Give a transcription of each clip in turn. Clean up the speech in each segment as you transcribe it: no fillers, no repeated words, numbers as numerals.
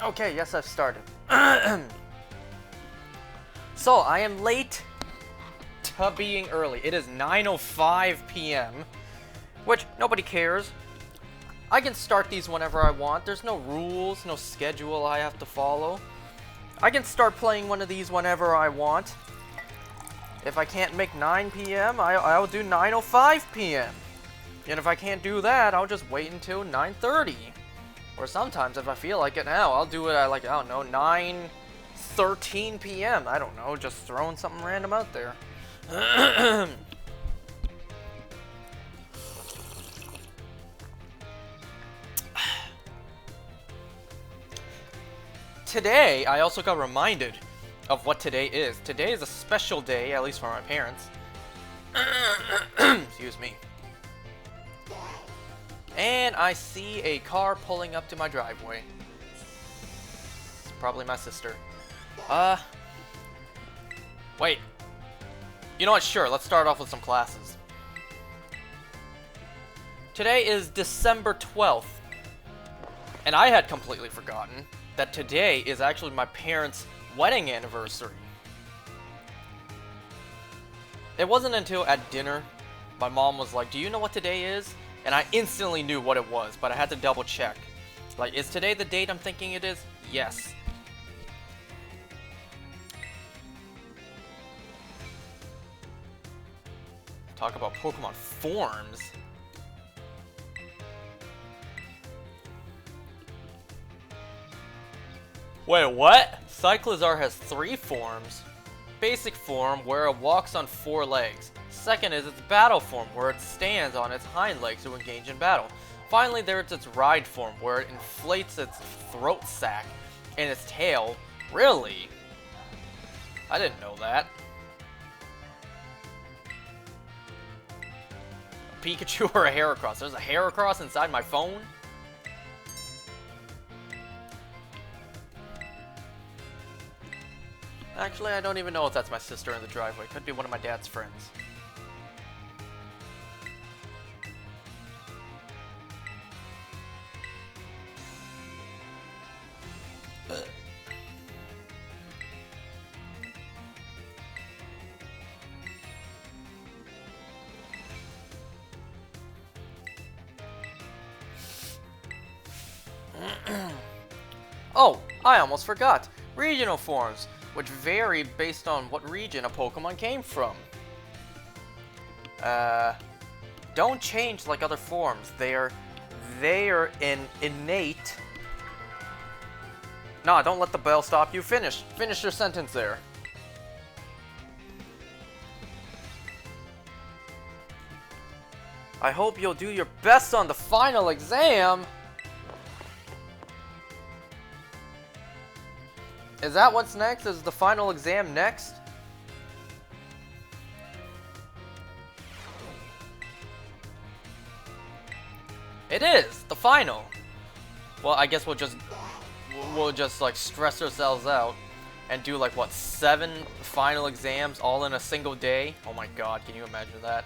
Okay, yes, I've started. So, I am late to being early. It is 9:05 p.m., which nobody cares. I can start these whenever I want. There's no rules, no schedule I have to follow. I can start playing one of these whenever I want. If I can't make 9 p.m., I'll do 9:05 p.m. And if I can't do that, I'll just wait until 9:30. Or sometimes, if I feel like it now, I'll do it at, like, I don't know, 9:13 p.m. I don't know, just throwing something random out there. Today, I also got reminded of what today is. Today is a special day, at least for my parents. Excuse me. And I see a car pulling up to my driveway. It's probably my sister. Wait. You know what? Sure, let's start off with some classes. Today is December 12th. And I had completely forgotten that today is actually my parents' wedding anniversary. It wasn't until at dinner my mom was like, "Do you know what today is?" And I instantly knew what it was, but I had to double check. Like, is today the date I'm thinking it is? Yes. Talk about Pokemon forms. Wait, what? Cyclizar has 3 forms. Basic form, where it walks on 4 legs. Second is its battle form, where it stands on its hind legs to engage in battle. Finally, there's its ride form, where it inflates its throat sac and its tail. Really? I didn't know that. A Pikachu or a Heracross? There's a Heracross inside my phone? Actually, I don't even know if that's my sister in the driveway. Could be one of my dad's friends. Oh, I almost forgot. Regional forms, which vary based on what region a Pokemon came from. Don't change like other forms. They're innate. Nah, don't let the bell stop you. Finish your sentence there. I hope you'll do your best on the final exam. Is that what's next? Is the final exam next? It is the final. Well, I guess we'll just like stress ourselves out and do like what, 7 final exams all in a single day? Oh my god, can you imagine that?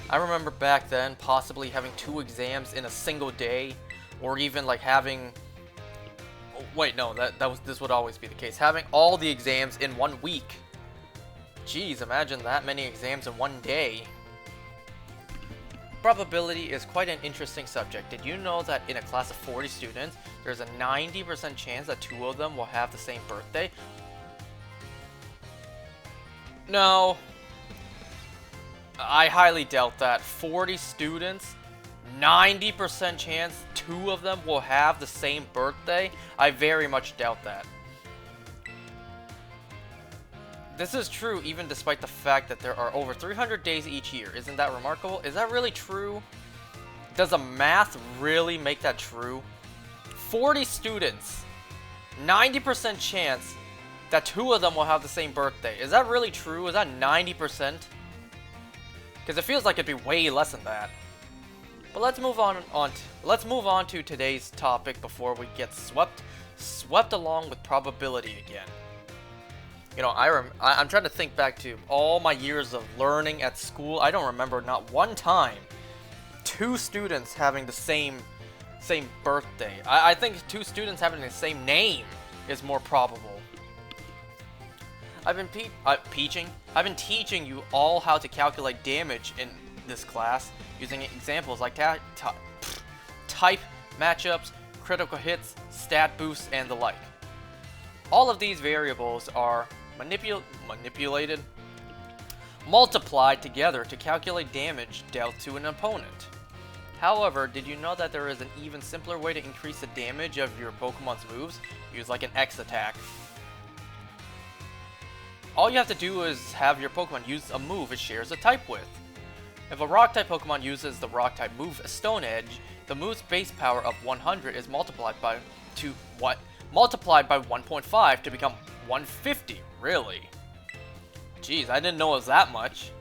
I remember back then possibly having 2 exams in a single day, or even like having. Wait, no, this would always be the case. Having all the exams in 1 week. Jeez, imagine that many exams in 1 day. Probability is quite an interesting subject. Did you know that in a class of 40 students, there's a 90% chance that 2 of them will have the same birthday? No. I highly doubt that. 40 students? 90% chance 2 of them will have the same birthday? I very much doubt that. This is true even despite the fact that there are over 300 days each year. Isn't that remarkable? Is that really true? Does the math really make that true? 40 students, 90% chance that 2 of them will have the same birthday. Is that really true? Is that 90%? Because it feels like it'd be way less than that. But let's move on to today's topic before we get swept along with probability again. You know, I'm trying to think back to all my years of learning at school. I don't remember not one time 2 students having the same same birthday. I think two students having the same name is more probable. I've been teaching you all how to calculate damage in this class using examples like type, matchups, critical hits, stat boosts, and the like. All of these variables are multiplied together to calculate damage dealt to an opponent. However, did you know that there is an even simpler way to increase the damage of your Pokemon's moves? Use like an X attack. All you have to do is have your Pokemon use a move it shares a type with. If a Rock-type Pokemon uses the Rock-type move Stone Edge, the move's base power of 100 is multiplied by 1.5 to become 150. Really? Jeez, I didn't know it was that much.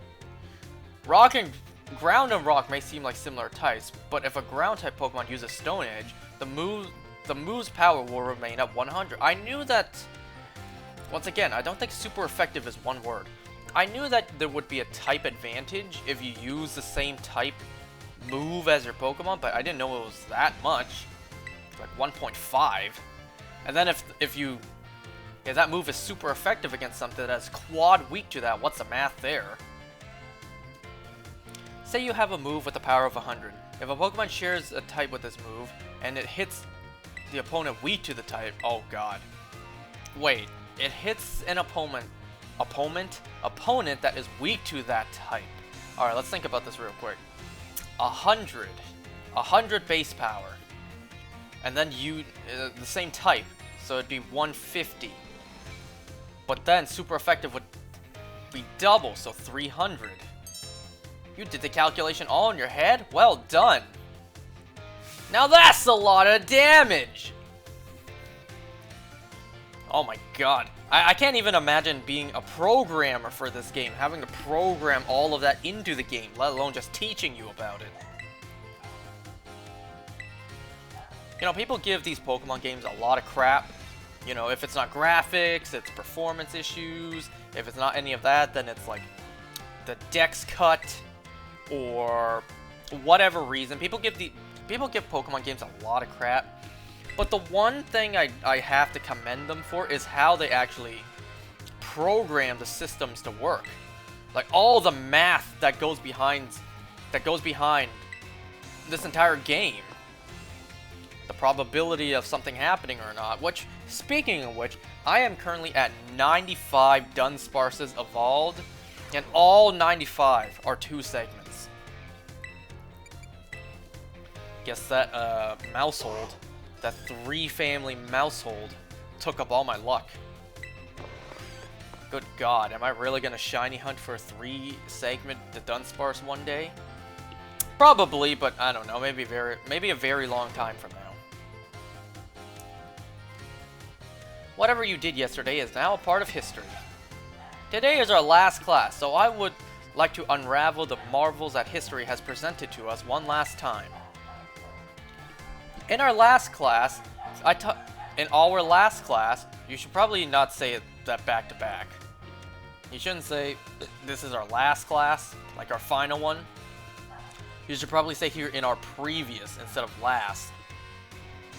Ground and Rock may seem like similar types, but if a Ground-type Pokemon uses Stone Edge, the move's power will remain at 100. I knew that. Once again, I don't think super effective is one word. I knew that there would be a type advantage if you use the same type move as your Pokemon, but I didn't know it was that much. Like 1.5. And then if that move is super effective against something that's quad weak to that, what's the math there? Say you have a move with a power of 100. If a Pokemon shares a type with this move, and it hits the opponent weak to the type, oh god. Wait, it hits an opponent that is weak to that type. Alright, let's think about this real quick. 100 base power. And then the same type, so it'd be 150. But then super effective would be double, so 300. You did the calculation all in your head? Well done. Now that's a lot of damage. Oh my god. I can't even imagine being a programmer for this game, having to program all of that into the game, let alone just teaching you about it. You know, people give these Pokemon games a lot of crap. You know, if it's not graphics, it's performance issues. If it's not any of that, then it's like the dex cut or whatever reason. People give Pokemon games a lot of crap. But the one thing I have to commend them for is how they actually program the systems to work. Like all the math that goes behind this entire game. The probability of something happening or not. Which, speaking of which, I am currently at 95 Dunsparces evolved, and all 95 are 2 segments. Guess that mousehold. That 3-family mousehold took up all my luck. Good god, am I really gonna shiny hunt for a 3-segment the Dunsparce one day? Probably, but I don't know, maybe a very long time from now. Whatever you did yesterday is now a part of history. Today is our last class, so I would like to unravel the marvels that history has presented to us one last time. In our last class, you should probably not say that back to back. You shouldn't say, this is our last class, like our final one. You should probably say here in our previous instead of last.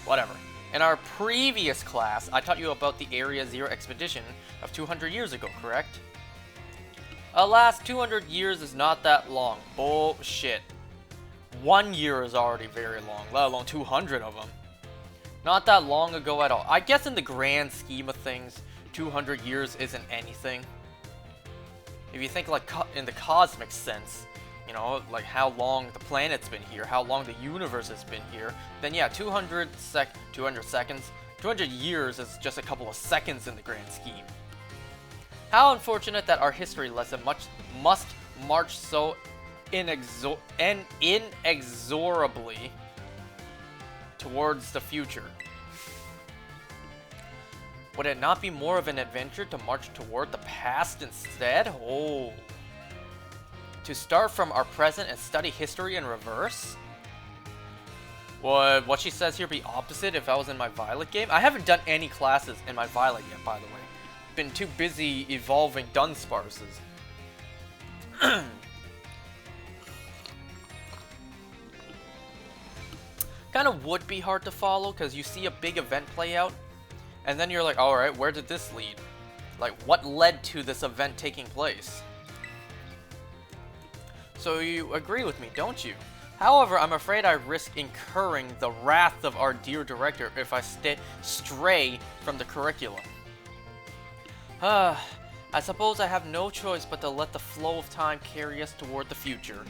Whatever. In our previous class, I taught you about the Area Zero expedition of 200 years ago, correct? Alas, 200 years is not that long. Bullshit. 1 year is already very long, let alone 200 of them. Not that long ago at all. I guess in the grand scheme of things, 200 years isn't anything. If you think like in the cosmic sense, you know, like how long the planet's been here, how long the universe has been here, then yeah, 200 seconds, 200 years is just a couple of seconds in the grand scheme. How unfortunate that our history lesson must march so inexorably towards the future. Would it not be more of an adventure to march toward the past instead? Oh. To start from our present and study history in reverse? Would what she says here be opposite if I was in my Violet game? I haven't done any classes in my Violet yet, by the way. Been too busy evolving Dunsparces. kind of would be hard to follow because you see a big event play out, and then you're like, alright, where did this lead? Like, what led to this event taking place? So you agree with me, don't you? However, I'm afraid I risk incurring the wrath of our dear director if I stray from the curriculum. I suppose I have no choice but to let the flow of time carry us toward the future.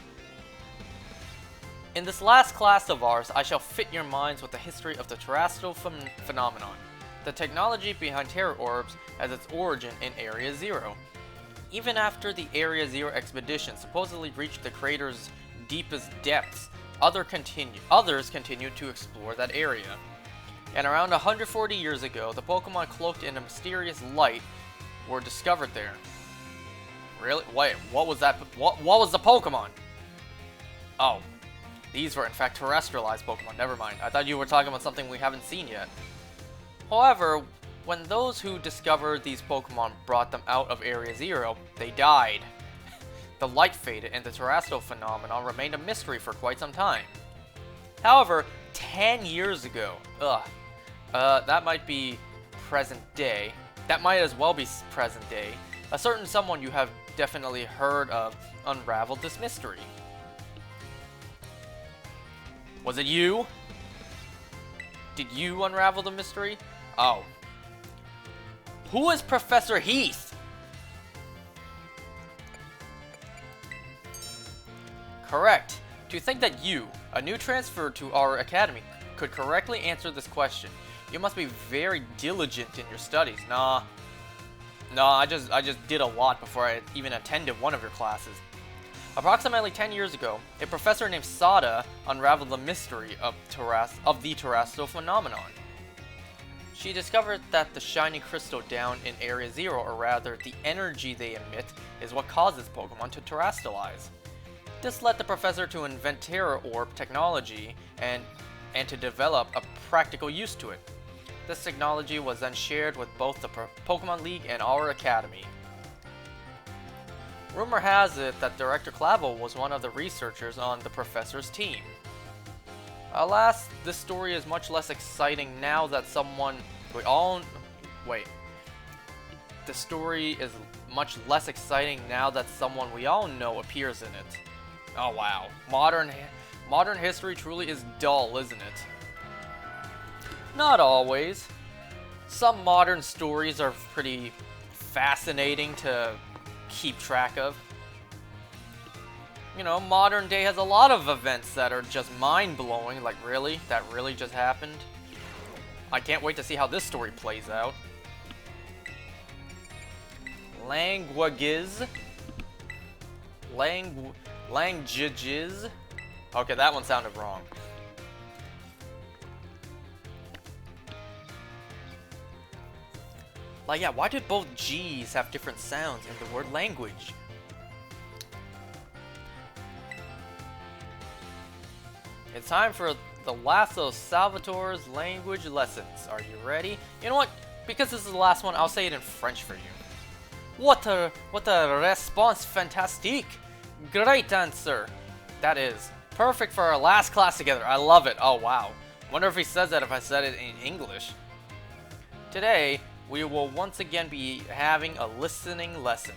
In this last class of ours, I shall fit your minds with the history of the terrestrial phenomenon. The technology behind terror orbs has its origin in Area Zero. Even after the Area Zero expedition supposedly reached the crater's deepest depths, others continued to explore that area. And around 140 years ago, the Pokemon cloaked in a mysterious light were discovered there. Really? Wait, what was that? What was the Pokemon? Oh, these were in fact terrestrialized Pokemon. Never mind. I thought you were talking about something we haven't seen yet. However, when those who discovered these Pokemon brought them out of Area Zero, they died. The light faded and the terrestrial phenomenon remained a mystery for quite some time. However, 10 years ago, that might be present day. That might as well be present day. A certain someone you have definitely heard of unraveled this mystery. Was it you? Did you unravel the mystery? Oh. Who is Professor Heath? Correct. To think that you, a new transfer to our academy, could correctly answer this question, you must be very diligent in your studies. Nah, I just did a lot before I even attended one of your classes. Approximately 10 years ago, a professor named Sada unraveled the mystery of the terrestrial phenomenon. She discovered that the shiny crystal down in Area Zero, or rather the energy they emit, is what causes Pokemon to terrestrialize. This led the professor to invent Terror Orb technology and to develop a practical use to it. This technology was then shared with both the Pokemon League and our academy. Rumor has it that Director Clavel was one of the researchers on the professor's team. Alas, this story is much less exciting now that someone we all... Wait. The story is much less exciting now that someone we all know appears in it. Oh wow. Modern history truly is dull, isn't it? Not always. Some modern stories are pretty fascinating to keep track of. You know, modern day has a lot of events that are just mind-blowing, like really? That really just happened? I can't wait to see how this story plays out. Languages. Languages. Okay, that one sounded wrong. Like, yeah, why did both G's have different sounds in the word language? It's time for the last of Salvatore's language lessons. Are you ready? You know what? Because this is the last one, I'll say it in French for you. What a response fantastique! Great answer! That is perfect for our last class together. I love it. Oh wow. Wonder if he says that if I said it in English. Today, we will once again be having a listening lesson.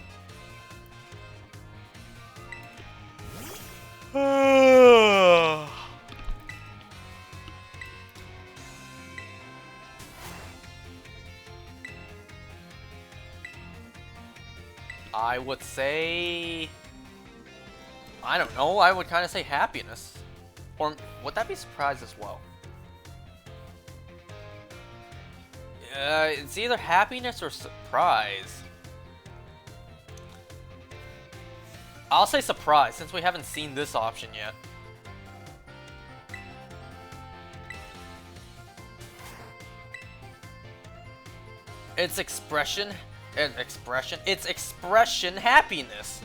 I would say... I don't know, I would kind of say happiness. Or would that be surprise as well? It's either happiness or surprise. I'll say surprise, since we haven't seen this option yet. It's expression happiness.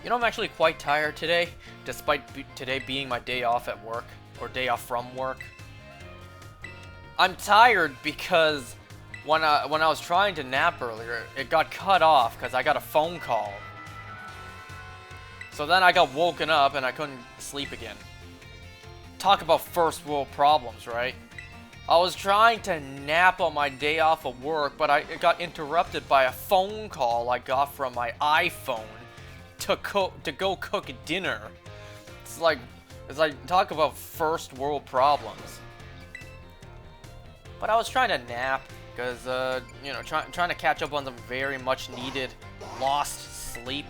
You know, I'm actually quite tired today, despite today being my day off at work, or day off from work. I'm tired because when I was trying to nap earlier, it got cut off because I got a phone call. So then I got woken up and I couldn't sleep again. Talk about first world problems, right? I was trying to nap on my day off of work, but it got interrupted by a phone call I got from my iPhone to go cook dinner. It's like talk about first world problems. But I was trying to nap because you know, trying to catch up on some very much needed lost sleep.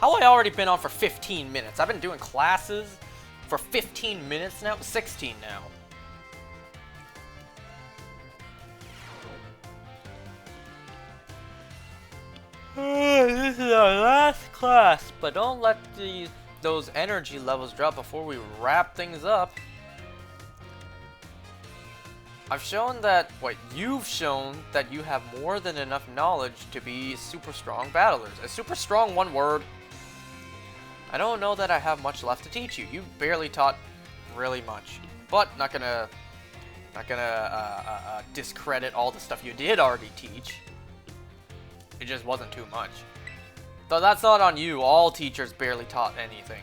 How have I already been on for 15 minutes? I've been doing classes for 15 minutes now? 16 now. This is our last class, but don't let those energy levels drop before we wrap things up. I've shown that, you've shown that you have more than enough knowledge to be super strong battlers. A super strong, one word. I don't know that I have much left to teach you. You barely taught really much. But not gonna discredit all the stuff you did already teach. It just wasn't too much. So that's not on you. All teachers barely taught anything.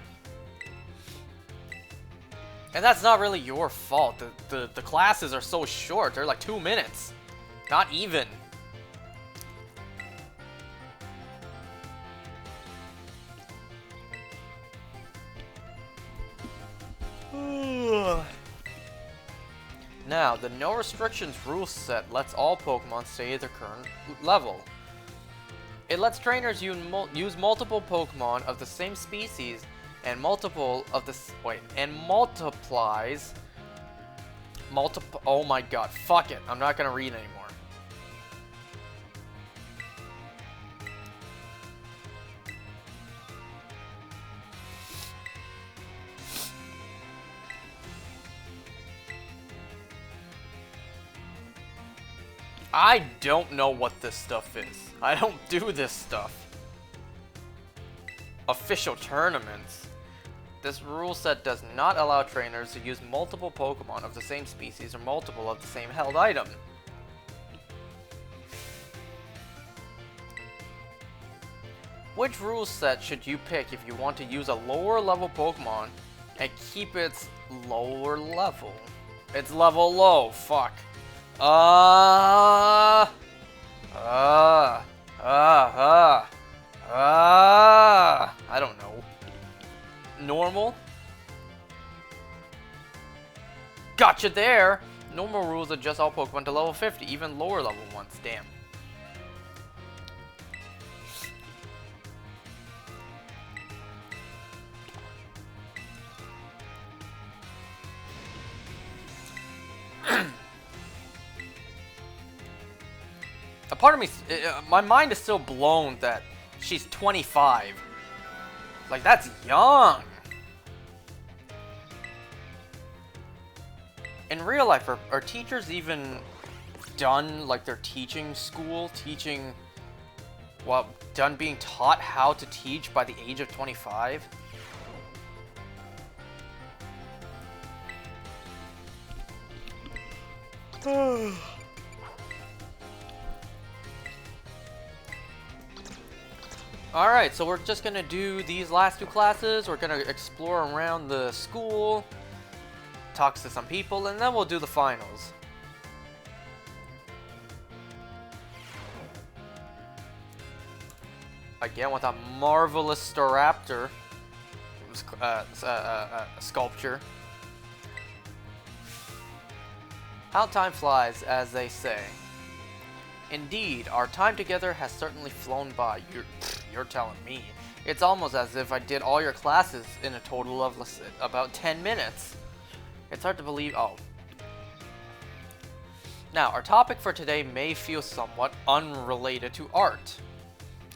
And that's not really your fault. The classes are so short. They're like 2 minutes. Not even. Now, the no restrictions rule set lets all Pokemon stay at their current level. It lets trainers use multiple Pokemon of the same species and multiplies oh my god, fuck it. I'm not gonna read anymore. I don't know what this stuff is. I don't do this stuff. Official tournaments. This rule set does not allow trainers to use multiple Pokemon of the same species or multiple of the same held item. Which rule set should you pick if you want to use a lower level Pokemon and keep its lower level? It's level low, fuck. I don't know. Normal? Gotcha there! Normal rules adjust all Pokemon to level 50, even lower level ones. Damn. A part of me, my mind is still blown that she's 25. Like, that's young. In real life, are teachers even done, like, their teaching school? Done being taught how to teach by the age of 25? Alright, so we're just gonna do these last two classes. We're gonna explore around the school, talk to some people, and then we'll do the finals. Again with a marvelous Staraptor sculpture. How time flies, as they say. Indeed, our time together has certainly flown by. You're telling me. It's almost as if I did all your classes in a total of about 10 minutes. It's hard to believe. Oh. Now, our topic for today may feel somewhat unrelated to art.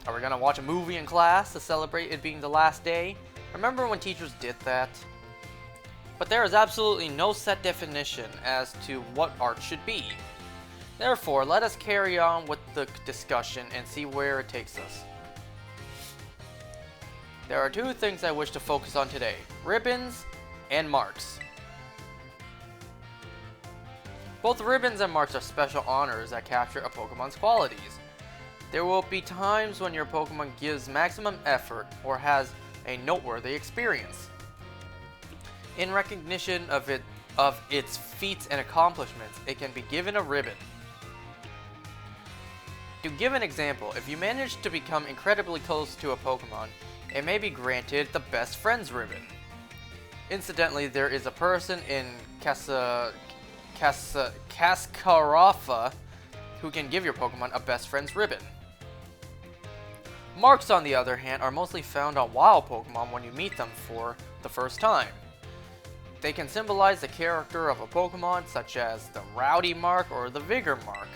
Are we gonna watch a movie in class to celebrate it being the last day? Remember when teachers did that? But there is absolutely no set definition as to what art should be. Therefore, let us carry on with the discussion and see where it takes us. There are two things I wish to focus on today: ribbons and marks. Both ribbons and marks are special honors that capture a Pokemon's qualities. There will be times when your Pokemon gives maximum effort or has a noteworthy experience. In recognition of its feats and accomplishments, it can be given a ribbon. To give an example, if you manage to become incredibly close to a Pokemon, it may be granted the Best Friends ribbon. Incidentally, there is a person in Cascarafa who can give your Pokemon a Best Friends ribbon. Marks, on the other hand, are mostly found on wild Pokemon when you meet them for the first time. They can symbolize the character of a Pokemon, such as the Rowdy mark or the Vigor mark.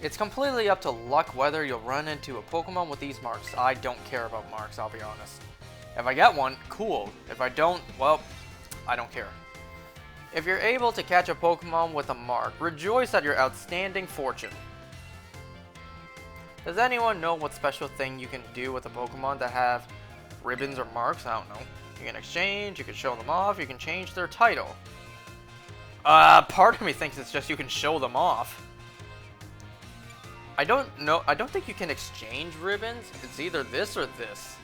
It's completely up to luck whether you'll run into a Pokemon with these marks. I don't care about marks, I'll be honest. If I get one, cool. If I don't, well, I don't care. If you're able to catch a Pokemon with a mark, rejoice at your outstanding fortune. Does anyone know what special thing you can do with a Pokemon that have ribbons or marks? I don't know. You can exchange, you can show them off, you can change their title. Part of me thinks it's just you can show them off. I don't know. I don't think you can exchange ribbons. It's either this or this.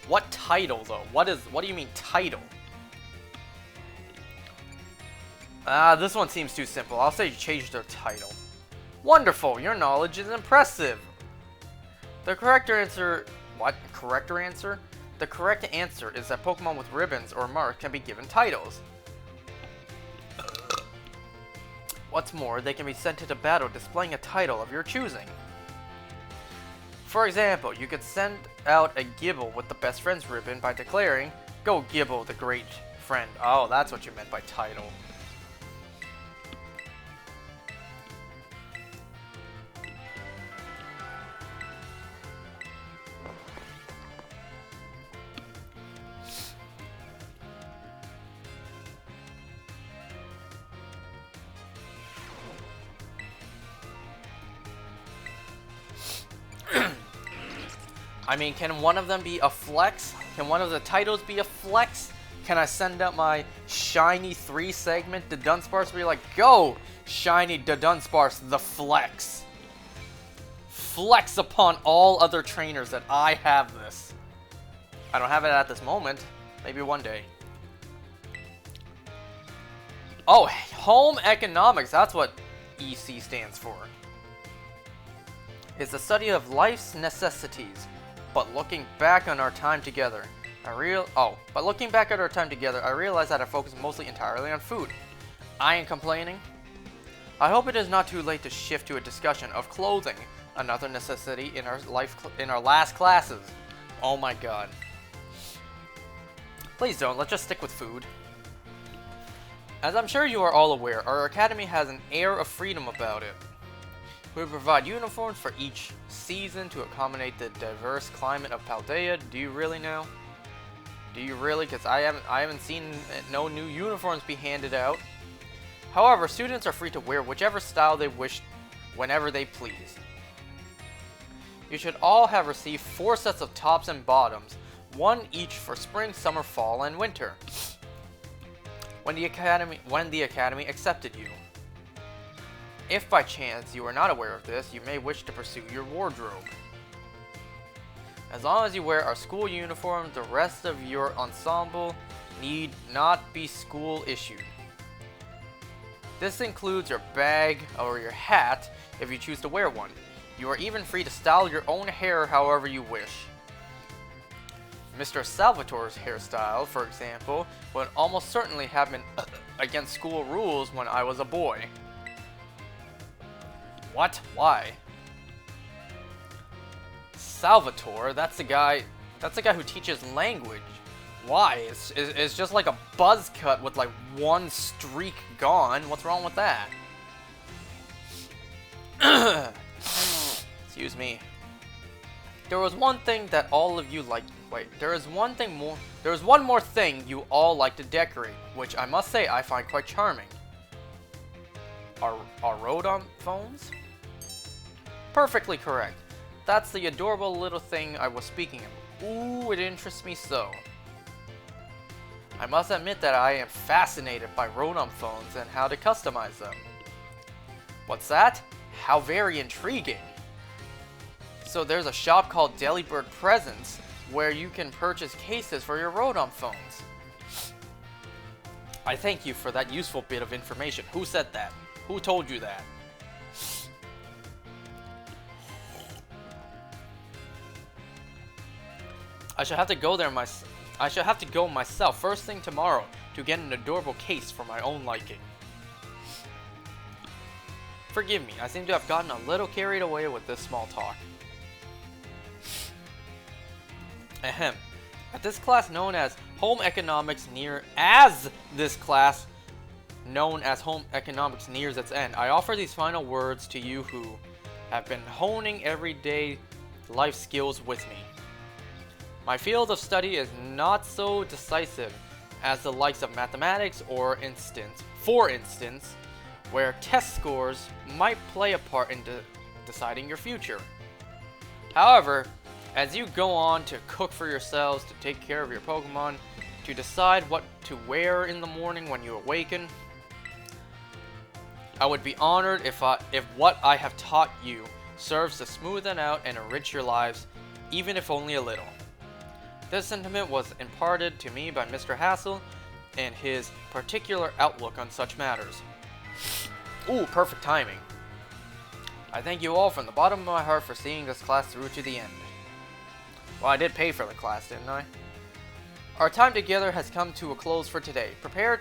What title though? What do you mean title? This one seems too simple. I'll say change their title. Wonderful, your knowledge is impressive. The correct answer... What? Correct answer? The correct answer is that Pokemon with ribbons or marks can be given titles. What's more, they can be sent into battle displaying a title of your choosing. For example, you could send out a Gibble with the Best Friends ribbon by declaring, "Go Gibble, the great friend." Oh, that's what you meant by title. I mean, can one of them be a flex? Can one of the titles be a flex? Can I send out my shiny 3-segment to Dunsparce be like, "Go, shiny Dunsparce, the flex. Flex upon all other trainers that I have this." I don't have it at this moment. Maybe one day. Oh, home economics. That's what EC stands for. It's the study of life's necessities. But looking back on our time together, I realized that I focused mostly entirely on food. I ain't complaining. I hope it is not too late to shift to a discussion of clothing, another necessity in our last classes. Oh my god. Please don't, let's just stick with food. As I'm sure you are all aware, our academy has an air of freedom about it. We provide uniforms for each season to accommodate the diverse climate of Paldea. Do you really know? Do you really? Because I haven't seen no new uniforms be handed out. However, students are free to wear whichever style they wish whenever they please. You should all have received 4 sets of tops and bottoms, 1 each for spring, summer, fall, and winter, when the academy accepted you. If by chance you are not aware of this, you may wish to pursue your wardrobe. As long as you wear our school uniform, the rest of your ensemble need not be school issued. This includes your bag or your hat if you choose to wear one. You are even free to style your own hair however you wish. Mr. Salvatore's hairstyle, for example, would almost certainly have been against school rules when I was a boy. What? Why? Salvatore, that's the guy who teaches language. Why? It's just like a buzz cut with like 1 streak gone. What's wrong with that? Excuse me. There was one thing that all of you liked. Wait, there is one more thing you all like to decorate, which I must say I find quite charming. Our Rodon phones? Perfectly correct. That's the adorable little thing I was speaking of. Ooh, it interests me so. I must admit that I am fascinated by Rotom phones and how to customize them. What's that? How very intriguing. So there's a shop called Delibird Presents where you can purchase cases for your Rotom phones. I thank you for that useful bit of information. Who said that? Who told you that? I shall have to go there myself first thing tomorrow to get an adorable case for my own liking. Forgive me, I seem to have gotten a little carried away with this small talk. Ahem. At this class known as Home Economics nears its end, I offer these final words to you who have been honing everyday life skills with me. My field of study is not so decisive as the likes of mathematics for instance, where test scores might play a part in deciding your future. However, as you go on to cook for yourselves, to take care of your Pokemon, to decide what to wear in the morning when you awaken, I would be honored if what I have taught you serves to smoothen out and enrich your lives, even if only a little. This sentiment was imparted to me by Mr. Hassel and his particular outlook on such matters. Ooh, perfect timing. I thank you all from the bottom of my heart for seeing this class through to the end. Well, I did pay for the class, didn't I? Our time together has come to a close for today. Prepare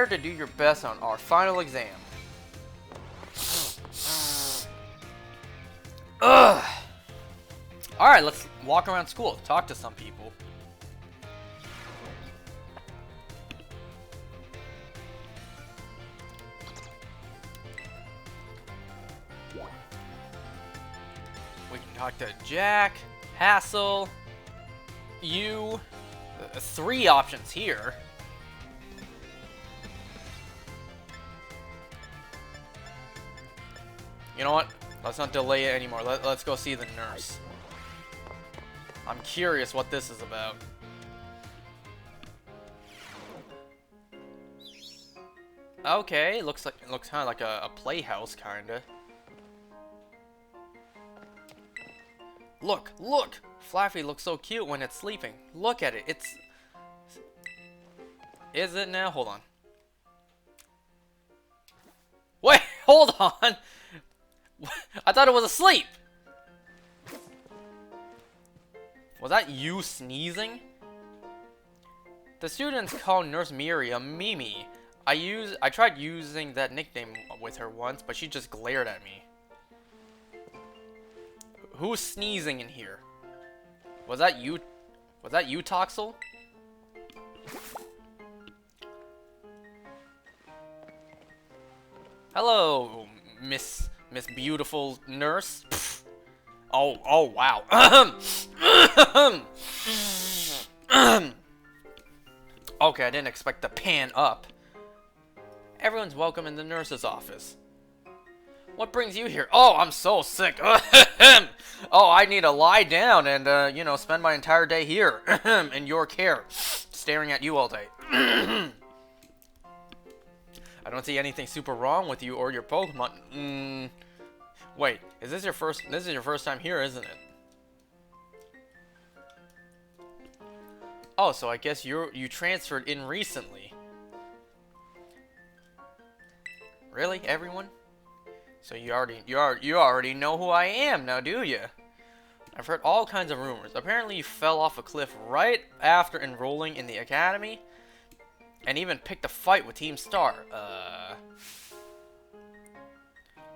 to do your best on our final exam. Ugh. Alright, let's walk around school, talk to some people. We can talk to Jack, Hassel, you. 3 options here. You know what? Let's not delay it anymore. Let's go see the nurse. I'm curious what this is about. Okay, looks kind of like a playhouse, kinda. Look! Flaffy looks so cute when it's sleeping. Look at it. Is it now? Hold on. Wait, hold on. I thought it was asleep. Was that you sneezing? The students call Nurse Miriam Mimi. I tried using that nickname with her once, but she just glared at me. Who's sneezing in here? Was that you? Was that you, Toxel? Hello, Miss Beautiful Nurse. Pfft. Oh, wow. Okay, I didn't expect to pan up. Everyone's welcome in the nurse's office. What brings you here? Oh, I'm so sick. Oh, I need to lie down and, you know, spend my entire day here in your care, staring at you all day. I don't see anything super wrong with you or your Pokemon. Wait, this is your first time here, isn't it? Oh, so I guess you transferred in recently. Really, everyone? So you already know who I am now, do you? I've heard all kinds of rumors. Apparently you fell off a cliff right after enrolling in the academy, and even picked a fight with Team Star.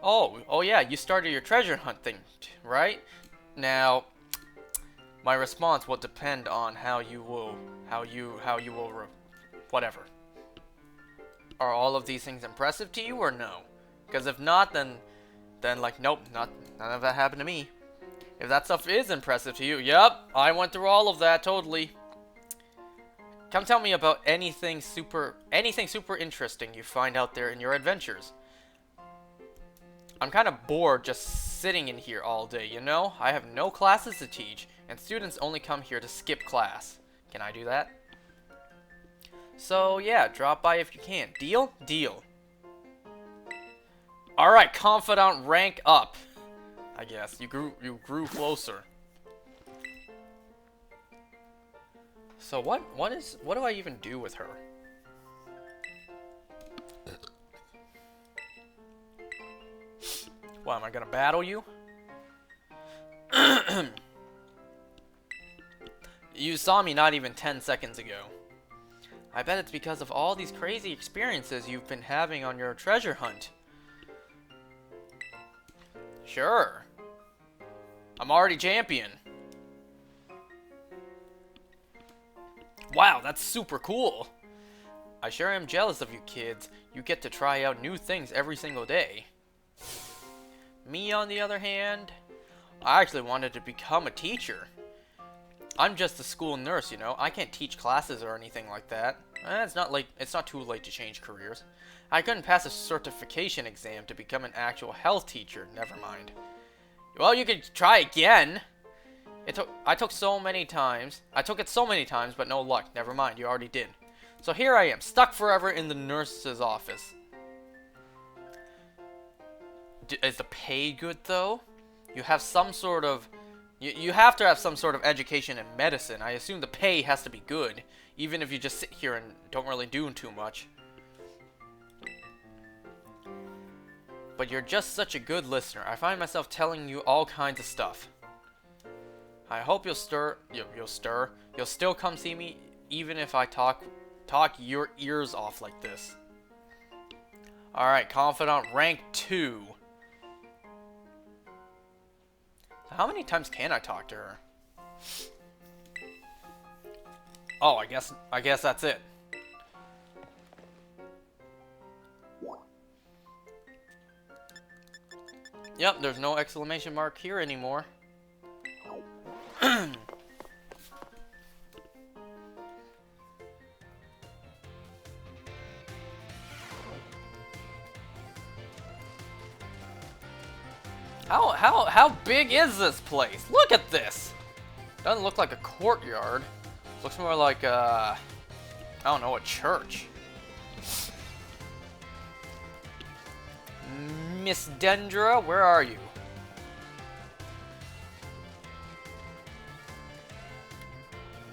Oh yeah, you started your treasure hunt thing, right? Now, my response will depend on how you will whatever. Are all of these things impressive to you or no? Because if not, then like, nope, none of that happened to me. If that stuff is impressive to you, yep, I went through all of that, totally. Come tell me about anything super interesting you find out there in your adventures. I'm kind of bored just sitting in here all day, you know? I have no classes to teach, and students only come here to skip class. Can I do that? So yeah, drop by if you can. Deal? Deal. Alright, confidant rank up. I guess. You grew closer. So what do I even do with her? What, am I gonna battle you? You saw me not even 10 seconds ago. I bet it's because of all these crazy experiences you've been having on your treasure hunt. Sure. I'm already champion. Wow, that's super cool. I sure am jealous of you kids. You get to try out new things every single day. Me, on the other hand, I actually wanted to become a teacher. I'm just a school nurse, you know. I can't teach classes or anything like that. It's not too late to change careers. I couldn't pass a certification exam to become an actual health teacher. Never mind. Well, you could try again. I took it so many times, but no luck. Never mind, you already did. So here I am, stuck forever in the nurse's office. Is the pay good though? You have some sort of... You have to have some sort of education in medicine. I assume the pay has to be good, even if you just sit here and don't really do too much. But you're just such a good listener. I find myself telling you all kinds of stuff. I hope you'll still come see me, even if I talk your ears off like this. Alright, confidant rank 2. How many times can I talk to her? Oh, I guess that's it. Yep, there's no exclamation mark here anymore. How big is this place? Look at this! Doesn't look like a courtyard. Looks more like I don't know, a church. Miss Dendra, where are you?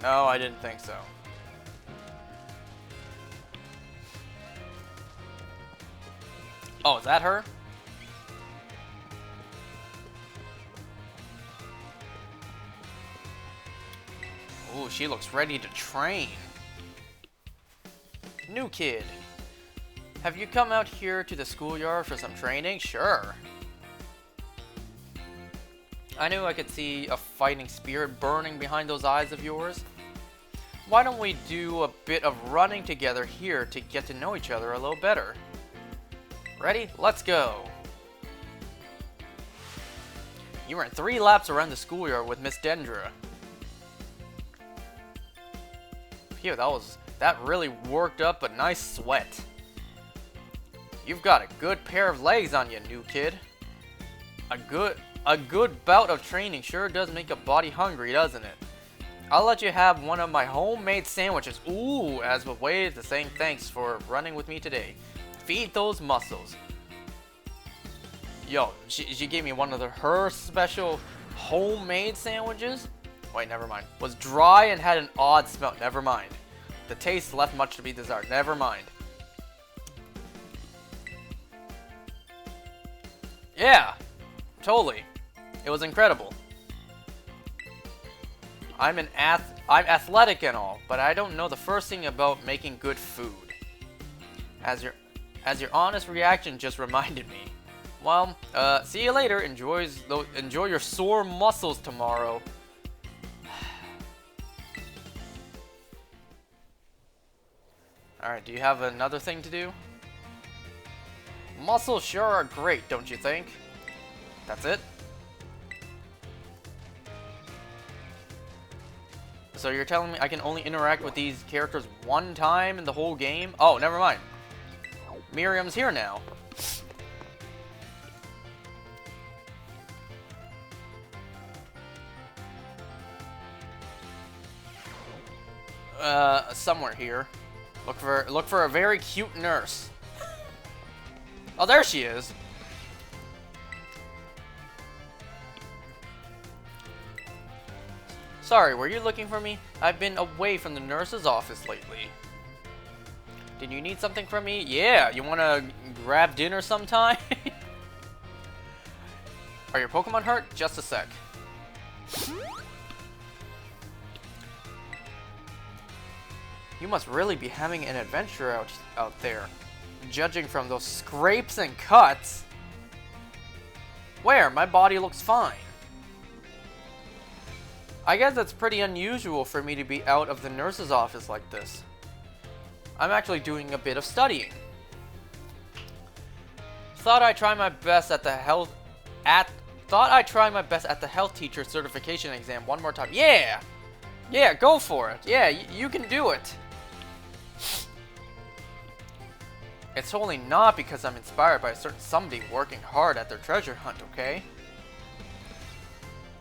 No, I didn't think so. Oh, is that her? Ooh, she looks ready to train. New kid. Have you come out here to the schoolyard for some training? Sure. I knew I could see a fighting spirit burning behind those eyes of yours. Why don't we do a bit of running together here to get to know each other a little better? Ready? Let's go. You ran 3 laps around the schoolyard with Miss Dendra. Phew, that really worked up a nice sweat. You've got a good pair of legs on you, new kid. A good bout of training sure does make a body hungry, doesn't it? I'll let you have one of my homemade sandwiches. Ooh, as a way to saying thanks for running with me today. Feed those muscles. Yo, she gave me one of her special homemade sandwiches. Wait, never mind. Was dry and had an odd smell. Never mind. The taste left much to be desired. Never mind. Yeah, totally. It was incredible. I'm athletic and all, but I don't know the first thing about making good food. As your honest reaction just reminded me. Well, see you later. Enjoy your sore muscles tomorrow. Alright, do you have another thing to do? Muscles sure are great, don't you think? That's it? So you're telling me I can only interact with these characters one time in the whole game? Oh, never mind. Miriam's here now. Somewhere here. Look for a very cute nurse. Oh, there she is. Sorry, were you looking for me? I've been away from the nurse's office lately. Did you need something from me? Yeah, you wanna grab dinner sometime? Are your Pokemon hurt? Just a sec. You must really be having an adventure out there. Judging from those scrapes and cuts. Where? My body looks fine. I guess it's pretty unusual for me to be out of the nurse's office like this. I'm actually doing a bit of studying. Thought I'd try my best at the health teacher certification exam one more time. Yeah! Yeah, go for it. Yeah, you can do it. It's totally not because I'm inspired by a certain somebody working hard at their treasure hunt, okay?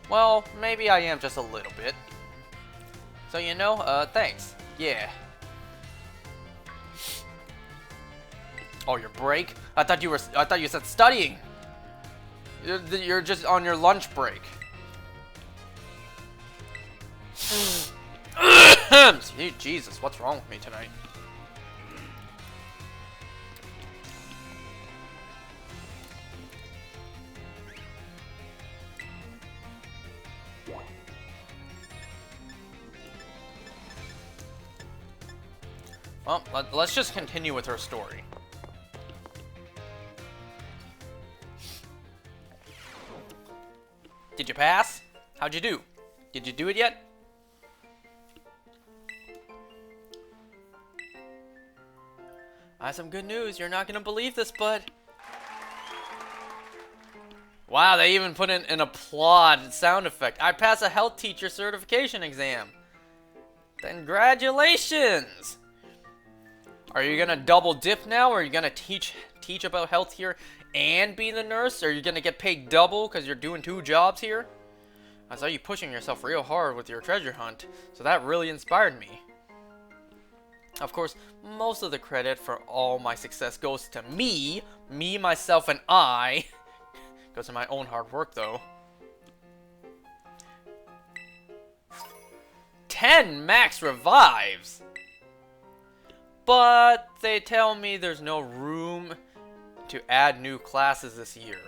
Well, maybe I am just a little bit. So you know, thanks. Yeah. Oh, your break? I thought you said studying. You're just on your lunch break. Jesus, what's wrong with me tonight? Well, let's just continue with her story. Did you pass? How'd you do? Did you do it yet? I have some good news. You're not gonna believe this, bud. Wow, they even put in an applaud sound effect. I passed a health teacher certification exam. Congratulations! Are you gonna double dip now, or are you gonna teach about health here and be the nurse? Or are you gonna get paid double because you're doing 2 jobs here? I saw you pushing yourself real hard with your treasure hunt, so that really inspired me. Of course, most of the credit for all my success goes to me, myself, and I. Goes to my own hard work, though. 10 max revives! But they tell me there's no room to add new classes this year.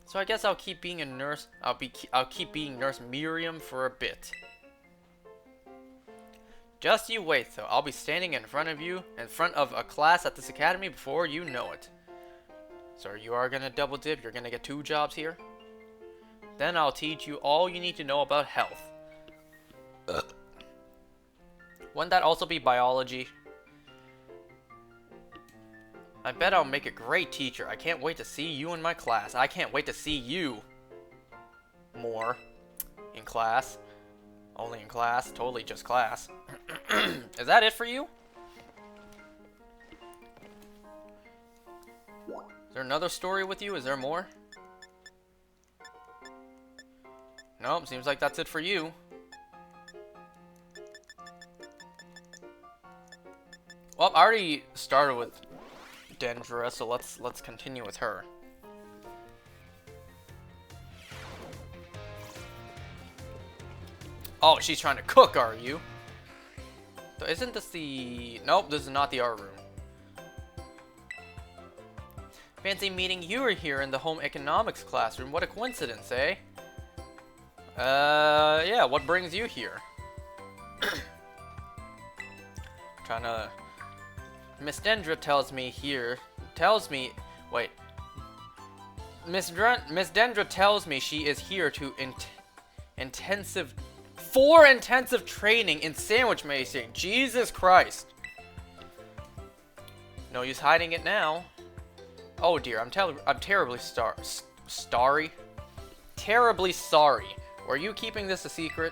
So I guess I'll keep being a nurse. I'll keep being Nurse Miriam for a bit. Just you wait, though. I'll be standing in front of a class at this academy before you know it. So you are gonna double dip. You're gonna get 2 jobs here. Then I'll teach you all you need to know about health. Wouldn't that also be biology? I bet I'll make a great teacher. I can't wait to see you in my class. I can't wait to see you more in class. Only in class. Totally just class. Is that it for you? Is there another story with you? Is there more? Nope, seems like that's it for you. Well, I already started with Dendra, so let's continue with her. Oh, she's trying to cook, are you? So isn't this the... Nope, this is not the art room. Fancy meeting you are here in the home economics classroom. What a coincidence, eh? Yeah, what brings you here? Trying to... Miss Dendra Miss Dendra tells me she is here to for intensive training in sandwich making. Jesus Christ. No use hiding it now. Oh dear, I'm terribly sorry. Terribly sorry. Were you keeping this a secret?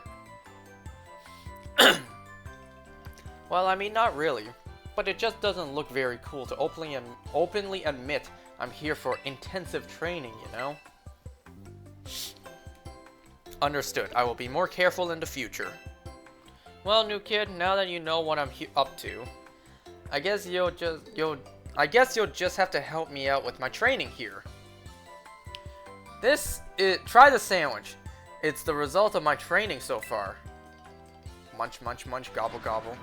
Well, I mean, not really. But it just doesn't look very cool to openly admit I'm here for intensive training, you know? Understood. I will be more careful in the future. Well, new kid, now that you know what I'm up to, I guess you'll just have to help me out with my training here. Try the sandwich. It's the result of my training so far. Munch, munch, munch, gobble, gobble.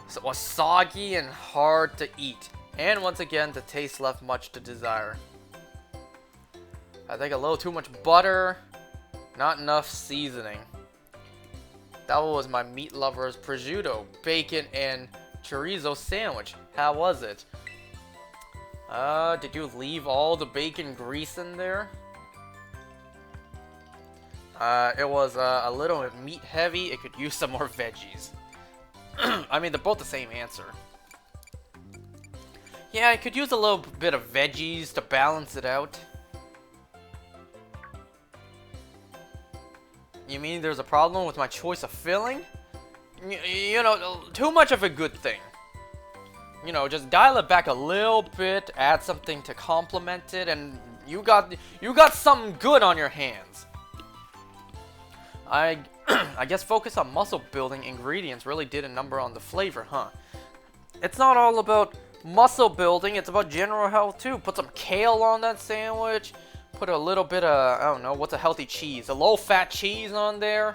So it was soggy and hard to eat. And once again, the taste left much to desire. I think a little too much butter, not enough seasoning. That was my meat lover's prosciutto, bacon, and chorizo sandwich. How was it? Did you leave all the bacon grease in there? It was a little meat heavy. It could use some more veggies. I mean, they're both the same answer. Yeah, I could use a little bit of veggies to balance it out. You mean there's a problem with my choice of filling? You know, too much of a good thing. You know, just dial it back a little bit, add something to complement it, and you got something good on your hands. I guess focus on muscle building ingredients really did a number on the flavor, huh? It's not all about muscle building, it's about general health too. Put some kale on that sandwich. Put a little bit of, I don't know, what's a healthy cheese? A low-fat cheese on there.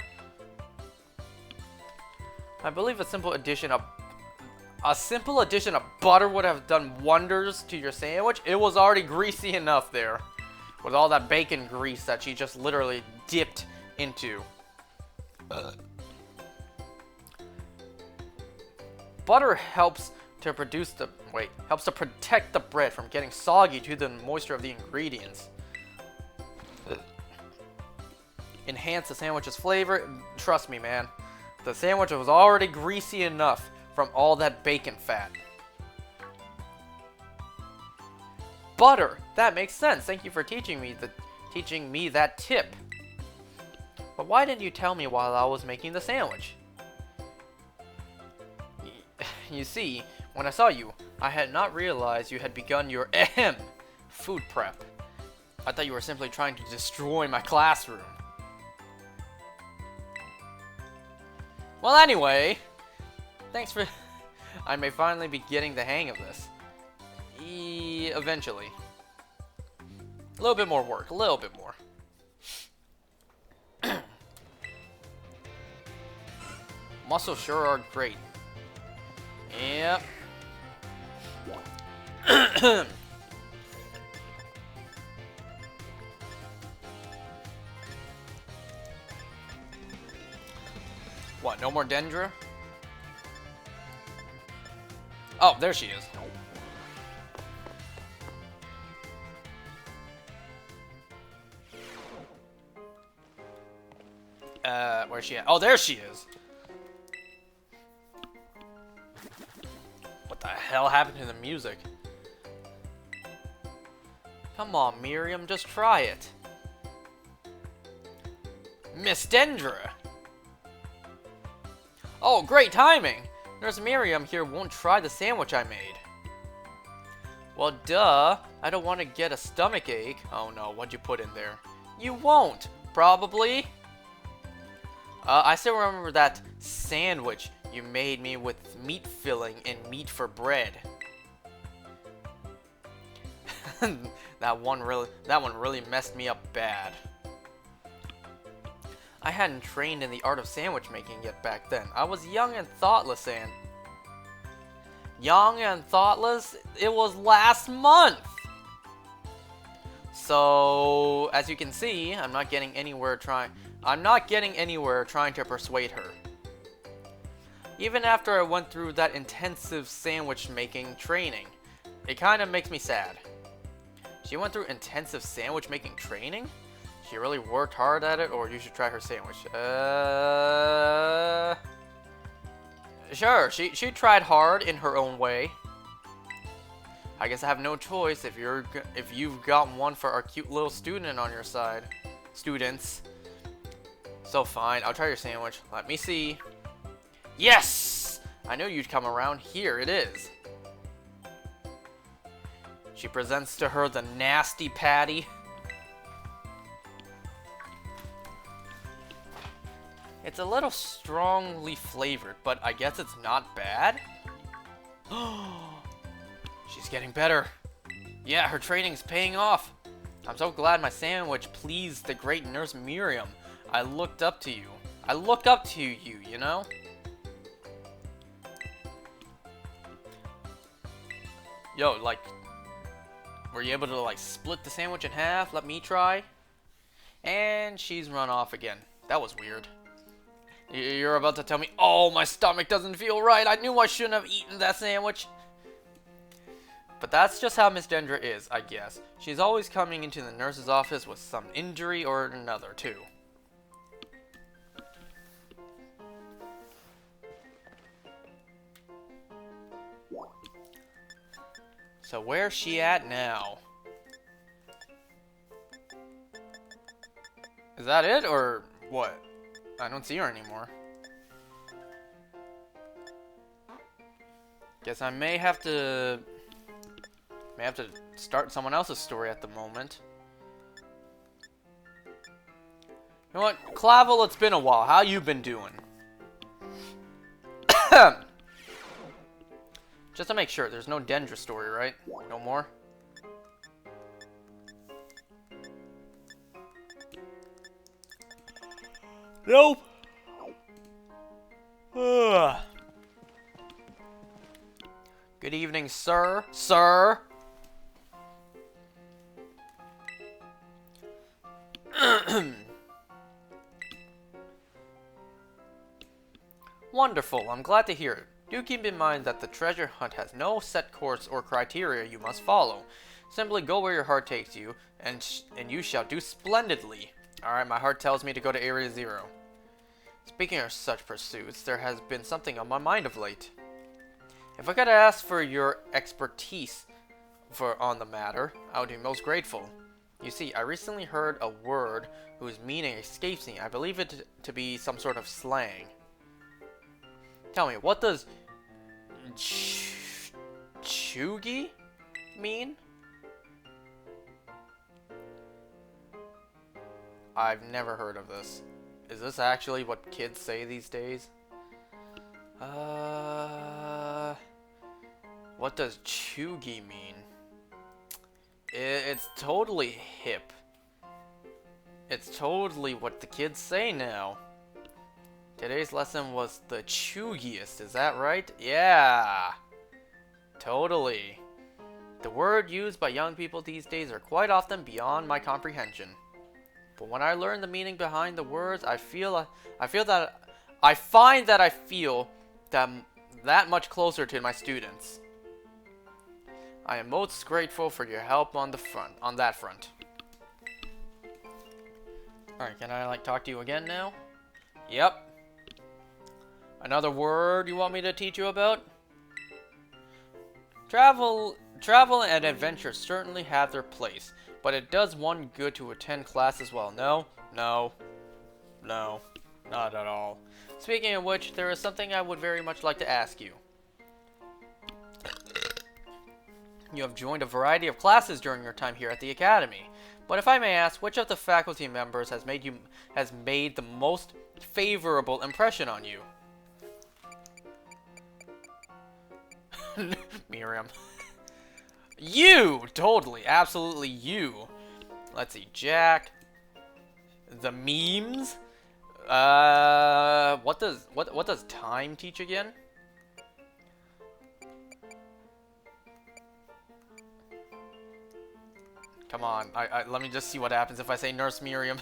I believe a simple addition of butter would have done wonders to your sandwich. It was already greasy enough there, with all that bacon grease that she just literally dipped into. Butter helps to protect the bread from getting soggy due to the moisture of the ingredients. Enhance the sandwich's flavor. Trust me, man. The sandwich was already greasy enough from all that bacon fat. Butter. That makes sense. Thank you for teaching me that tip. But why didn't you tell me while I was making the sandwich? You see, when I saw you, I had not realized you had begun your food prep. I thought you were simply trying to destroy my classroom. Well, anyway, thanks for... I may finally be getting the hang of this. Eventually. A little bit more work, a little bit more. Muscles sure are great. Yep. What, no more Dendra? Oh, there she is. Where's she at? Oh, there she is. What the hell happened to the music? Come on, Miriam, just try it. Miss Dendra! Oh, great timing! Nurse Miriam here won't try the sandwich I made. Well, duh. I don't want to get a stomach ache. Oh no, what'd you put in there? You won't, probably. I still remember that sandwich you made me with meat filling and meat for bread. That one really messed me up bad. I hadn't trained in the art of sandwich making yet back then. I was young and thoughtless and... Young and thoughtless? It was last month! So, as you can see, I'm not getting anywhere trying to persuade her. Even after I went through that intensive sandwich making training, it kind of makes me sad. She went through intensive sandwich making training? She really worked hard at it, or you should try her sandwich. Sure, she tried hard in her own way. I guess I have no choice if you've got one for our cute little student on your side. Students. So fine, I'll try your sandwich. Let me see. Yes! I knew you'd come around. Here it is. She presents to her the nasty patty. It's a little strongly flavored, but I guess it's not bad. She's getting better. Yeah, her training's paying off. I'm so glad my sandwich pleased the great Nurse Miriam. I looked up to you. I looked up to you, you know? Yo, like, were you able to, like, split the sandwich in half? Let me try. And she's run off again. That was weird. You're about to tell me, oh, my stomach doesn't feel right. I knew I shouldn't have eaten that sandwich. But that's just how Miss Dendra is, I guess. She's always coming into the nurse's office with some injury or another, too. So where's she at now? Is that it, or what? I don't see her anymore. Guess I may have to start someone else's story at the moment. You know what, Clavel, it's been a while. How you been doing? Just to make sure, there's no Dendra story, right? No more? Nope. Good evening, sir. Sir. Wonderful. I'm glad to hear it. Do keep in mind that the treasure hunt has no set course or criteria you must follow. Simply go where your heart takes you, and you shall do splendidly. Alright, my heart tells me to go to Area 0. Speaking of such pursuits, there has been something on my mind of late. If I could ask for your expertise on the matter, I would be most grateful. You see, I recently heard a word whose meaning escapes me. I believe it to be some sort of slang. Tell me, what does chuggy mean? I've never heard of this. Is this actually what kids say these days? What does chuggy mean? It's totally hip. It's totally what the kids say now. Today's lesson was the chuggiest, is that right? Yeah! Totally. The word used by young people these days are quite often beyond my comprehension. But when I learn the meaning behind the words, I find that I feel that much closer to my students. I am most grateful for your help on that front. Alright, can I like talk to you again now? Yep. Another word you want me to teach you about? Travel and adventure certainly have their place, but it does one good to attend class as well. No, not at all. Speaking of which, there is something I would very much like to ask you. You have joined a variety of classes during your time here at the Academy, but if I may ask, which of the faculty members has made the most favorable impression on you? Miriam. You! Totally, absolutely you. Let's see, Jack. The memes? What does time teach again? Come on, let me just see what happens if I say Nurse Miriam.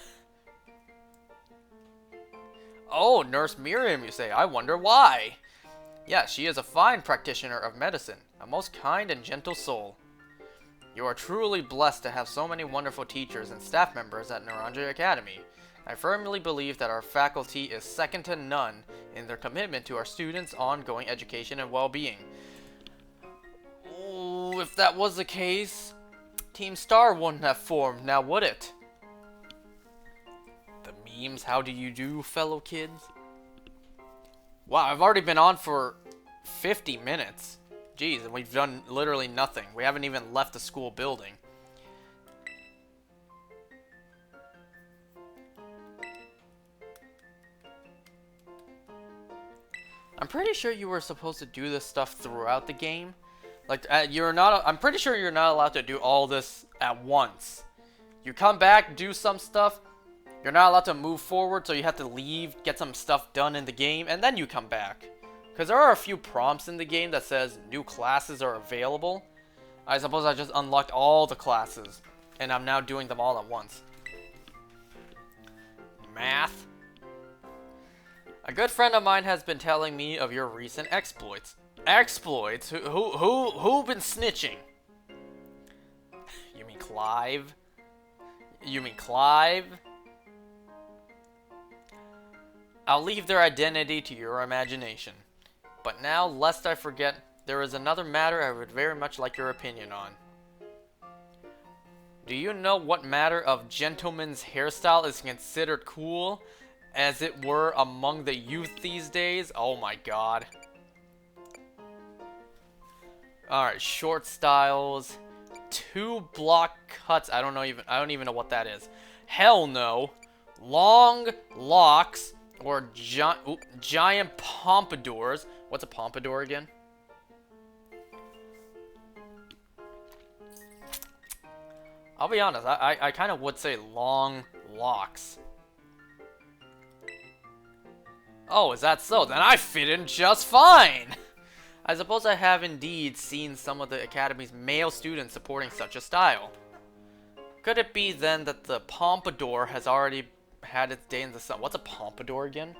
Oh, Nurse Miriam, you say. I wonder why. Yeah, she is a fine practitioner of medicine, a most kind and gentle soul. You are truly blessed to have so many wonderful teachers and staff members at Naranja Academy. I firmly believe that our faculty is second to none in their commitment to our students' ongoing education and well-being. Oh, if that was the case, Team Star wouldn't have formed, now would it? The memes, how do you do, fellow kids? Wow, I've already been on for 50 minutes. Jeez, and we've done literally nothing. We haven't even left the school building. I'm pretty sure you were supposed to do this stuff throughout the game. Like, you're not, I'm pretty sure you're not allowed to do all this at once. You come back, do some stuff, you're not allowed to move forward, so you have to leave, get some stuff done in the game, and then you come back. Because there are a few prompts in the game that says new classes are available. I suppose I just unlocked all the classes, and I'm now doing them all at once. Math. A good friend of mine has been telling me of your recent exploits. Exploits? Who been snitching? You mean Clive? You mean Clive? I'll leave their identity to your imagination. But now, lest I forget, there is another matter I would very much like your opinion on. Do you know what matter of gentleman's hairstyle is considered cool, as it were, among the youth these days? Oh my god. Alright, short styles, 2 block cuts. I don't even know what that is. Hell no. Long locks or giant pompadours. What's a pompadour again? I'll be honest, I kind of would say long locks. Oh, is that so? Then I fit in just fine! I suppose I have indeed seen some of the Academy's male students supporting such a style. Could it be then that the pompadour has already had its day in the sun? What's a pompadour again?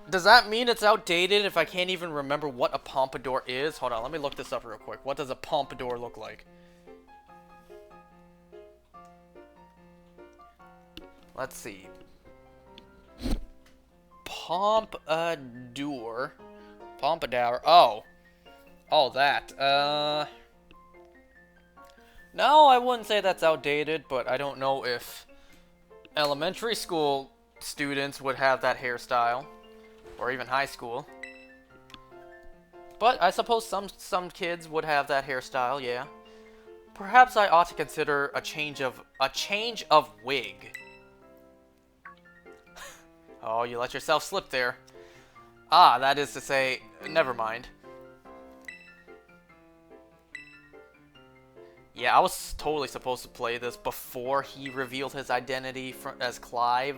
Does that mean it's outdated if I can't even remember what a pompadour is? Hold on, let me look this up real quick. What does a pompadour look like? Let's see. Pompadour. Pompadour. Oh. Oh, that. No, I wouldn't say that's outdated, but I don't know if elementary school students would have that hairstyle. Or even high school. But I suppose some kids would have that hairstyle, yeah. Perhaps I ought to consider a change of wig. Oh, you let yourself slip there. Ah, that is to say, never mind. Yeah, I was totally supposed to play this before he revealed his identity as Clive.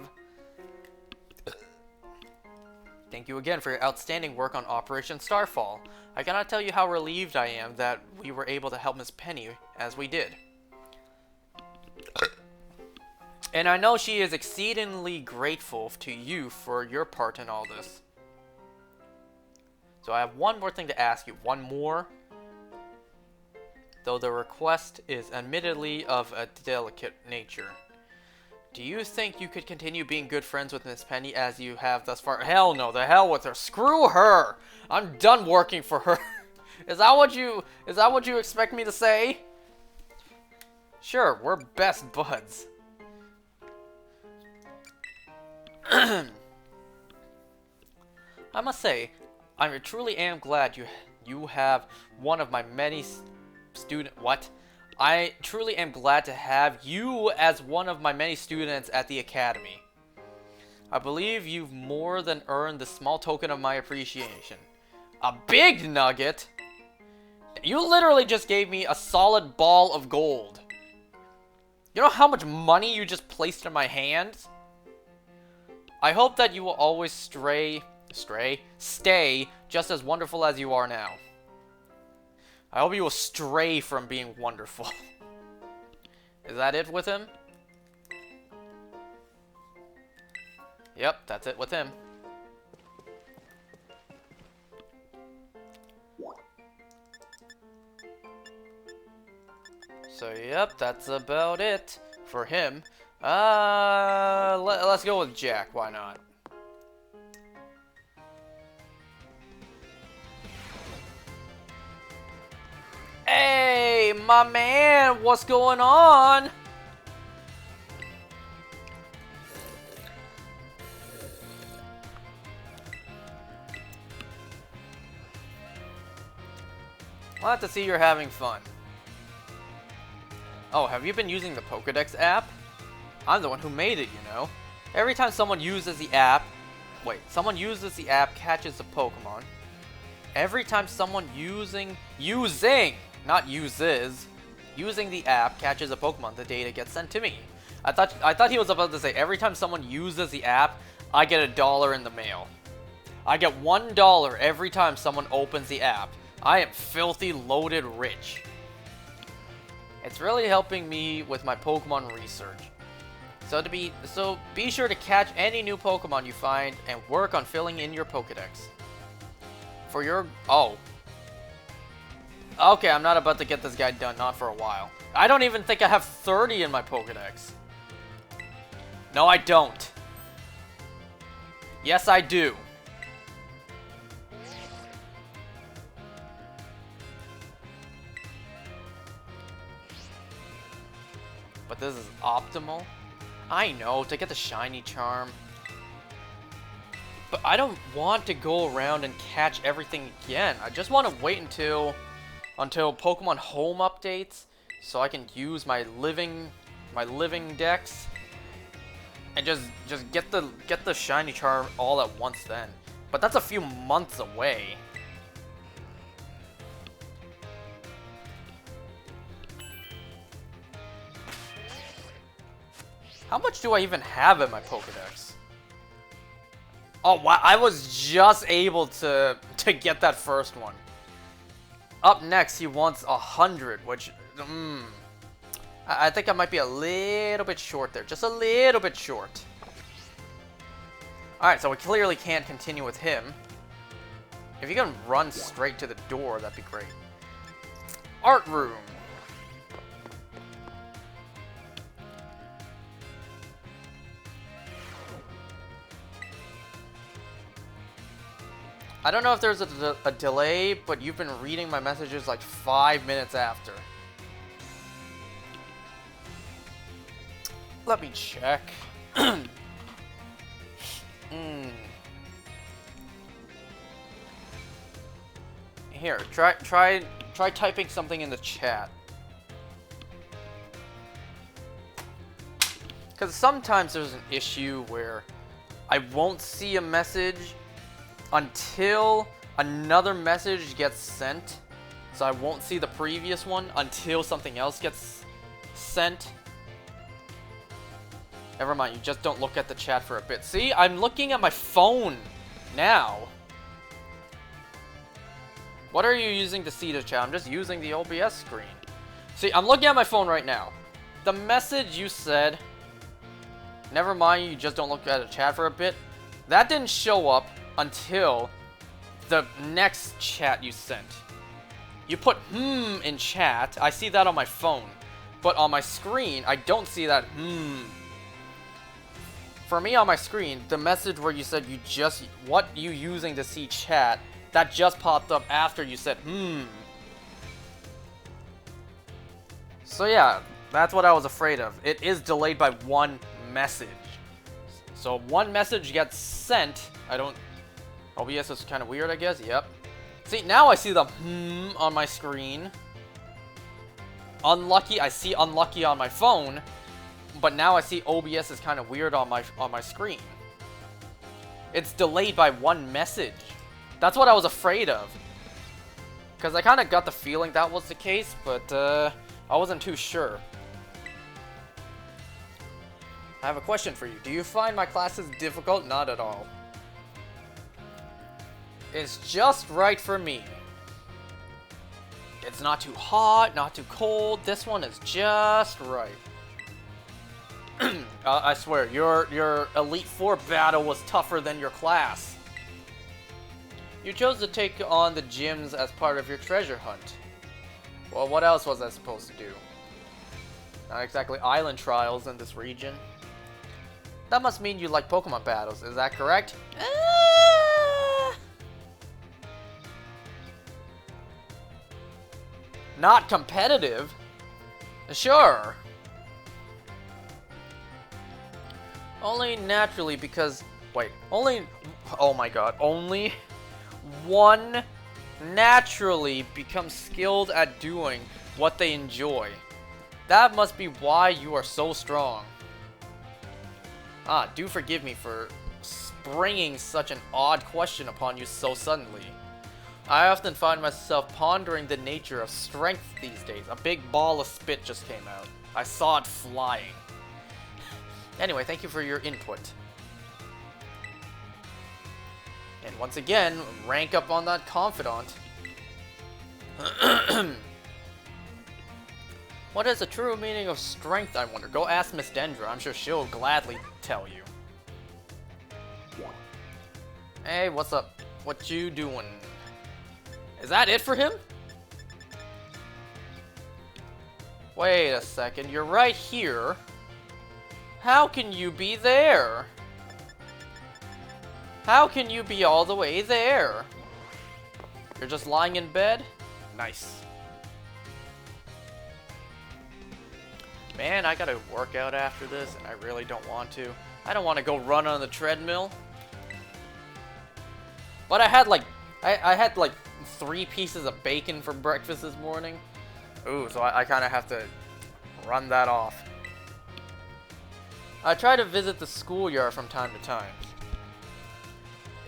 Thank you again for your outstanding work on Operation Starfall. I cannot tell you how relieved I am that we were able to help Miss Penny as we did. And I know she is exceedingly grateful to you for your part in all this. So I have one more thing to ask you. One more. Though the request is admittedly of a delicate nature. Do you think you could continue being good friends with Miss Penny as you have thus far? Hell no, the hell with her. Screw her! I'm done working for her. Is that what you expect me to say? Sure, we're best buds. I must say, I truly am glad you have one of my many I truly am glad to have you as one of my many students at the Academy. I believe you've more than earned the small token of my appreciation. A big nugget? You literally just gave me a solid ball of gold. You know how much money you just placed in my hands? I hope that you will always stay just as wonderful as you are now. I hope you will stray from being wonderful. Is that it with him? Yep, that's it with him. So, yep, that's about it for him. Let's go with Jack, why not? Hey, my man, what's going on? Glad to see you're having fun. Oh, have you been using the Pokédex app? I'm the one who made it, you know. Every time someone uses the app, Wait, someone uses the app, catches a Pokemon. Every time someone using the app catches a Pokemon, the data gets sent to me. I thought he was about to say every time someone uses the app, I get $1 in the mail. I get $1 every time someone opens the app. I am filthy loaded rich. It's really helping me with my Pokemon research. So be sure to catch any new Pokemon you find and work on filling in your Pokedex. For your okay, I'm not about to get this guy done, not for a while. I don't even think I have 30 in my Pokedex. No, I don't. Yes, I do. But this is optimal. I know, to get the shiny charm. But I don't want to go around and catch everything again. I just want to wait until Pokemon Home updates, so I can use my living dex and just get the shiny charm all at once then. But that's a few months away. How much do I even have in my Pokedex? Oh wow, I was just able to get that first one. Up next, he wants 100, which, I think I might be a little bit short there. Just a little bit short. Alright, so we clearly can't continue with him. If you can run straight to the door, that'd be great. Art room. I don't know if there's a delay, but you've been reading my messages like 5 minutes after. Let me check. Here, try typing something in the chat. Because sometimes there's an issue where I won't see a message until another message gets sent. So I won't see the previous one until something else gets sent. Never mind, you just don't look at the chat for a bit. See, I'm looking at my phone now. What are you using to see the chat? I'm just using the OBS screen. See, I'm looking at my phone right now. The message you said, never mind, you just don't look at the chat for a bit. That didn't show up until the next chat you sent. You put in chat. I see that on my phone. But on my screen, I don't see that For me on my screen, the message where you said what you using to see chat, that just popped up after you said So yeah, that's what I was afraid of. It is delayed by one message. So one message gets sent. OBS is kind of weird, I guess. Yep. See, now I see the on my screen. Unlucky, I see unlucky on my phone. But now I see OBS is kind of weird on my screen. It's delayed by one message. That's what I was afraid of. Because I kind of got the feeling that was the case, but I wasn't too sure. I have a question for you. Do you find my classes difficult? Not at all. It's just right for me. It's not too hot, not too cold. This one is just right. I swear, your Elite Four battle was tougher than your class. You chose to take on the gyms as part of your treasure hunt. Well, what else was I supposed to do? Not exactly island trials in this region. That must mean you like Pokemon battles, is that correct? Not competitive? Sure. Only naturally because... Wait, only... Oh my god, only one naturally becomes skilled at doing what they enjoy. That must be why you are so strong. Ah, do forgive me for bringing such an odd question upon you so suddenly. I often find myself pondering the nature of strength these days. A big ball of spit just came out. I saw it flying. Anyway, thank you for your input. And once again, rank up on that confidant. What is the true meaning of strength, I wonder? Go ask Miss Dendra. I'm sure she'll gladly tell you. Hey, what's up? What you doing? Is that it for him? Wait a second, you're right here. How can you be there? How can you be all the way there? You're just lying in bed? Nice. Man, I gotta work out after this, and I really don't want to. I don't want to go run on the treadmill. But I had like 3 pieces of bacon for breakfast this morning. Ooh, so I kind of have to run that off. I try to visit the schoolyard from time to time.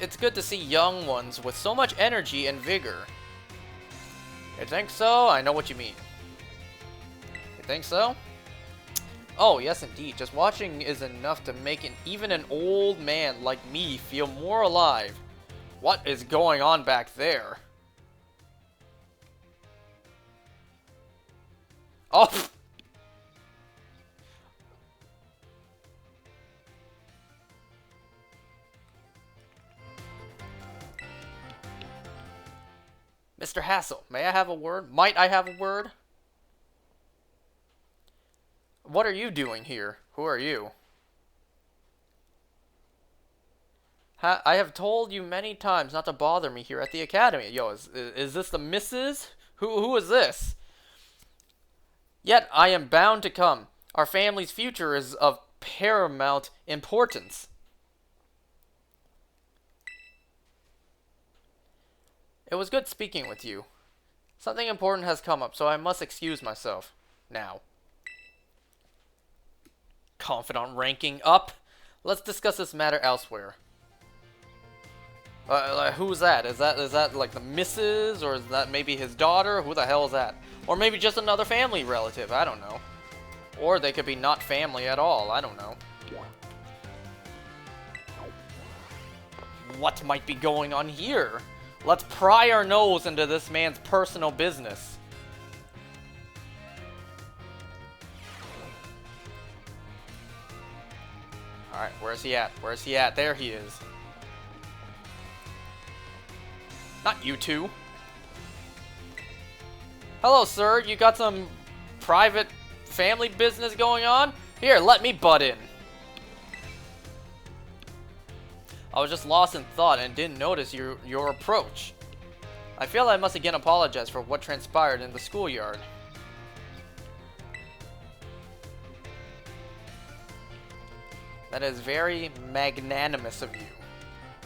It's good to see young ones with so much energy and vigor. You think so? I know what you mean. You think so? Oh, yes indeed. Just watching is enough to make even an old man like me feel more alive. What is going on back there? Oh! Mr. Hassel, may I have a word? Might I have a word? What are you doing here? Who are you? I have told you many times not to bother me here at the academy. Yo, is this the missus? Who is this? Yet I am bound to come. Our family's future is of paramount importance. It was good speaking with you. Something important has come up, so I must excuse myself. Now. Confidant ranking up. Let's discuss this matter elsewhere. Who's that? Is that like the missus, or is that maybe his daughter? Who the hell is that? Or maybe just another family relative, I don't know. Or they could be not family at all, I don't know. What might be going on here? Let's pry our nose into this man's personal business. Alright, where's he at? Where's he at? There he is. Not you two. Hello, sir. You got some private family business going on? Here, let me butt in. I was just lost in thought and didn't notice your approach. I feel I must again apologize for what transpired in the schoolyard. That is very magnanimous of you.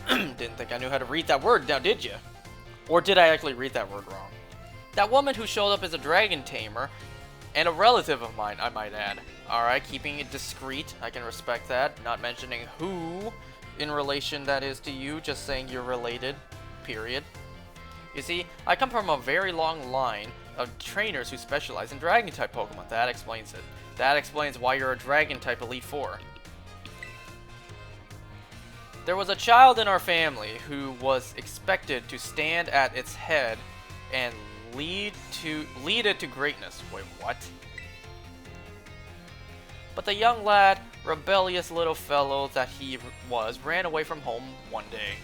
Didn't think I knew how to read that word now, did you? Or did I actually read that word wrong? That woman who showed up is a dragon tamer, and a relative of mine, I might add. Alright, keeping it discreet, I can respect that. Not mentioning who in relation that is to you, just saying you're related, period. You see, I come from a very long line of trainers who specialize in dragon-type Pokemon. That explains it. That explains why you're a dragon-type Elite Four. There was a child in our family who was expected to stand at its head and lead it to greatness. Wait, what? But the young lad, rebellious little fellow that he was, ran away from home one day.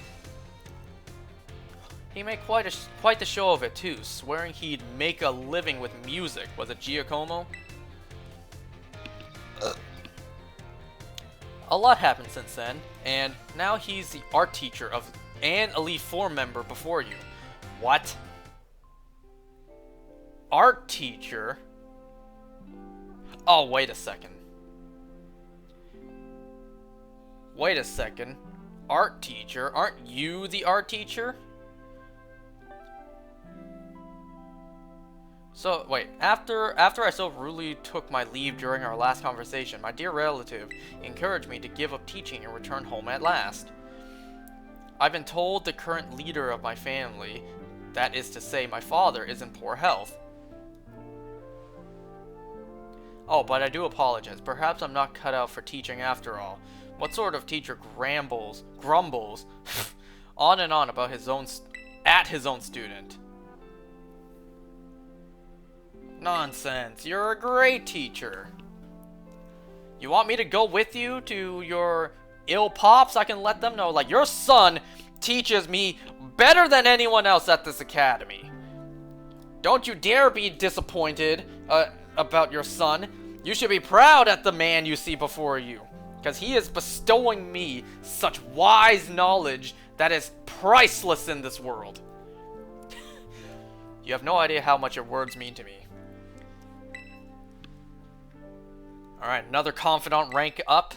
He made quite the show of it too, swearing he'd make a living with music. Was it Giacomo? A lot happened since then, and now he's the art teacher of an Elite Four member before you. What? Art teacher? Oh, wait a second. Wait a second. Art teacher? Aren't you the art teacher? So, wait, after I so rudely took my leave during our last conversation, my dear relative encouraged me to give up teaching and return home at last. I've been told the current leader of my family, that is to say my father, is in poor health. Oh, but I do apologize. Perhaps I'm not cut out for teaching after all. What sort of teacher grumbles on and on about his own student? Nonsense. You're a great teacher. You want me to go with you to your ill pops? I can let them know, like, your son teaches me better than anyone else at this academy. Don't you dare be disappointed about your son. You should be proud at the man you see before you, because he is bestowing me such wise knowledge that is priceless in this world. You have no idea how much your words mean to me. Alright, another confidant rank up.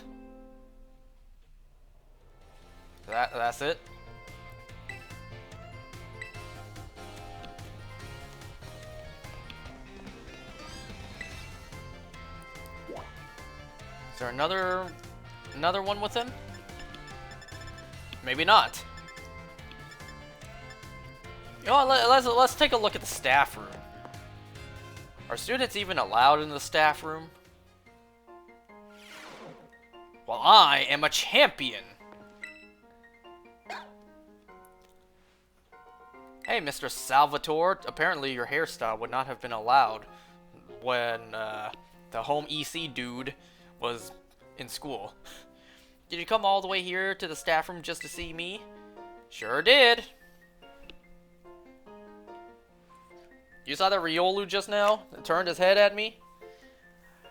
That's it. Is there another one with him? Maybe not. You know what, let's take a look at the staff room. Are students even allowed in the staff room? Well, I am a champion. Hey, Mr. Salvatore. Apparently your hairstyle would not have been allowed when the home EC dude was in school. Did you come all the way here to the staff room just to see me? Sure did. You saw that Riolu just now? It turned his head at me?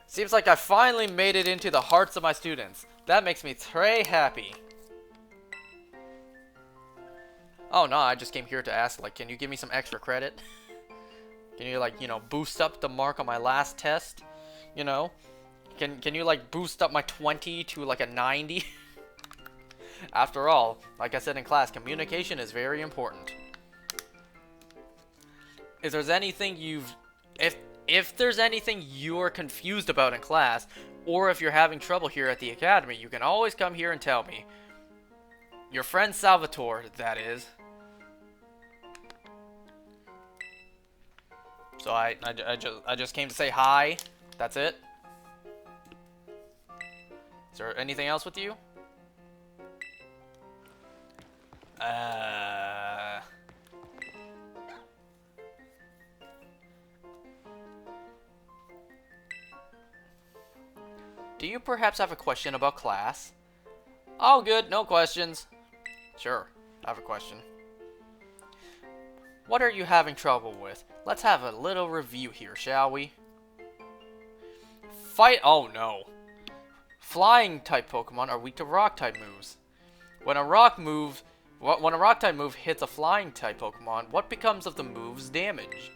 Seems like I finally made it into the hearts of my students. That makes me très happy. Oh no, I just came here to ask, like, can you give me some extra credit? Can you, like, you know, boost up the mark on my last test? You know? Can you, like, boost up my 20 to, like, a 90? After all, like I said in class, communication is very important. If there's anything if there's anything you're confused about in class, or if you're having trouble here at the academy, you can always come here and tell me. Your friend Salvatore, that is. So I just came to say hi. That's it. Is there anything else with you? Do you perhaps have a question about class? All good, no questions. Sure, I have a question. What are you having trouble with? Let's have a little review here, shall we? Oh no. Flying type Pokemon are weak to rock type moves. When a rock type move hits a flying type Pokemon, what becomes of the move's damage?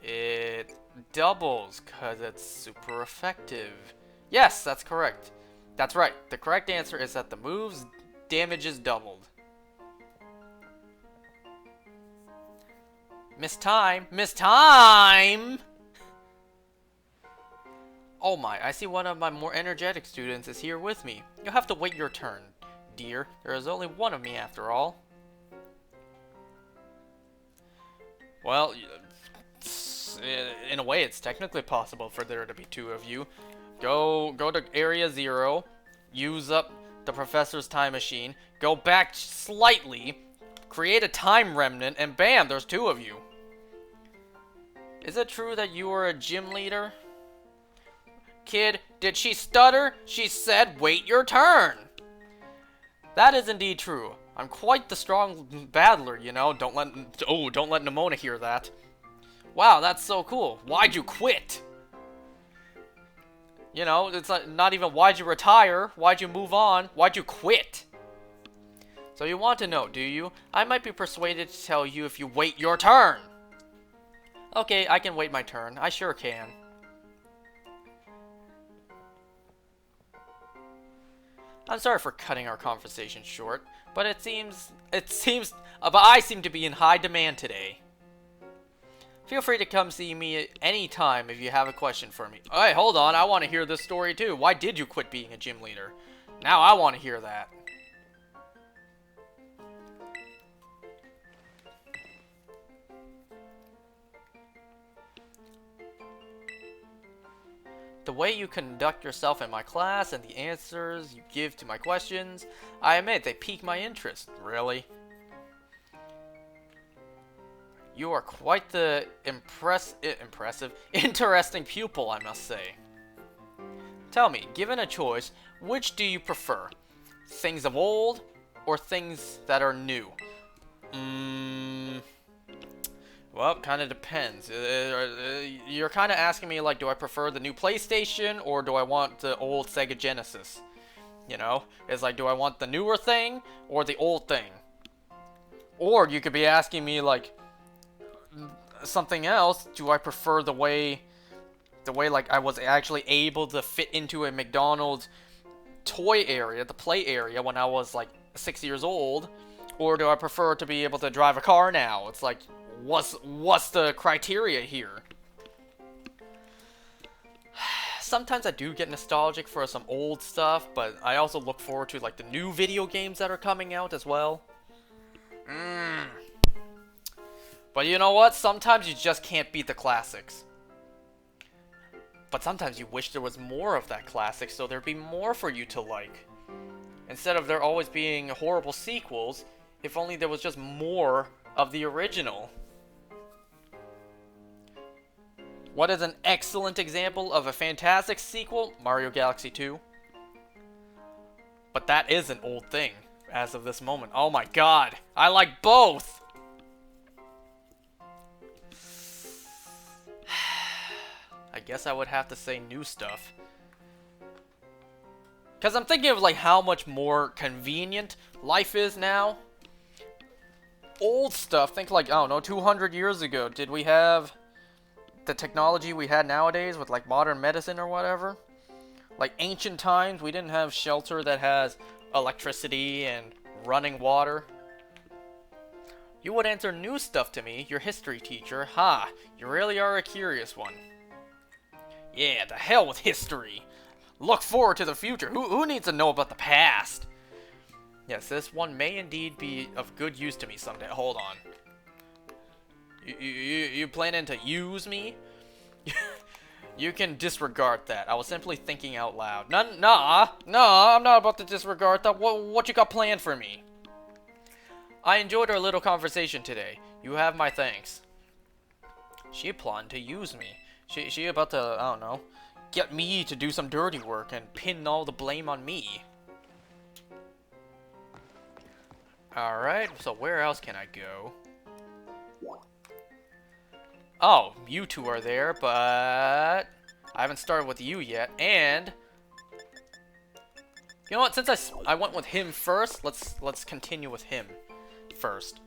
It doubles, cause it's super effective. Yes, that's correct. That's right. The correct answer is that the move's damage is doubled. Miss Time! Miss Time! Oh my, I see one of my more energetic students is here with me. You'll have to wait your turn, dear. There is only one of me after all. Well, in a way, it's technically possible for there to be two of you. Go to Area 0, use up the professor's time machine, go back slightly, create a time remnant, and bam, there's two of you. Is it true that you are a gym leader? Kid, did she stutter? She said, wait your turn. That is indeed true. I'm quite the strong battler, you know. Don't let Nimona hear that. Wow, that's so cool. Why'd you quit? You know, it's like not even why'd you retire, why'd you move on, why'd you quit? So you want to know, do you? I might be persuaded to tell you if you wait your turn. Okay, I can wait my turn. I sure can. I'm sorry for cutting our conversation short, but I seem to be in high demand today. Feel free to come see me at any time if you have a question for me. Hey, hold on, I want to hear this story too. Why did you quit being a gym leader? Now I want to hear that. The way you conduct yourself in my class and the answers you give to my questions, I admit they pique my interest. Really? You are quite the interesting pupil, I must say. Tell me, given a choice, which do you prefer? Things of old or things that are new? Well, kind of depends. You're kind of asking me, like, do I prefer the new PlayStation or do I want the old Sega Genesis? You know? It's like, do I want the newer thing or the old thing? Or you could be asking me, like, something else. Do I prefer the way like I was actually able to fit into a McDonald's toy area, the play area, when I was like 6 years old, or do I prefer to be able to drive a car now? It's like, what's the criteria here? Sometimes I do get nostalgic for some old stuff, but I also look forward to like the new video games that are coming out as well. But you know what? Sometimes you just can't beat the classics. But sometimes you wish there was more of that classic so there'd be more for you to like. Instead of there always being horrible sequels, if only there was just more of the original. What is an excellent example of a fantastic sequel? Mario Galaxy 2. But that is an old thing as of this moment. Oh my god, I like both! I guess I would have to say new stuff. Because I'm thinking of like how much more convenient life is now. Old stuff, think like, I don't know, 200 years ago, did we have the technology we had nowadays with like modern medicine or whatever? Like ancient times, we didn't have shelter that has electricity and running water. You would answer new stuff to me, your history teacher. Ha, you really are a curious one. Yeah, the hell with history. Look forward to the future. Who needs to know about the past? Yes, this one may indeed be of good use to me someday. Hold on. You planning to use me? You can disregard that. I was simply thinking out loud. Nah, I'm not about to disregard that. What you got planned for me? I enjoyed our little conversation today. You have my thanks. She planned to use me. She about to, I don't know, get me to do some dirty work and pin all the blame on me. Alright, so where else can I go? Oh, you two are there, but I haven't started with you yet, and you know what, since I went with him first, let's continue with him first.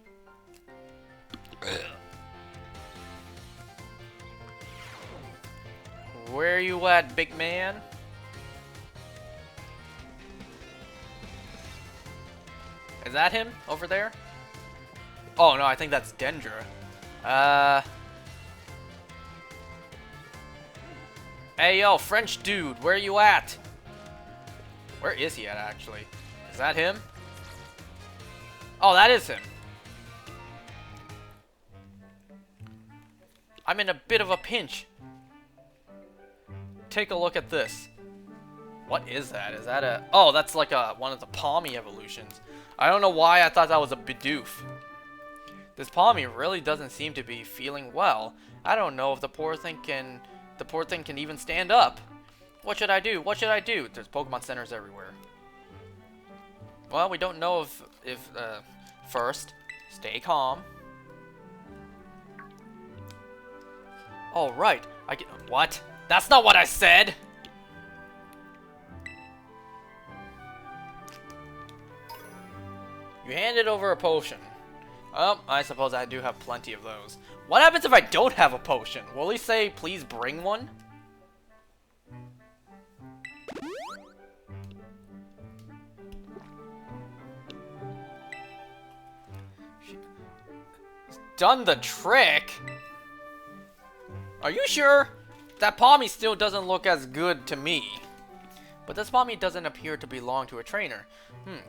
Where you at, big man? Is that him over there? Oh no, I think that's Dendra. Hey yo, French dude, where you at? Where is he at actually? Is that him? Oh, that is him. I'm in a bit of a pinch. Take a look at this. What is that? Is that a... Oh, that's like one of the Palmy evolutions. I don't know why I thought that was a Bidoof. This Palmy really doesn't seem to be feeling well. I don't know if the poor thing can even stand up. What should I do? What should I do? There's Pokemon centers everywhere. Well, we don't know if first, stay calm. All right. What? That's not what I said! You handed over a potion. Well, I suppose I do have plenty of those. What happens if I don't have a potion? Will he say, please bring one? Done the trick? Are you sure? That Palmy still doesn't look as good to me. But this Palmy doesn't appear to belong to a trainer.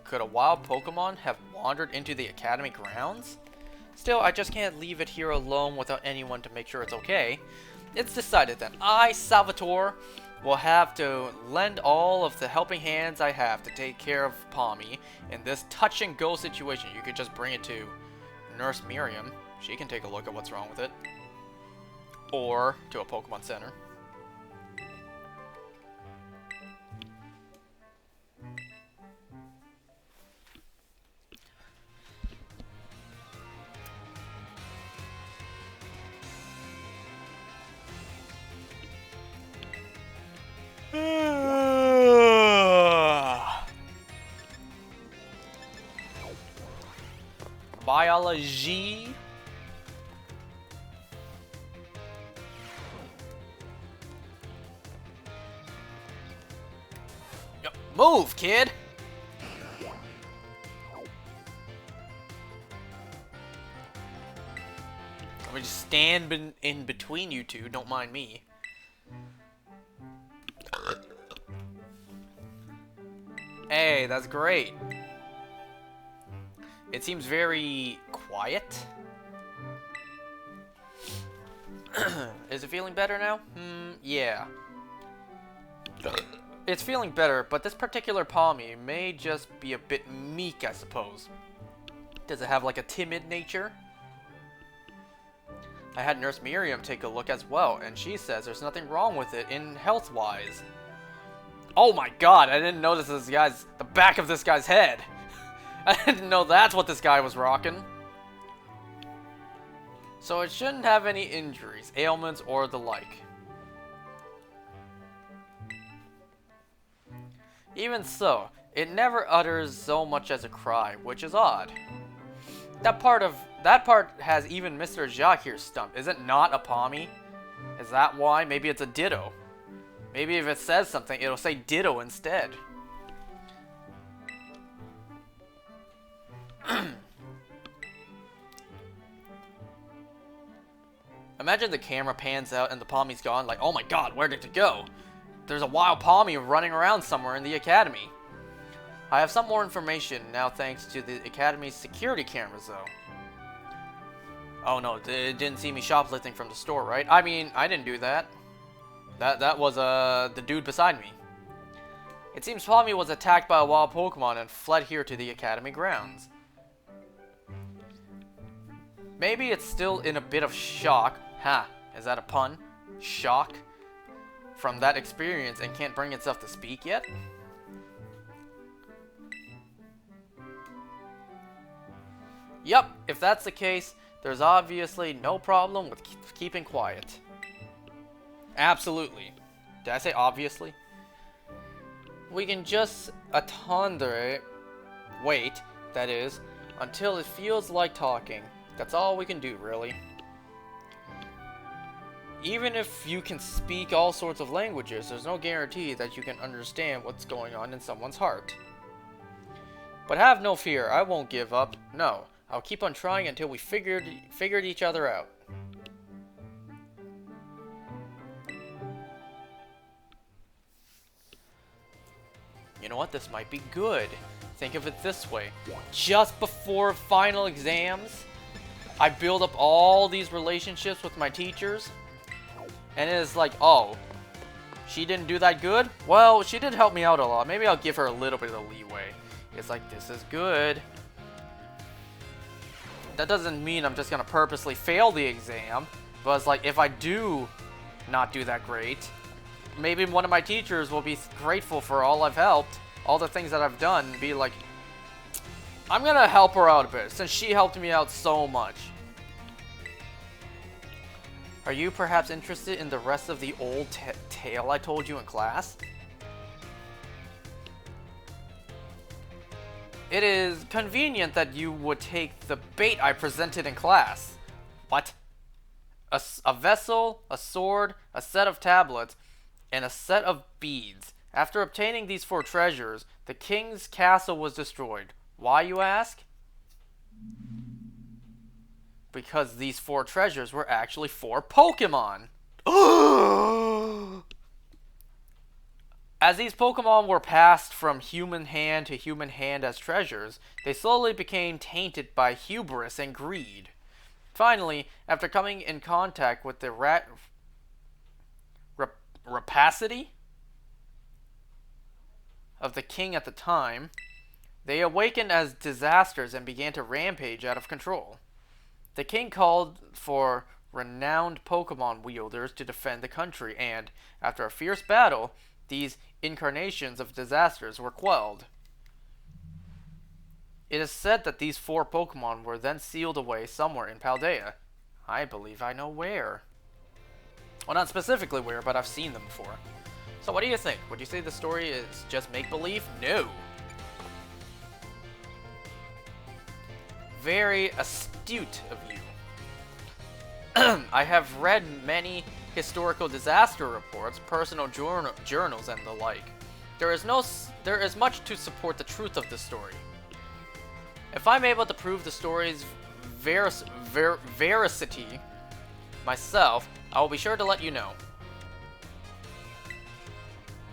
Could a wild Pokemon have wandered into the academy grounds? Still, I just can't leave it here alone without anyone to make sure it's okay. It's decided that I, Salvatore, will have to lend all of the helping hands I have to take care of Palmy in this touch and go situation. You could just bring it to Nurse Miriam. She can take a look at what's wrong with it. Or to a Pokemon Center. Biology. Yep. Move, kid. Let me just stand in between you two. Don't mind me. Hey, that's great. It seems very quiet. Is it feeling better now? Yeah. It's feeling better, but this particular Palmy may just be a bit meek, I suppose. Does it have like a timid nature? I had Nurse Miriam take a look as well, and she says there's nothing wrong with it in health-wise. Oh my god, I didn't notice the back of this guy's head. I didn't know that's what this guy was rocking. So it shouldn't have any injuries, ailments, or the like. Even so, it never utters so much as a cry, which is odd. That part has even Mr. Jacques here stumped. Is it not a Palmy? Is that why? Maybe it's a Ditto. Maybe if it says something, it'll say Ditto instead. Imagine the camera pans out and the Palmy's gone, like, oh my god, where did it go? There's a wild Palmy running around somewhere in the academy. I have some more information now thanks to the academy's security cameras, though. Oh no, it didn't see me shoplifting from the store, right? I mean, I didn't do that. That was the dude beside me. It seems Palmy was attacked by a wild Pokemon and fled here to the academy grounds. Maybe it's still in a bit of shock. Ha, is that a pun? Shock? From that experience and can't bring itself to speak yet? Yup, if that's the case, there's obviously no problem with keeping quiet. Absolutely. Did I say obviously? We can just wait, that is, until it feels like talking. That's all we can do, really. Even if you can speak all sorts of languages, there's no guarantee that you can understand what's going on in someone's heart. But have no fear, I won't give up. No, I'll keep on trying until we figured each other out. You know what? This might be good. Think of it this way. Just before final exams, I build up all these relationships with my teachers. And it is like, oh, she didn't do that good? Well, she did help me out a lot. Maybe I'll give her a little bit of leeway. It's like, this is good. That doesn't mean I'm just going to purposely fail the exam. But it's like, if I do not do that great, maybe one of my teachers will be grateful for all I've helped, all the things that I've done, and be like, I'm going to help her out a bit, since she helped me out so much. Are you perhaps interested in the rest of the old tale I told you in class? It is convenient that you would take the bait I presented in class. What? A vessel, a sword, a set of tablets, and a set of beads. After obtaining these 4 treasures, the king's castle was destroyed. Why, you ask? Because these 4 treasures were actually 4 Pokemon. As these Pokemon were passed from human hand to human hand as treasures, they slowly became tainted by hubris and greed. Finally, after coming in contact with the rapacity? of the king at the time, they awakened as disasters and began to rampage out of control. The king called for renowned Pokemon wielders to defend the country, and, after a fierce battle, these incarnations of disasters were quelled. It is said that these 4 Pokemon were then sealed away somewhere in Paldea. I believe I know where. Well, not specifically where, but I've seen them before. So what do you think? Would you say the story is just make-believe? No. Very astute of you. I have read many historical disaster reports, personal journals, and the like. There is much to support the truth of the story. If I'm able to prove the story's veracity myself, I will be sure to let you know.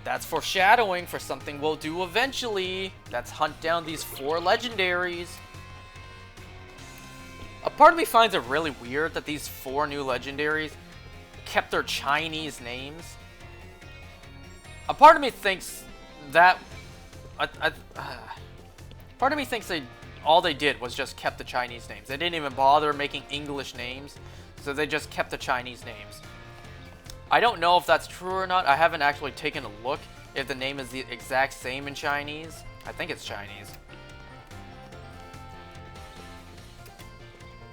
That's foreshadowing for something we'll do eventually. Let's hunt down these 4 legendaries. A part of me finds it really weird that these 4 new legendaries kept their Chinese names. A part of me thinks that... part of me thinks all they did was just kept the Chinese names. They didn't even bother making English names, so they just kept the Chinese names. I don't know if that's true or not. I haven't actually taken a look if the name is the exact same in Chinese. I think it's Chinese.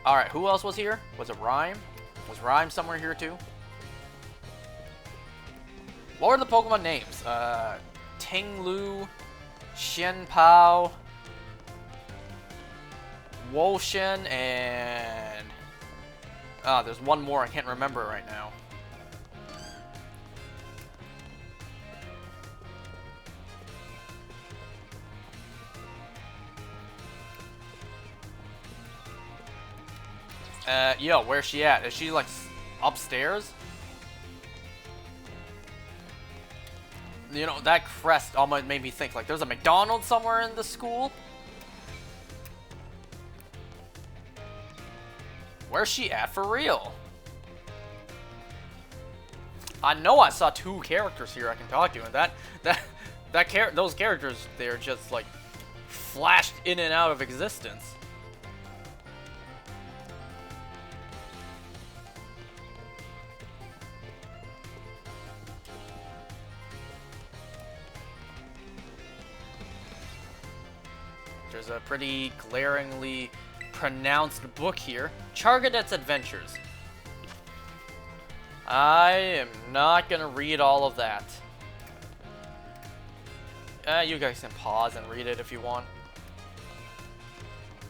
Alright, who else was here? Was it Rhyme? Was Rhyme somewhere here too? What were the Pokemon names? Tinglu, Shenpao, Woshin, and... there's one more I can't remember right now. Yo, where's she at? Is she, like, upstairs? You know, that crest almost made me think, like, there's a McDonald's somewhere in the school? Where's she at for real? I know I saw 2 characters here I can talk to, and those characters, they're just, like, flashed in and out of existence. There's a pretty glaringly pronounced book here. Chargadet's Adventures. I am not gonna read all of that. You guys can pause and read it if you want.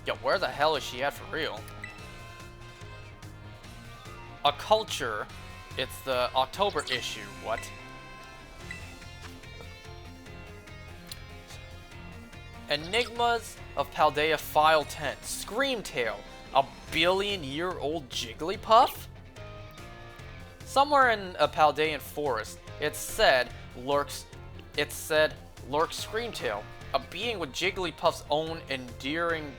Yo, where the hell is she at for real? A Culture. It's the October issue. What? Enigmas of Paldea File 10. Screamtail. A billion-year-old Jigglypuff? Somewhere in a Paldean forest, it said lurks Screamtail, a being with Jigglypuff's own endearing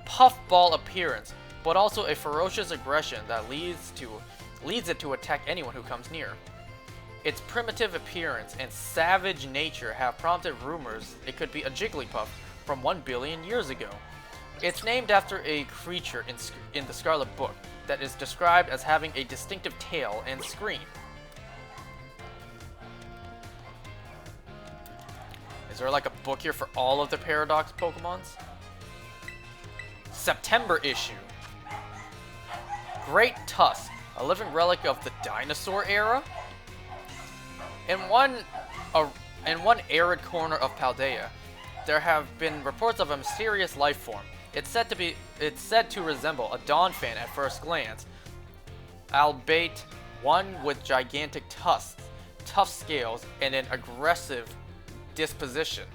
puffball appearance, but also a ferocious aggression that leads it to attack anyone who comes near. Its primitive appearance and savage nature have prompted rumors it could be a Jigglypuff from 1 billion years ago. It's named after a creature in the Scarlet book that is described as having a distinctive tail and scream. Is there like a book here for all of the Paradox Pokemons? September issue. Great Tusk, a living relic of the dinosaur era? In one arid corner of Paldea, there have been reports of a mysterious life form. It's said to resemble a Donphan at first glance, albeit one with gigantic tusks, tough scales, and an aggressive disposition.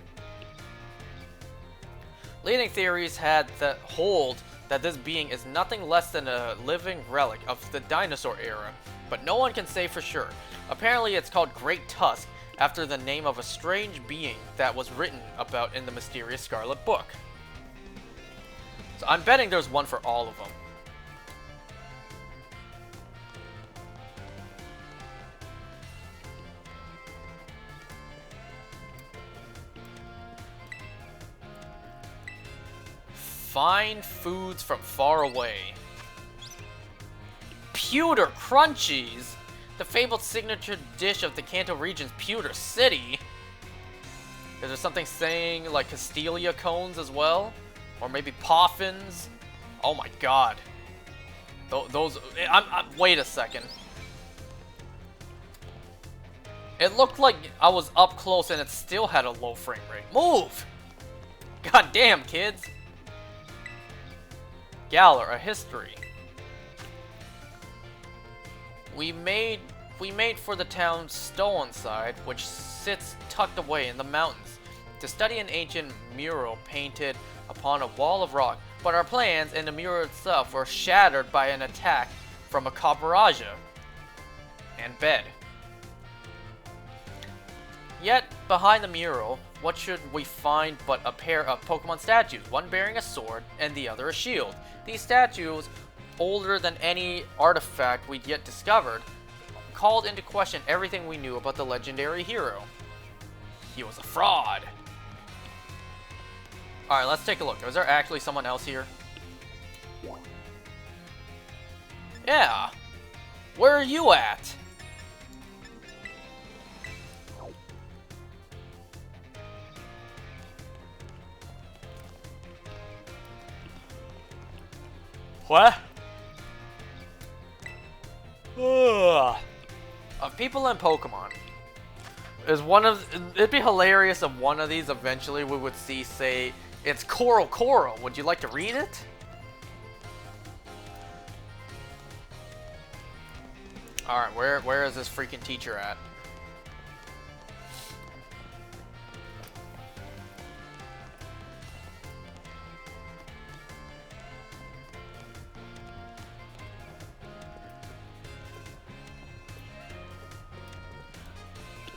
Leading theories hold that this being is nothing less than a living relic of the dinosaur era, but no one can say for sure. Apparently it's called Great Tusk after the name of a strange being that was written about in the mysterious Scarlet book. So I'm betting there's one for all of them. Find foods from far away. Pewter Crunchies! The fabled signature dish of the Kanto region's Pewter City. Is there something saying like Castelia cones as well? Or maybe Poffins? Oh my god. Those... wait a second. It looked like I was up close and it still had a low frame rate. Move! God damn, kids. Galler, a history. We made for the town Stolenside, which sits tucked away in the mountains, to study an ancient mural painted upon a wall of rock. But our plans and the mural itself were shattered by an attack from a Cabaraja and bed. Yet, behind the mural, what should we find but a pair of Pokemon statues, one bearing a sword and the other a shield. These statues, older than any artifact we'd yet discovered, called into question everything we knew about the legendary hero. He was a fraud. Alright, let's take a look. Is there actually someone else here? Yeah. Where are you at? What? Of people and Pokemon. It'd be hilarious if one of these eventually we would see say, it's Coral. Would you like to read it? Alright, where is this freaking teacher at?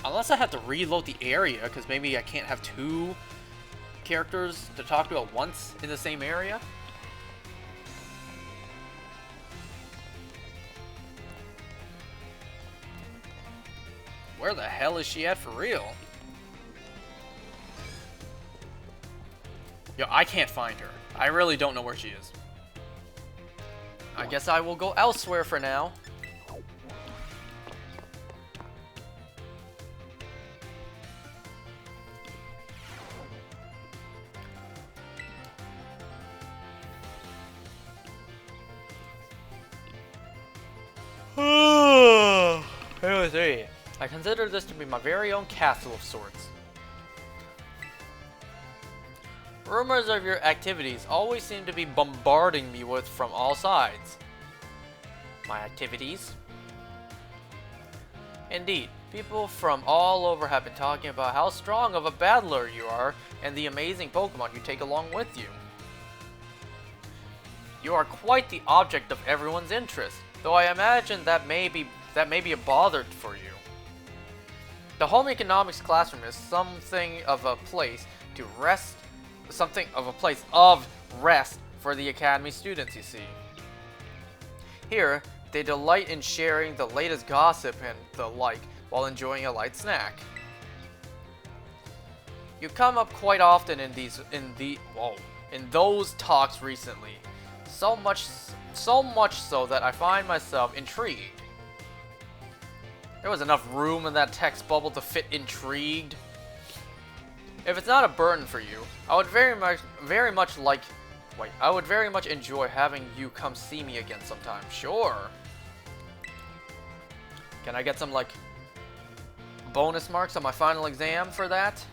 Unless I have to reload the area, because maybe I can't have two characters to talk to at once in the same area. Where the hell is she at for real? Yo, I can't find her. I really don't know where she is. I guess I will go elsewhere for now. I consider this to be my very own castle of sorts. Rumors of your activities always seem to be bombarding me with from all sides. My activities? Indeed, people from all over have been talking about how strong of a battler you are and the amazing Pokemon you take along with you. You are quite the object of everyone's interest, though I imagine that may be a bother for you. The home economics classroom is something of a place to rest, of rest for the academy students, you see. Here, they delight in sharing the latest gossip and the like while enjoying a light snack. You come up quite often in those talks recently, so much so that I find myself intrigued. There was enough room in that text bubble to fit intrigued. If it's not a burden for you, I would very much enjoy having you come see me again sometime. Sure. Can I get some like bonus marks on my final exam for that?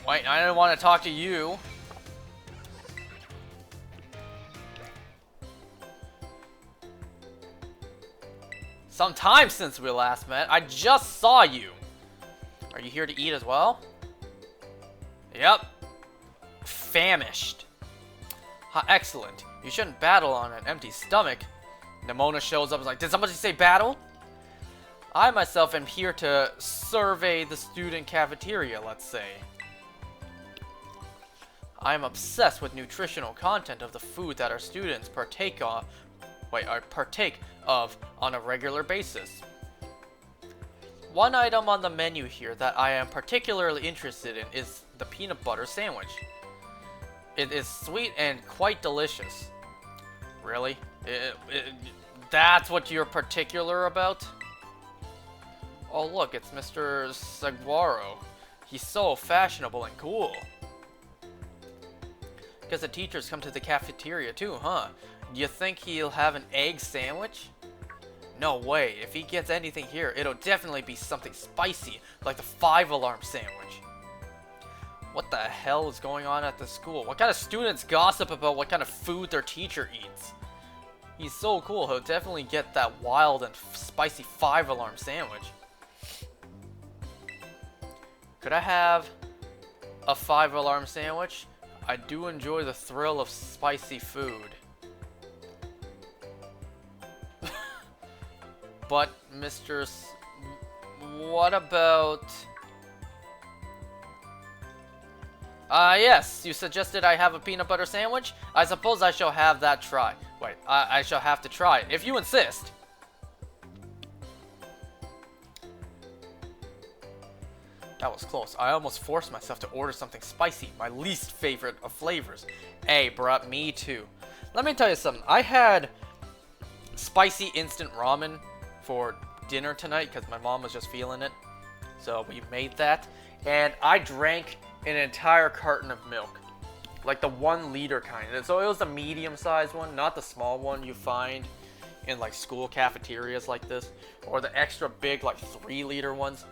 Wait, I didn't want to talk to you. Some time since we last met. I just saw you. Are you here to eat as well? Yep. Famished. Excellent. You shouldn't battle on an empty stomach. Nemona shows up and is like, did somebody say battle? I myself am here to survey the student cafeteria, let's say. I am obsessed with nutritional content of the food that our students partake of on a regular basis. One item on the menu here that I am particularly interested in is the peanut butter sandwich. It is sweet and quite delicious. Really? That's what you're particular about? Oh look, it's Mr. Saguaro. He's so fashionable and cool. Guess the teachers come to the cafeteria too, huh? Do you think he'll have an egg sandwich? No way. If he gets anything here, it'll definitely be something spicy, like the 5-alarm sandwich. What the hell is going on at the school? What kind of students gossip about what kind of food their teacher eats? He's so cool, he'll definitely get that wild and spicy 5-alarm sandwich. Could I have a 5-alarm sandwich? I do enjoy the thrill of spicy food. But, what about... yes, you suggested I have a peanut butter sandwich? I suppose I shall have that try. Wait, I shall have to try it, if you insist. That was close. I almost forced myself to order something spicy, my least favorite of flavors. Hey, bruh, me too. Let me tell you something. I had spicy instant ramen for dinner tonight because my mom was just feeling it. So we made that. And I drank an entire carton of milk. Like the 1-liter kind. So it was the medium-sized one, not the small one you find in like school cafeterias like this. Or the extra big like 3-liter ones.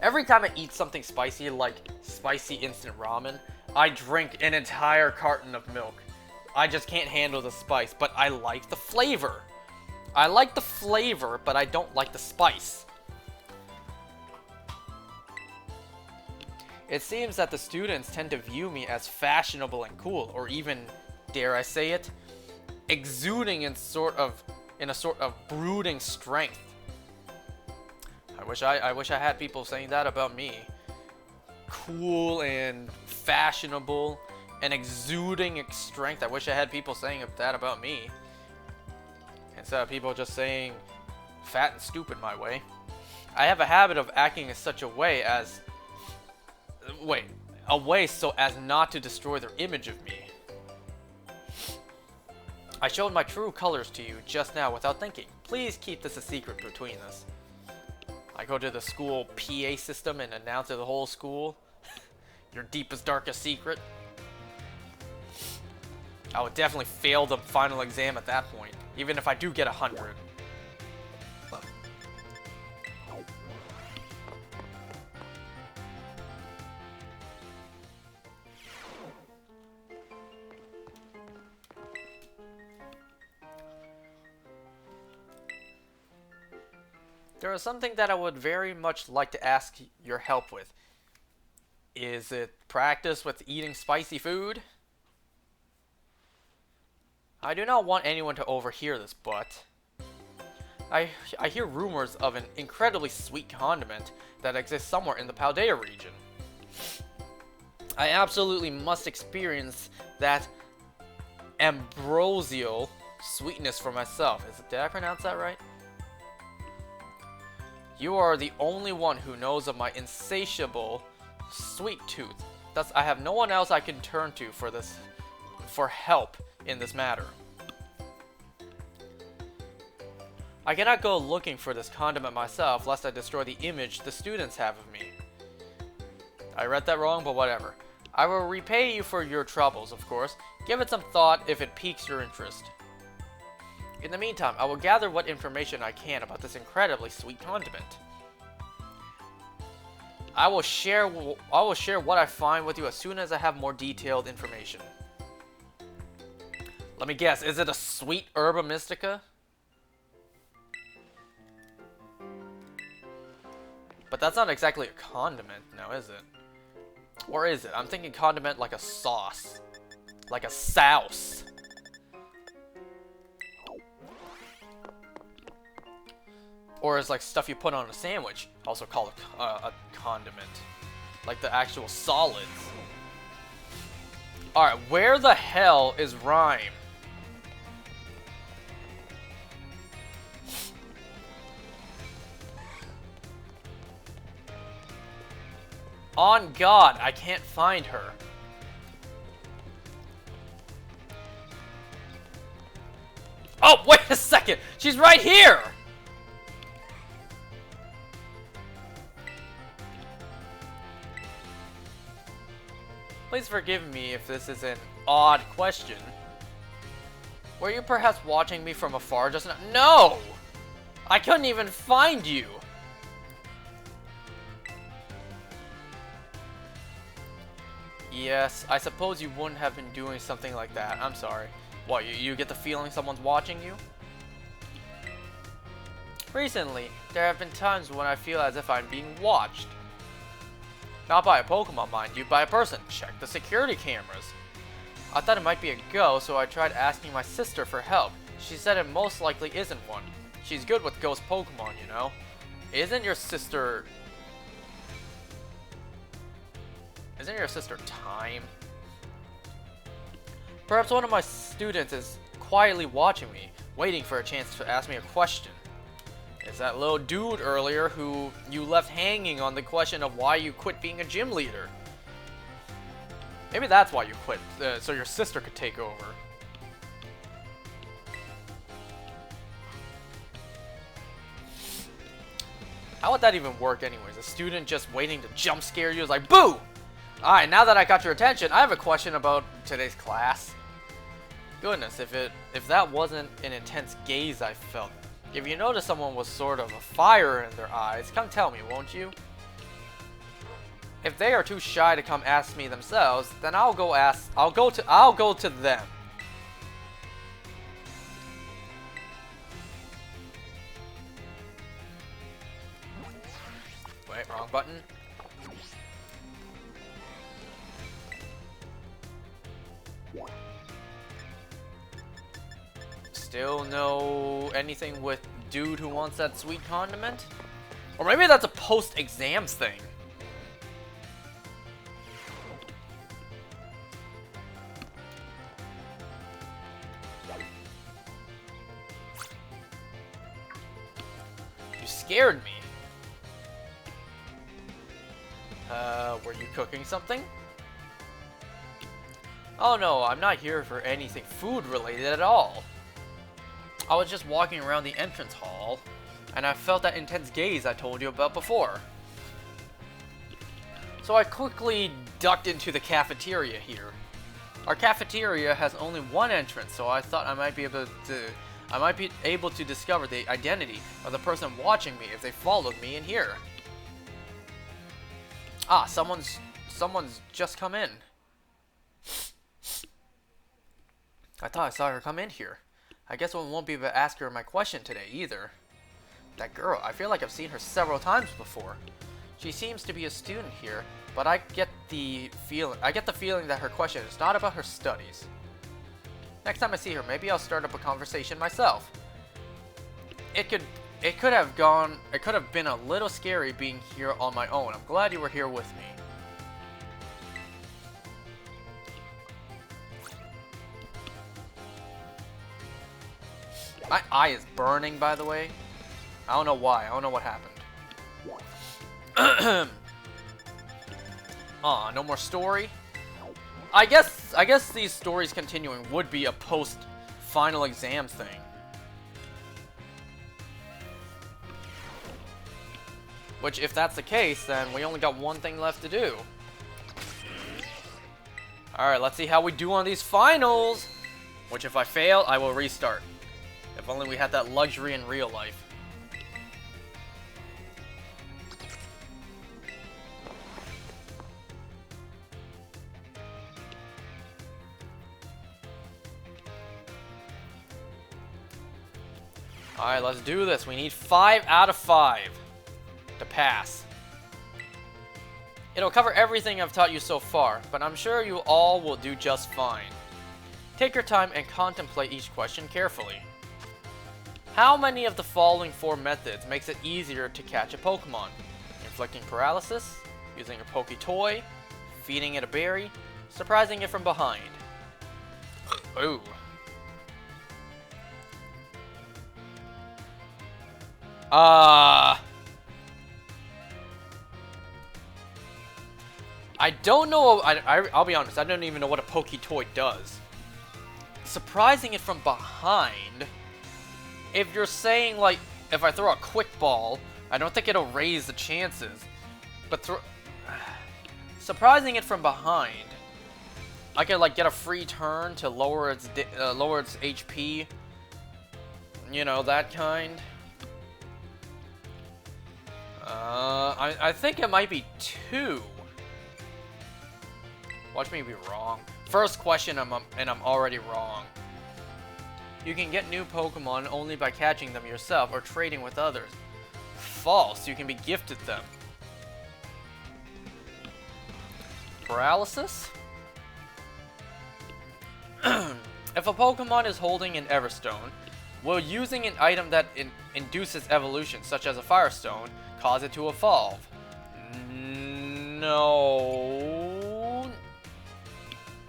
Every time I eat something spicy like spicy instant ramen, I drink an entire carton of milk. I just can't handle the spice, but I like the flavor. I like the flavor, but I don't like the spice. It seems that the students tend to view me as fashionable and cool, or even, dare I say it, exuding in a sort of brooding strength. I wish I had people saying that about me. Cool and fashionable and exuding strength. I wish I had people saying that about me. Instead of people just saying fat and stupid my way. I have a habit of acting in such a way as... so as not to destroy their image of me. I showed my true colors to you just now without thinking. Please keep this a secret between us. I go to the school PA system and announce to the whole school your deepest, darkest secret. I would definitely fail the final exam at that point, even if I do get 100. There is something that I would very much like to ask your help with. Is it practice with eating spicy food? I do not want anyone to overhear this, but I hear rumors of an incredibly sweet condiment that exists somewhere in the Paldea region. I absolutely must experience that ambrosial sweetness for myself. Did I pronounce that right? You are the only one who knows of my insatiable sweet tooth. Thus, I have no one else I can turn to for help in this matter. I cannot go looking for this condiment myself, lest I destroy the image the students have of me. I read that wrong, but whatever. I will repay you for your troubles, of course. Give it some thought if it piques your interest. In the meantime, I will gather what information I can about this incredibly sweet condiment. I will share what I find with you as soon as I have more detailed information. Let me guess, is it a sweet herba mystica? But that's not exactly a condiment now, is it? Or is it? I'm thinking condiment like a sauce. Like a sauce. Or is like stuff you put on a sandwich, also called a condiment. Like the actual solids. Alright, where the hell is Rhyme? On God, I can't find her. Oh, wait a second! She's right here! Please forgive me if this is an odd question. Were you perhaps watching me from afar just now? No! I couldn't even find you! Yes, I suppose you wouldn't have been doing something like that. I'm sorry. What, you get the feeling someone's watching you? Recently, there have been times when I feel as if I'm being watched. Not by a Pokemon, mind you, by a person. Check the security cameras. I thought it might be a ghost, so I tried asking my sister for help. She said it most likely isn't one. She's good with ghost Pokemon, you know. Isn't your sister Time? Perhaps one of my students is quietly watching me, waiting for a chance to ask me a question. It's that little dude earlier who you left hanging on the question of why you quit being a gym leader. Maybe that's why you quit, so your sister could take over. How would that even work anyways? A student just waiting to jump scare you is like, boo! Alright, now that I got your attention, I have a question about today's class. Goodness, if that wasn't an intense gaze I felt. If you notice someone was sort of a fire in their eyes, come tell me, won't you? If they are too shy to come ask me themselves, then I'll go to them. Wait, wrong button. Still no anything with dude who wants that sweet condiment? Or maybe that's a post-exams thing. You scared me. Were you cooking something? Oh no, I'm not here for anything food related at all. I was just walking around the entrance hall, and I felt that intense gaze I told you about before. So I quickly ducked into the cafeteria here. Our cafeteria has only one entrance, so I thought I might be able to discover the identity of the person watching me if they followed me in here. Ah, someone's just come in. I thought I saw her come in here. I guess I won't be able to ask her my question today either. That girl, I feel like I've seen her several times before. She seems to be a student here, but I get the feeling that her question is not about her studies. Next time I see her, maybe I'll start up a conversation myself. It could have been a little scary being here on my own. I'm glad you were here with me. My eye is burning, by the way. I don't know why. I don't know what happened. Aw, no more story? I guess these stories continuing would be a post-final exams thing. Which, if that's the case, then we only got one thing left to do. Alright, let's see how we do on these finals! Which, if I fail, I will restart. If only we had that luxury in real life. Alright, let's do this. We need 5 out of 5 to pass. It'll cover everything I've taught you so far, but I'm sure you all will do just fine. Take your time and contemplate each question carefully. How many of the following 4 methods makes it easier to catch a Pokemon? Inflicting paralysis, using a Poke Toy, feeding it a berry, Surprising it from behind. Ooh. I don't know. I'll be honest. I don't even know what a Poketoy does. Surprising it from behind. If you're saying, like, if I throw a quick ball, I don't think it'll raise the chances. But surprising it from behind, I could, like, get a free turn to lower its HP. You know, that kind. I think it might be 2. Watch me be wrong. First question, and I'm already wrong. You can get new Pokemon only by catching them yourself or trading with others. False. You can be gifted them. Paralysis? If a Pokemon is holding an Everstone, will using an item that induces evolution, such as a Firestone, cause it to evolve? No.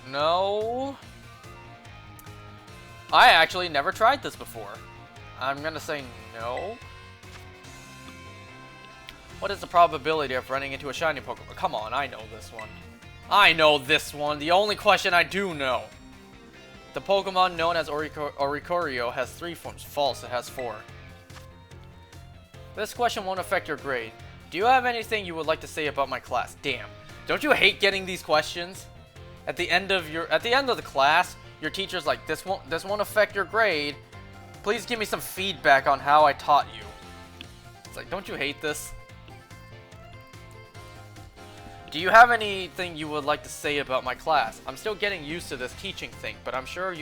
No. I actually never tried this before. I'm gonna say no. What is the probability of running into a shiny Pokemon? Come on, I know this one. I know this one. The only question I do know. The Pokemon known as Oricorio has 3 forms. False, it has 4. This question won't affect your grade. Do you have anything you would like to say about my class? Damn. Don't you hate getting these questions? At the end of the class, your teacher's like, this won't affect your grade. Please give me some feedback on how I taught you. It's like, don't you hate this? Do you have anything you would like to say about my class? I'm still getting used to this teaching thing, but I sure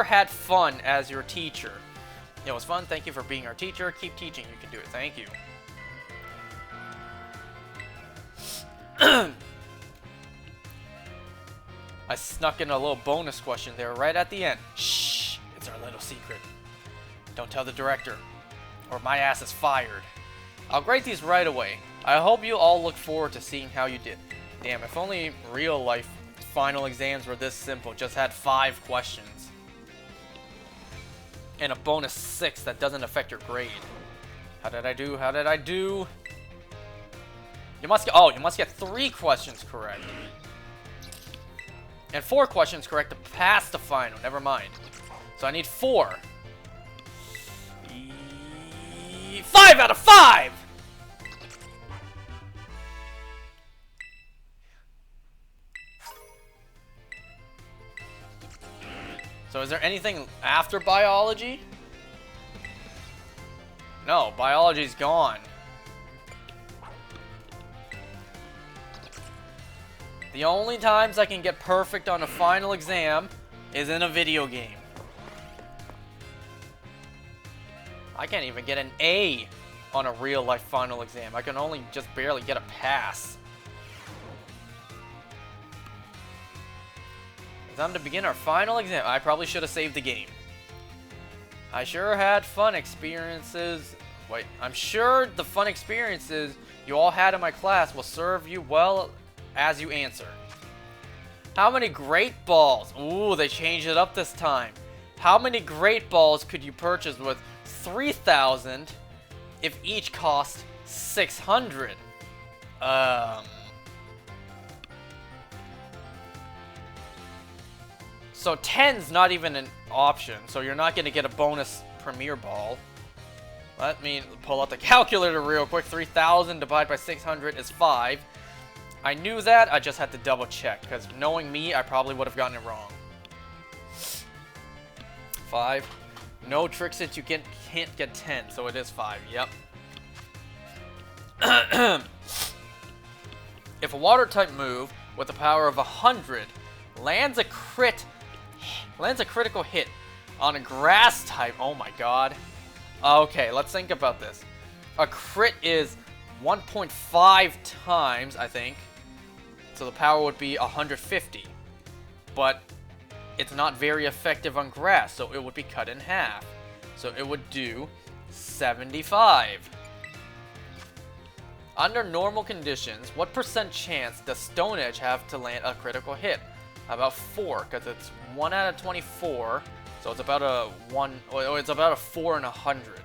had fun as your teacher. It was fun. Thank you for being our teacher. Keep teaching. You can do it. Thank you. I snuck in a little bonus question there right at the end. Shh, it's our little secret. Don't tell the director, or my ass is fired. I'll grade these right away. I hope you all look forward to seeing how you did. Damn, if only real life final exams were this simple, just had 5 questions. And a bonus 6 that doesn't affect your grade. How did I do? How did I do? You must get 3 questions correct. And 4 questions correct to pass the final. Never mind. So I need 4. 5 out of 5! So is there anything after biology? No, biology's gone. The only times I can get perfect on a final exam is in a video game. I can't even get an A on a real life final exam. I can only just barely get a pass. Time to begin our final exam. I probably should have saved the game. I sure had fun experiences. Wait, I'm sure the fun experiences you all had in my class will serve you well as you answer. How many great balls? Ooh, they changed it up this time. How many great balls could you purchase with 3,000 if each cost 600? So 10's not even an option, so you're not going to get a bonus Premier Ball. Let me pull out the calculator real quick. 3,000 divided by 600 is 5. I knew that, I just had to double check, because knowing me, I probably would have gotten it wrong. 5. No trick since you can't get 10, so it is 5, yep. If a water type move with a power of 100 lands a critical hit on a grass type, oh my god. Okay, let's think about this. A crit is 1.5 times, I think. So the power would be 150. But it's not very effective on grass, so it would be cut in half. So it would do 75. Under normal conditions, what % chance does Stone Edge have to land a critical hit? About 4, because it's 1 out of 24, so it's about a 1, or it's about a 4 in 100.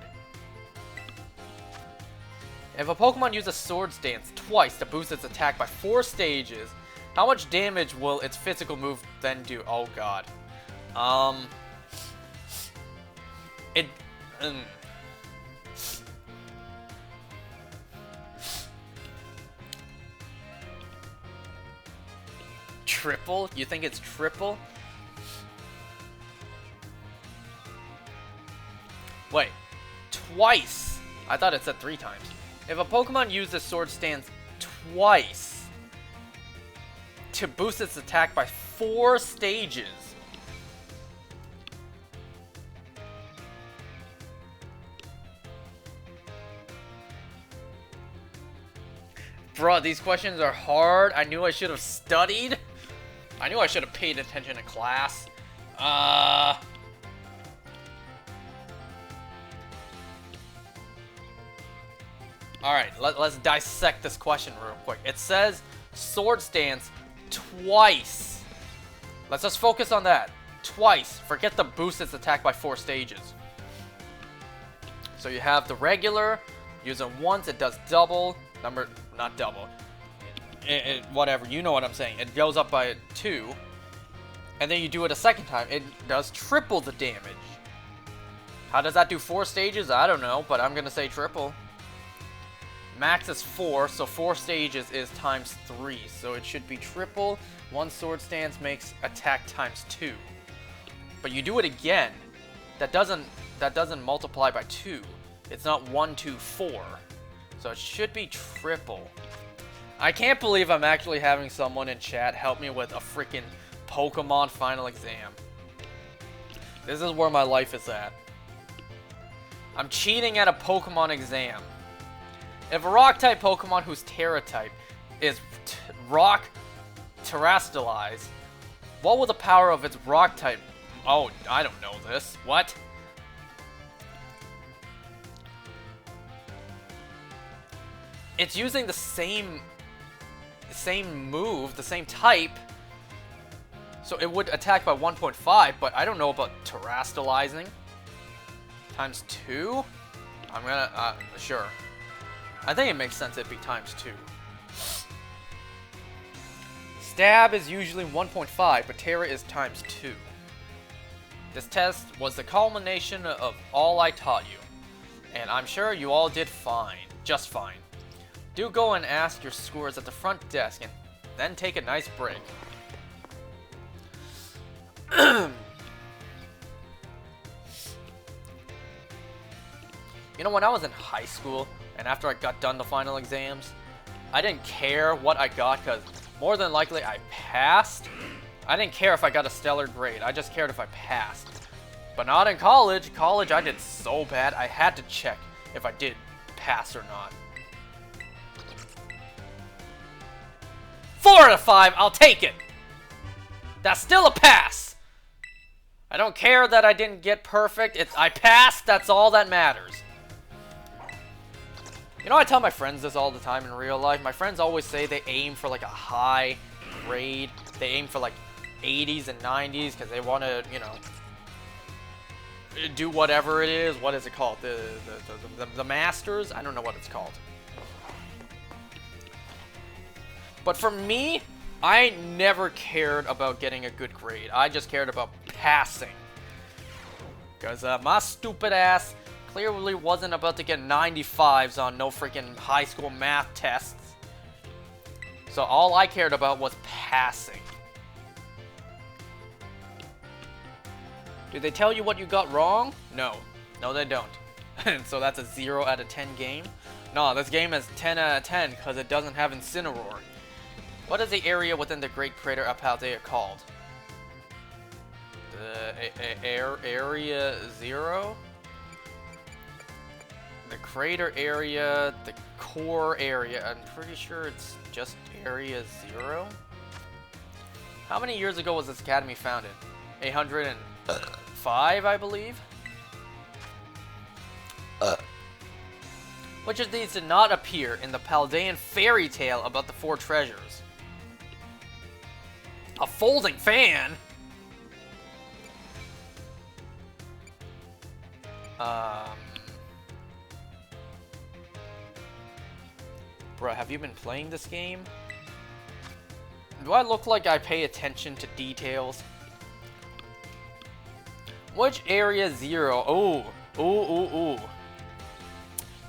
If a Pokemon uses Swords Dance twice to boost its attack by 4 stages, how much damage will its physical move then do? Oh god. Triple? You think it's triple? Wait. Twice! I thought it said 3 times. If a Pokemon uses Sword Stance twice to boost its attack by 4 stages. Bro, these questions are hard. I knew I should have studied. I knew I should have paid attention in class. Alright, let's dissect this question real quick. It says Sword Stance twice. Let's just focus on that. Twice. Forget the boost its attack by 4 stages. So you have the regular. Use it once, it does double. Not double. Whatever, you know what I'm saying. It goes up by 2. And then you do it a second time. It does triple the damage. How does that do 4 stages? I don't know, but I'm going to say triple. Max is 4, so 4 stages is times 3. So it should be triple. 1 Sword Stance makes attack times 2. But you do it again. That doesn't multiply by 2. It's not 1, 2, 4. So it should be triple. I can't believe I'm actually having someone in chat help me with a freaking Pokemon final exam. This is where my life is at. I'm cheating at a Pokemon exam. If a Rock-type Pokemon whose Terra-type is Rock Terastallized, what will the power of its Rock-type... Oh, I don't know this. What? It's using the same move, the same type, so it would attack by 1.5, but I don't know about Terastallizing. Times 2? I'm gonna, sure. I think it makes sense it'd be times 2. Stab is usually 1.5, but Terra is times 2. This test was the culmination of all I taught you, and I'm sure you all did fine, just fine. Do go and ask your scores at the front desk, and then take a nice break. You know, when I was in high school, and after I got done the final exams, I didn't care what I got, because more than likely I passed. I didn't care if I got a stellar grade, I just cared if I passed. But not in college. College, I did so bad, I had to check if I did pass or not. 4 out of 5, I'll take it! That's still a pass! I don't care that I didn't get perfect, I passed, that's all that matters. You know, I tell my friends this all the time in real life. My friends always say they aim for like a high grade. They aim for like 80s and 90s because they want to, you know, do whatever it is. What is it called? The Masters? I don't know what it's called. But for me, I never cared about getting a good grade. I just cared about passing. Because my stupid ass clearly wasn't about to get 95s on no freaking high school math tests. So all I cared about was passing. Did they tell you what you got wrong? No. No, they don't. So that's a 0 out of 10 game? No, this game is 10 out of 10 because it doesn't have Incineroar. What is the area within the Great Crater of Paldea called? The Area 0? The crater area, the core area, I'm pretty sure it's just Area 0? How many years ago was this academy founded? 805, I believe? Which of these did not appear in the Paldean fairy tale about the 4 treasures? A folding fan? Bruh, have you been playing this game? Do I look like I pay attention to details? Which area 0? Ooh.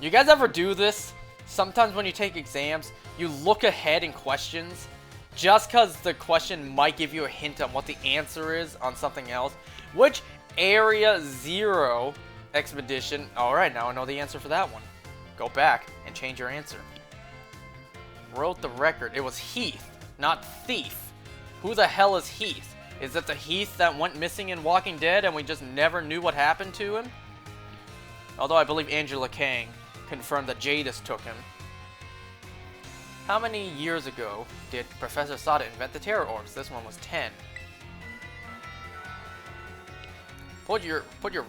You guys ever do this? Sometimes when you take exams, you look ahead in questions just because the question might give you a hint on what the answer is on something else. Which area 0 expedition? Alright, now I know the answer for that one. Go back and change your answer. Wrote the record. It was Heath, not Thief. Who the hell is Heath? Is it the Heath that went missing in Walking Dead and we just never knew what happened to him? Although I believe Angela Kang confirmed that Jadis took him. How many years ago did Professor Sada invent the Terror Orbs? This one was 10. Put your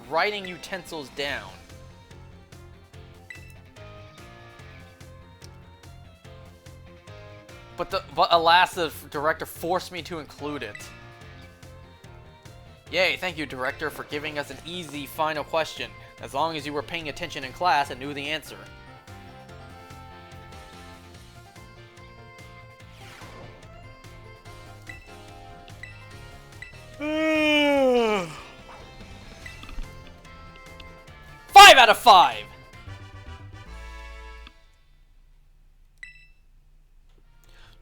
writing utensils down. But alas, the director forced me to include it. Yay, thank you, director, for giving us an easy final question. As long as you were paying attention in class and knew the answer. Five out of 5!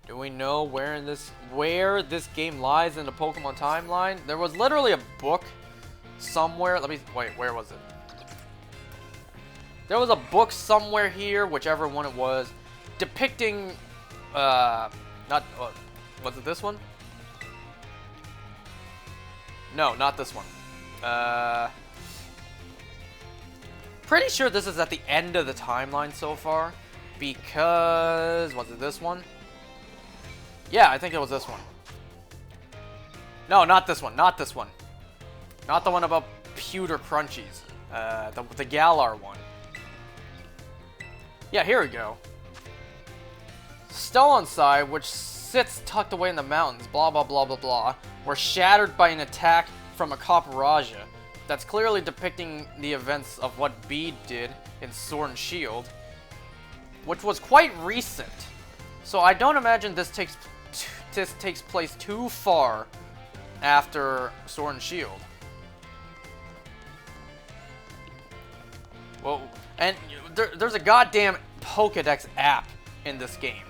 Do we know where this game lies in the Pokemon timeline? There was literally a book somewhere. Wait, where was it? There was a book somewhere here, whichever one it was, depicting, was it this one? No, not this one. Pretty sure this is at the end of the timeline so far, because, was it this one? Yeah, I think it was this one. No, not this one, not this one. Not the one about pewter crunchies. The Galar one. Yeah, here we go. Side, which sits tucked away in the mountains, blah blah blah blah blah, were shattered by an attack from a Copperajah. That's clearly depicting the events of what Bede did in Sword and Shield, which was quite recent. So I don't imagine this takes place too far after Sword and Shield. Well, and there's a goddamn Pokédex app in this game.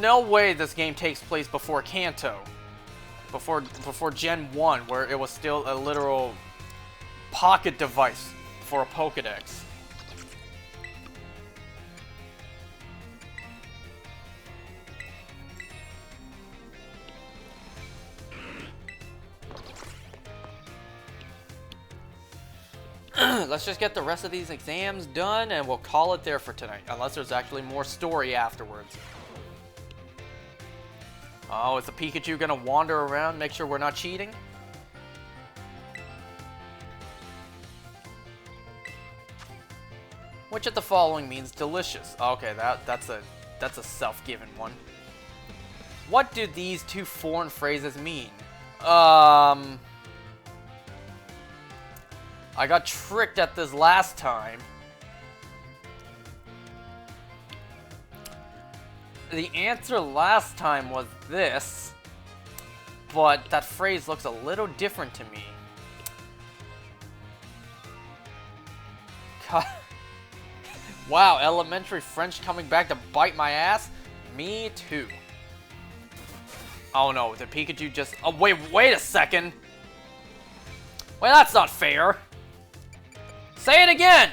No way this game takes place before Kanto. Before Gen 1, where it was still a literal pocket device for a Pokédex. Let's just get the rest of these exams done and we'll call it there for tonight. Unless there's actually more story afterwards. Oh, is the Pikachu gonna wander around, make sure we're not cheating? Which of the following means delicious? Okay, that's a self-given one. What do these two foreign phrases mean? I got tricked at this last time. The answer last time was this, but that phrase looks a little different to me. Wow, elementary French coming back to bite my ass? Me too. Oh no, did Pikachu just... Oh, wait a second. Wait, that's not fair. Say it again!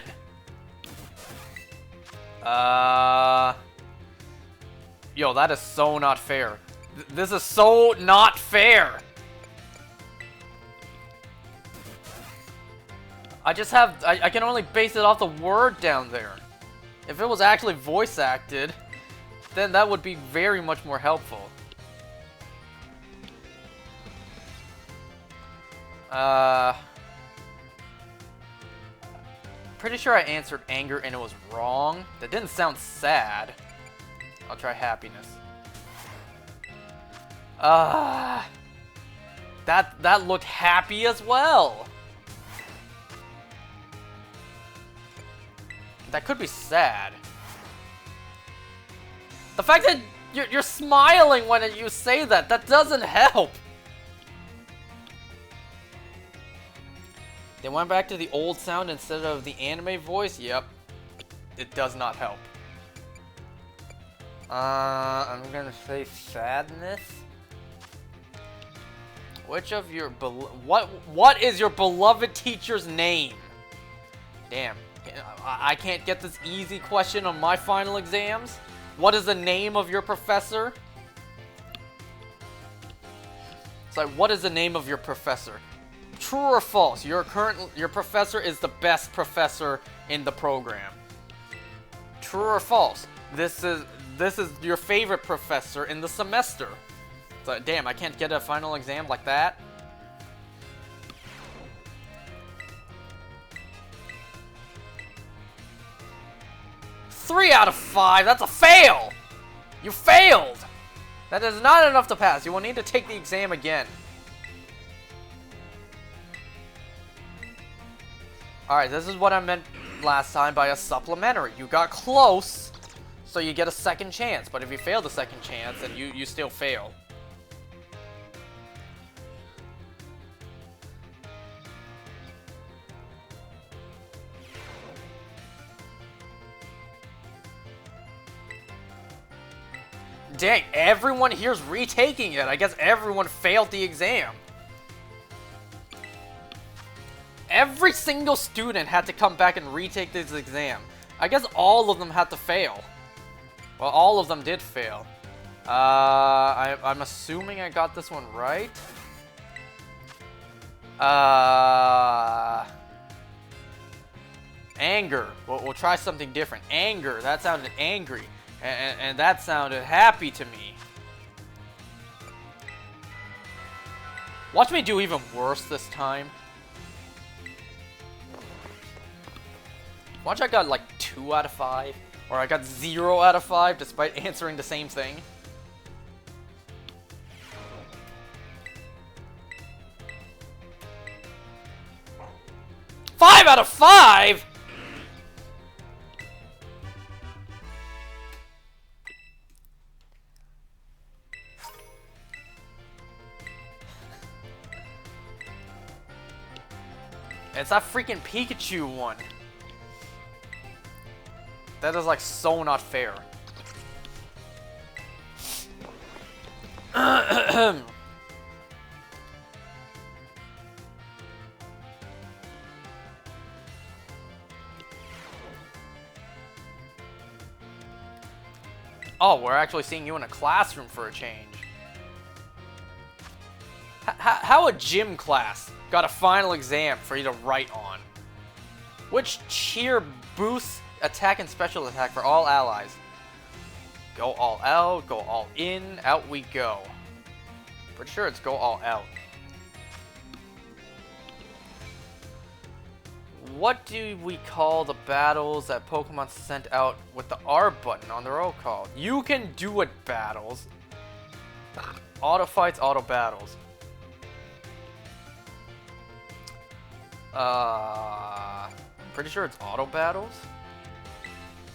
Yo, that is so not fair. This is so not fair! I can only base it off the word down there. If it was actually voice acted, then that would be very much more helpful. pretty sure I answered anger and it was wrong. That didn't sound sad. I'll try happiness. That looked happy as well. That could be sad. The fact that you're smiling when you say that doesn't help. They went back to the old sound instead of the anime voice? Yep. It does not help. I'm gonna say sadness. Which of your what is your beloved teacher's name? Damn. I can't get this easy question on my final exams. What is the name of your professor? It's like, what is the name of your professor? True or false? Your professor is the best professor in the program. True or false? This is your favorite professor in the semester. So, damn, I can't get a final exam like that. Three out of 5. That's a fail. You failed. That is not enough to pass. You will need to take the exam again. Alright, this is what I meant last time by a supplementary. You got close, so you get a second chance. But if you fail the second chance, then you still fail. Dang, everyone here's retaking it. I guess everyone failed the exam. Every single student had to come back and retake this exam. I guess all of them had to fail. Well, all of them did fail. I'm assuming I got this one right. Anger. We'll try something different. Anger. That sounded angry. And that sounded happy to me. Watch me do even worse this time. Watch I got like 2 out of 5. Or I got 0 out of 5 despite answering the same thing. Five out of 5?! It's that freaking Pikachu one. That is like so not fair. Oh, we're actually seeing you in a classroom for a change. How a gym class got a final exam for you to write on? Which cheer boosts attack and special attack for all allies? Go all out, go all in, out we go. Pretty sure it's go all out. What do we call the battles that Pokemon sent out with the R button on their own call? You can do it battles. Auto fights, auto battles. Pretty sure it's auto battles.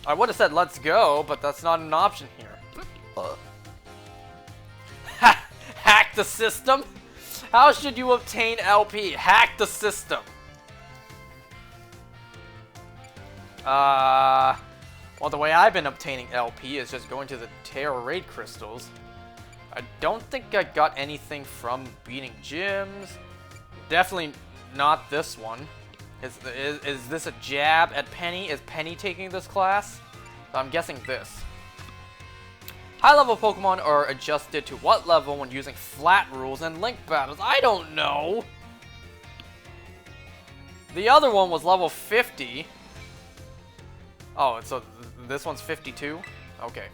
I would have said let's go, but that's not an option here. Hack the system? How should you obtain LP? Hack the system. Well, the way I've been obtaining LP is just going to the Terra Raid Crystals. I don't think I got anything from beating gyms. Definitely not this one. Is this a jab at Penny? Is Penny taking this class? I'm guessing this. High-level Pokemon are adjusted to what level when using flat rules and link battles? I don't know. The other one was level 50. Oh, so this one's 52? Okay.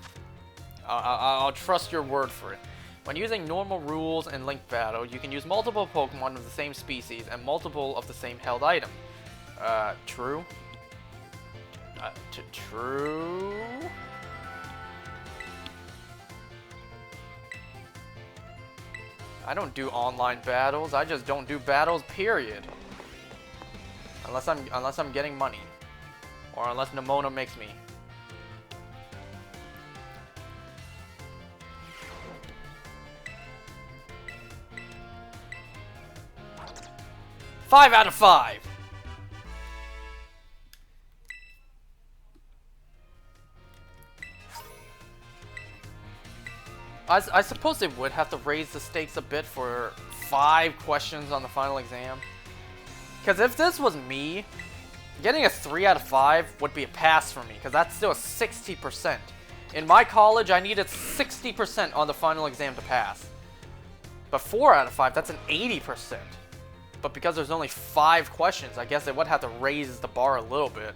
I'll trust your word for it. When using normal rules in Link Battle, you can use multiple Pokemon of the same species and multiple of the same held item. True? True. I don't do online battles. I just don't do battles, period. Unless I'm getting money. Or unless Nimona makes me. Five out of 5. I suppose they would have to raise the stakes a bit for 5 questions on the final exam. Because if this was me, getting a 3 out of 5 would be a pass for me, because that's still a 60%. In my college, I needed 60% on the final exam to pass. But 4 out of 5, that's an 80%. But because there's only 5 questions, I guess they would have to raise the bar a little bit.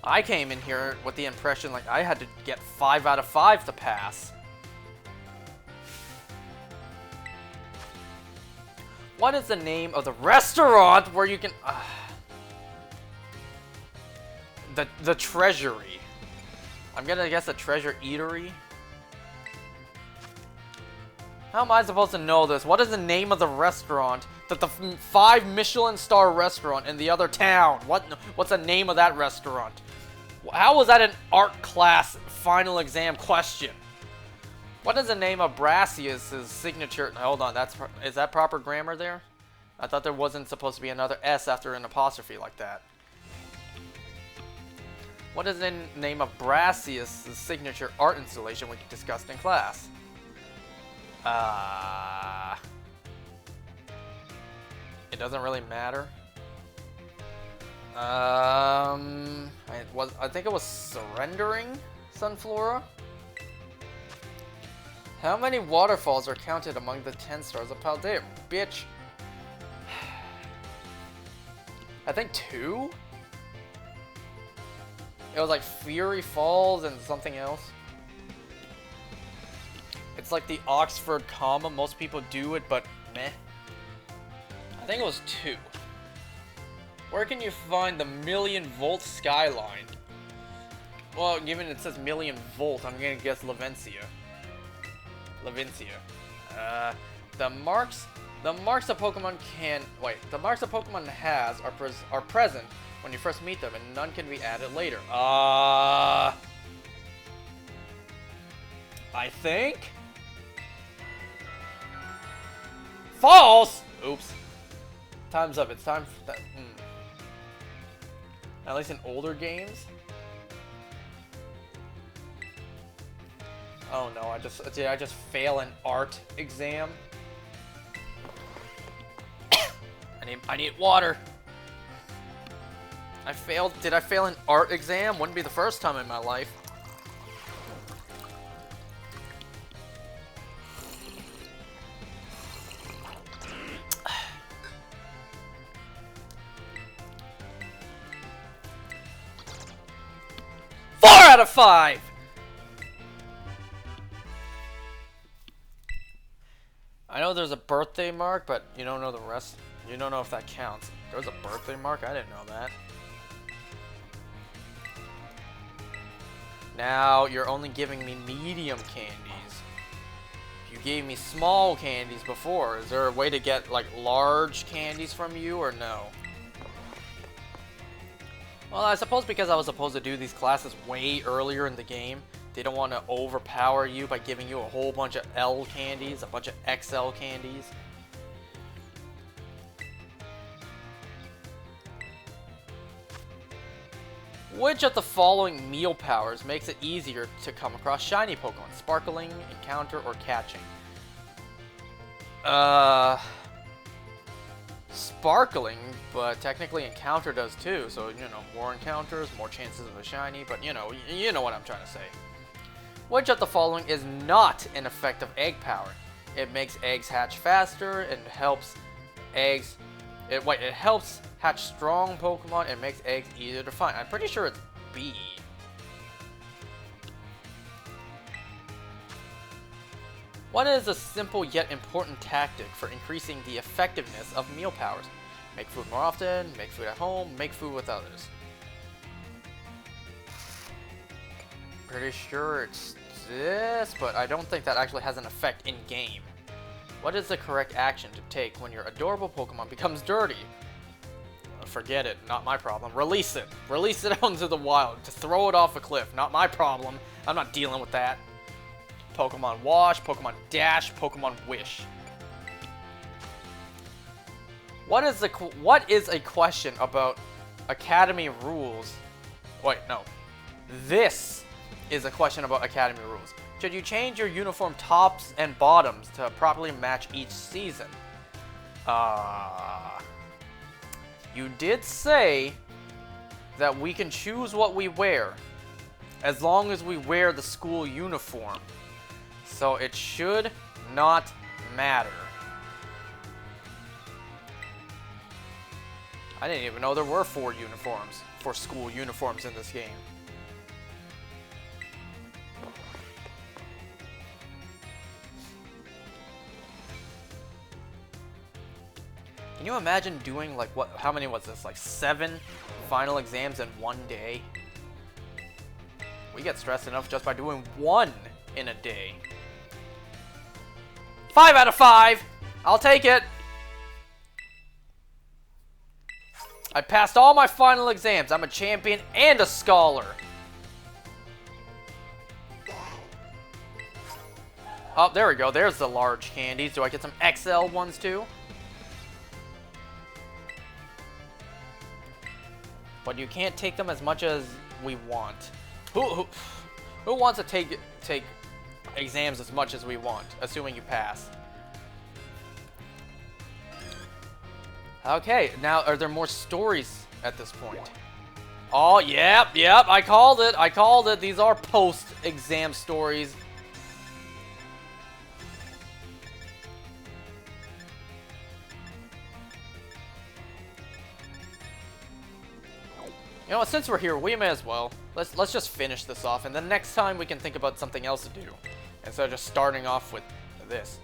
I came in here with the impression like I had to get 5 out of 5 to pass. What is the name of the restaurant where you can... The Treasury. I'm gonna guess the Treasure Eatery. How am I supposed to know this? What is the name of the restaurant that the 5 Michelin star restaurant in the other town? What's the name of that restaurant? How was that an art class final exam question? What is the name of Brassius' signature? Hold on, is that proper grammar there? I thought there wasn't supposed to be another S after an apostrophe like that. What is the name of Brassius' signature art installation we discussed in class? It doesn't really matter. I think it was Surrendering Sunflora. How many waterfalls are counted among the 10 stars of Paldea? Bitch. I think 2? It was like Fury Falls and something else. It's like the Oxford comma. Most people do it, but meh. I think it was 2. Where can you find the Million Volt skyline? Well, given it says Million Volt, I'm gonna guess Lavencia. The marks a Pokemon has are present when you first meet them, and none can be added later. I think false. Oops. Time's up. It's time for that. At least in older games. Oh no! Did I just fail an art exam? I need water. I failed. Did I fail an art exam? Wouldn't be the first time in my life. Out of 5. I know there's a birthday mark, but you don't know the rest. You don't know if that counts. There's a birthday mark? I didn't know that. Now you're only giving me medium candies. You gave me small candies before. Is there a way to get like large candies from you, or no? Well, I suppose because I was supposed to do these classes way earlier in the game, they don't want to overpower you by giving you a whole bunch of L candies, a bunch of XL candies. Which of the following meal powers makes it easier to come across shiny Pokemon? Sparkling, Encounter, or Catching? Sparkling, but technically Encounter does too, so, you know, more encounters, more chances of a shiny, but you know what I'm trying to say. Which of the following is not an effective egg power? It makes eggs hatch faster, and helps eggs... It helps hatch strong Pokemon, and makes eggs easier to find. I'm pretty sure it's B. What is a simple yet important tactic for increasing the effectiveness of meal powers? Make food more often, make food at home, make food with others. Pretty sure it's this, but I don't think that actually has an effect in-game. What is the correct action to take when your adorable Pokemon becomes dirty? Forget it, not my problem. Release it. Release it out into the wild. Just throw it off a cliff. Not my problem. I'm not dealing with that. Pokemon Wash, Pokemon Dash, Pokemon Wish. What is a question about Academy rules? Wait, no. This is a question about Academy rules. Should you change your uniform tops and bottoms to properly match each season? You did say that we can choose what we wear as long as we wear the school uniform. So it should not matter. I didn't even know there were 4 uniforms, 4 school uniforms in this game. Can you imagine doing like what? How many was this? Like 7 final exams in one day? We get stressed enough just by doing 1 in a day. 5 out of 5! I'll take it! I passed all my final exams. I'm a champion and a scholar. Oh, there we go. There's the large candies. Do I get some XL ones too? But you can't take them as much as we want. Who wants to take exams as much as we want, assuming you pass? Okay, now are there more stories at this point? Oh, yep, I called it. These are post-exam stories. You know what, since we're here, we may as well. Let's just finish this off, and then next time we can think about something else to do, instead of just starting off with this.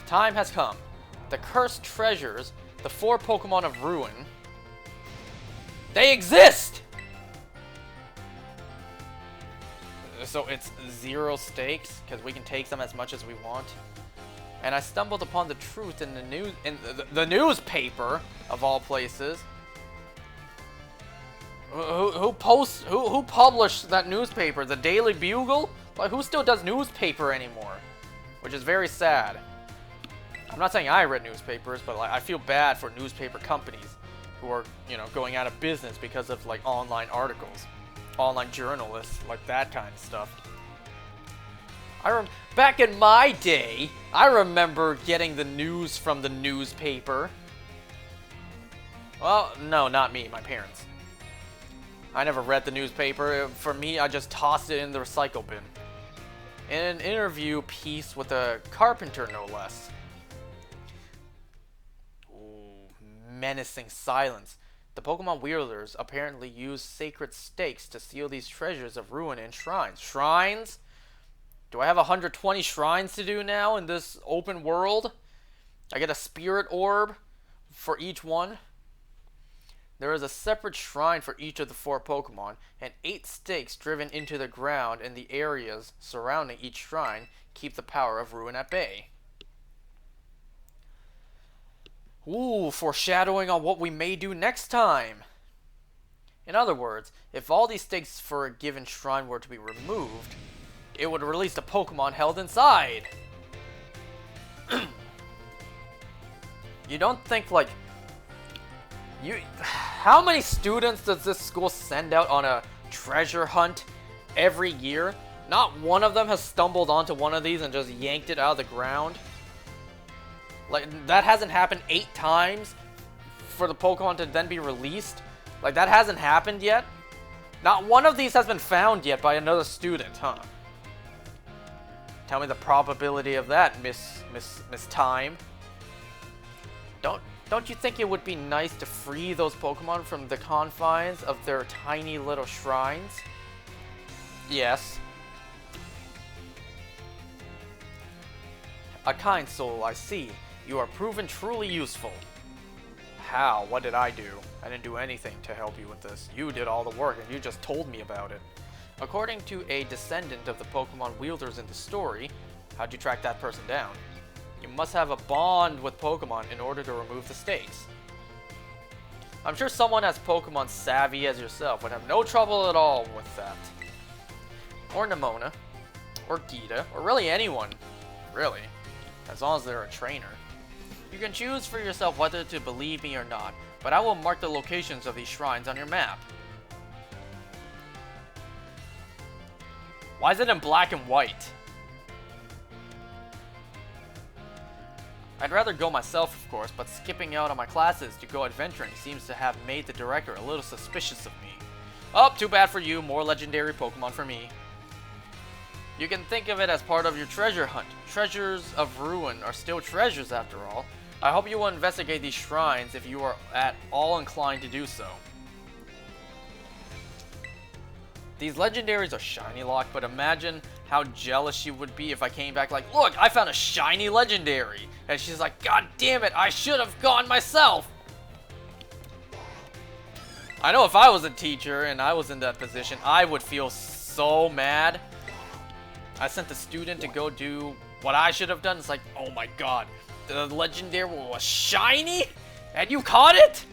Time has come. The cursed treasures, the 4 Pokemon of Ruin, they exist! So it's 0 stakes, because we can take them as much as we want. And I stumbled upon the truth in the newspaper, of all places. Who published that newspaper? The Daily Bugle? Like, who still does newspaper anymore? Which is very sad. I'm not saying I read newspapers, but like, I feel bad for newspaper companies who are, you know, going out of business because of like online articles, online journalists, like that kind of stuff. Back in my day, I remember getting the news from the newspaper. Well, no, not me, my parents. I never read the newspaper. For me, I just tossed it in the recycle bin. In an interview piece with a carpenter, no less. Ooh, menacing silence. The Pokemon wielders apparently use sacred stakes to seal these treasures of ruin in shrines. Shrines? Do I have 120 shrines to do now in this open world? I get a spirit orb for each one. There is a separate shrine for each of the 4 Pokemon, and 8 stakes driven into the ground in the areas surrounding each shrine keep the power of Ruin at bay. Ooh, foreshadowing on what we may do next time. In other words, if all these stakes for a given shrine were to be removed, it would release the Pokemon held inside. You don't think, like... How many students does this school send out on a treasure hunt every year? Not one of them has stumbled onto one of these and just yanked it out of the ground. Like, that hasn't happened 8 times for the Pokemon to then be released. Like, that hasn't happened yet. Not one of these has been found yet by another student, huh? Tell me the probability of that, Miss Time. Don't you think it would be nice to free those Pokemon from the confines of their tiny little shrines? Yes. A kind soul, I see. You are proven truly useful. How? What did I do? I didn't do anything to help you with this. You did all the work and you just told me about it. According to a descendant of the Pokemon wielders in the story, how'd you track that person down? You must have a bond with Pokemon in order to remove the stakes. I'm sure someone as Pokemon savvy as yourself would have no trouble at all with that. Or Nimona. Or Gita. Or really anyone. Really. As long as they're a trainer. You can choose for yourself whether to believe me or not, but I will mark the locations of these shrines on your map. Why is it in black and white? I'd rather go myself, of course, but skipping out on my classes to go adventuring seems to have made the director a little suspicious of me. Oh, too bad for you, more legendary Pokemon for me. You can think of it as part of your treasure hunt. Treasures of Ruin are still treasures after all. I hope you will investigate these shrines if you are at all inclined to do so. These legendaries are shiny locked, but imagine how jealous she would be if I came back like, look, I found a shiny legendary. And she's like, God damn it, I should have gone myself. I know if I was a teacher and I was in that position, I would feel so mad. I sent the student to go do what I should have done. It's like, oh my god, the legendary was shiny? And you caught it?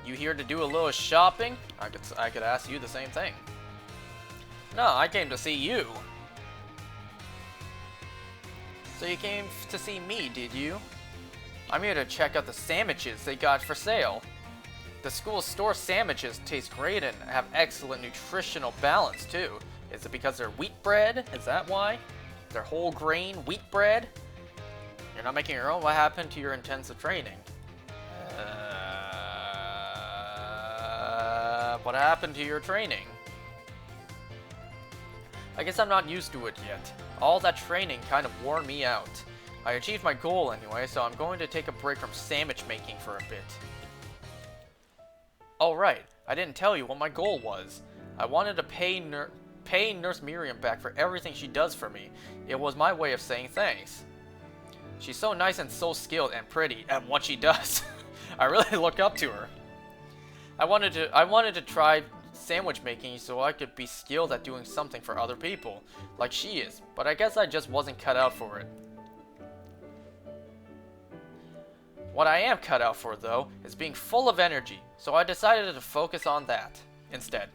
You here to do a little shopping? I could ask you the same thing. No, I came to see you. So you came to see me, did you? I'm here to check out the sandwiches they got for sale. The school store sandwiches taste great and have excellent nutritional balance too. Is it because they're wheat bread? Is that why? They're whole grain wheat bread? You're not making your own? What happened to your intensive training? What happened to your training? I guess I'm not used to it yet. All that training kind of wore me out. I achieved my goal anyway, so I'm going to take a break from sandwich making for a bit. Oh right, I didn't tell you what my goal was. I wanted to pay Nurse Miriam back for everything she does for me. It was my way of saying thanks. She's so nice and so skilled and pretty at what she does. I really look up to her. I wanted to try sandwich making so I could be skilled at doing something for other people, like she is, but I guess I just wasn't cut out for it. What I am cut out for, though, is being full of energy, so I decided to focus on that instead.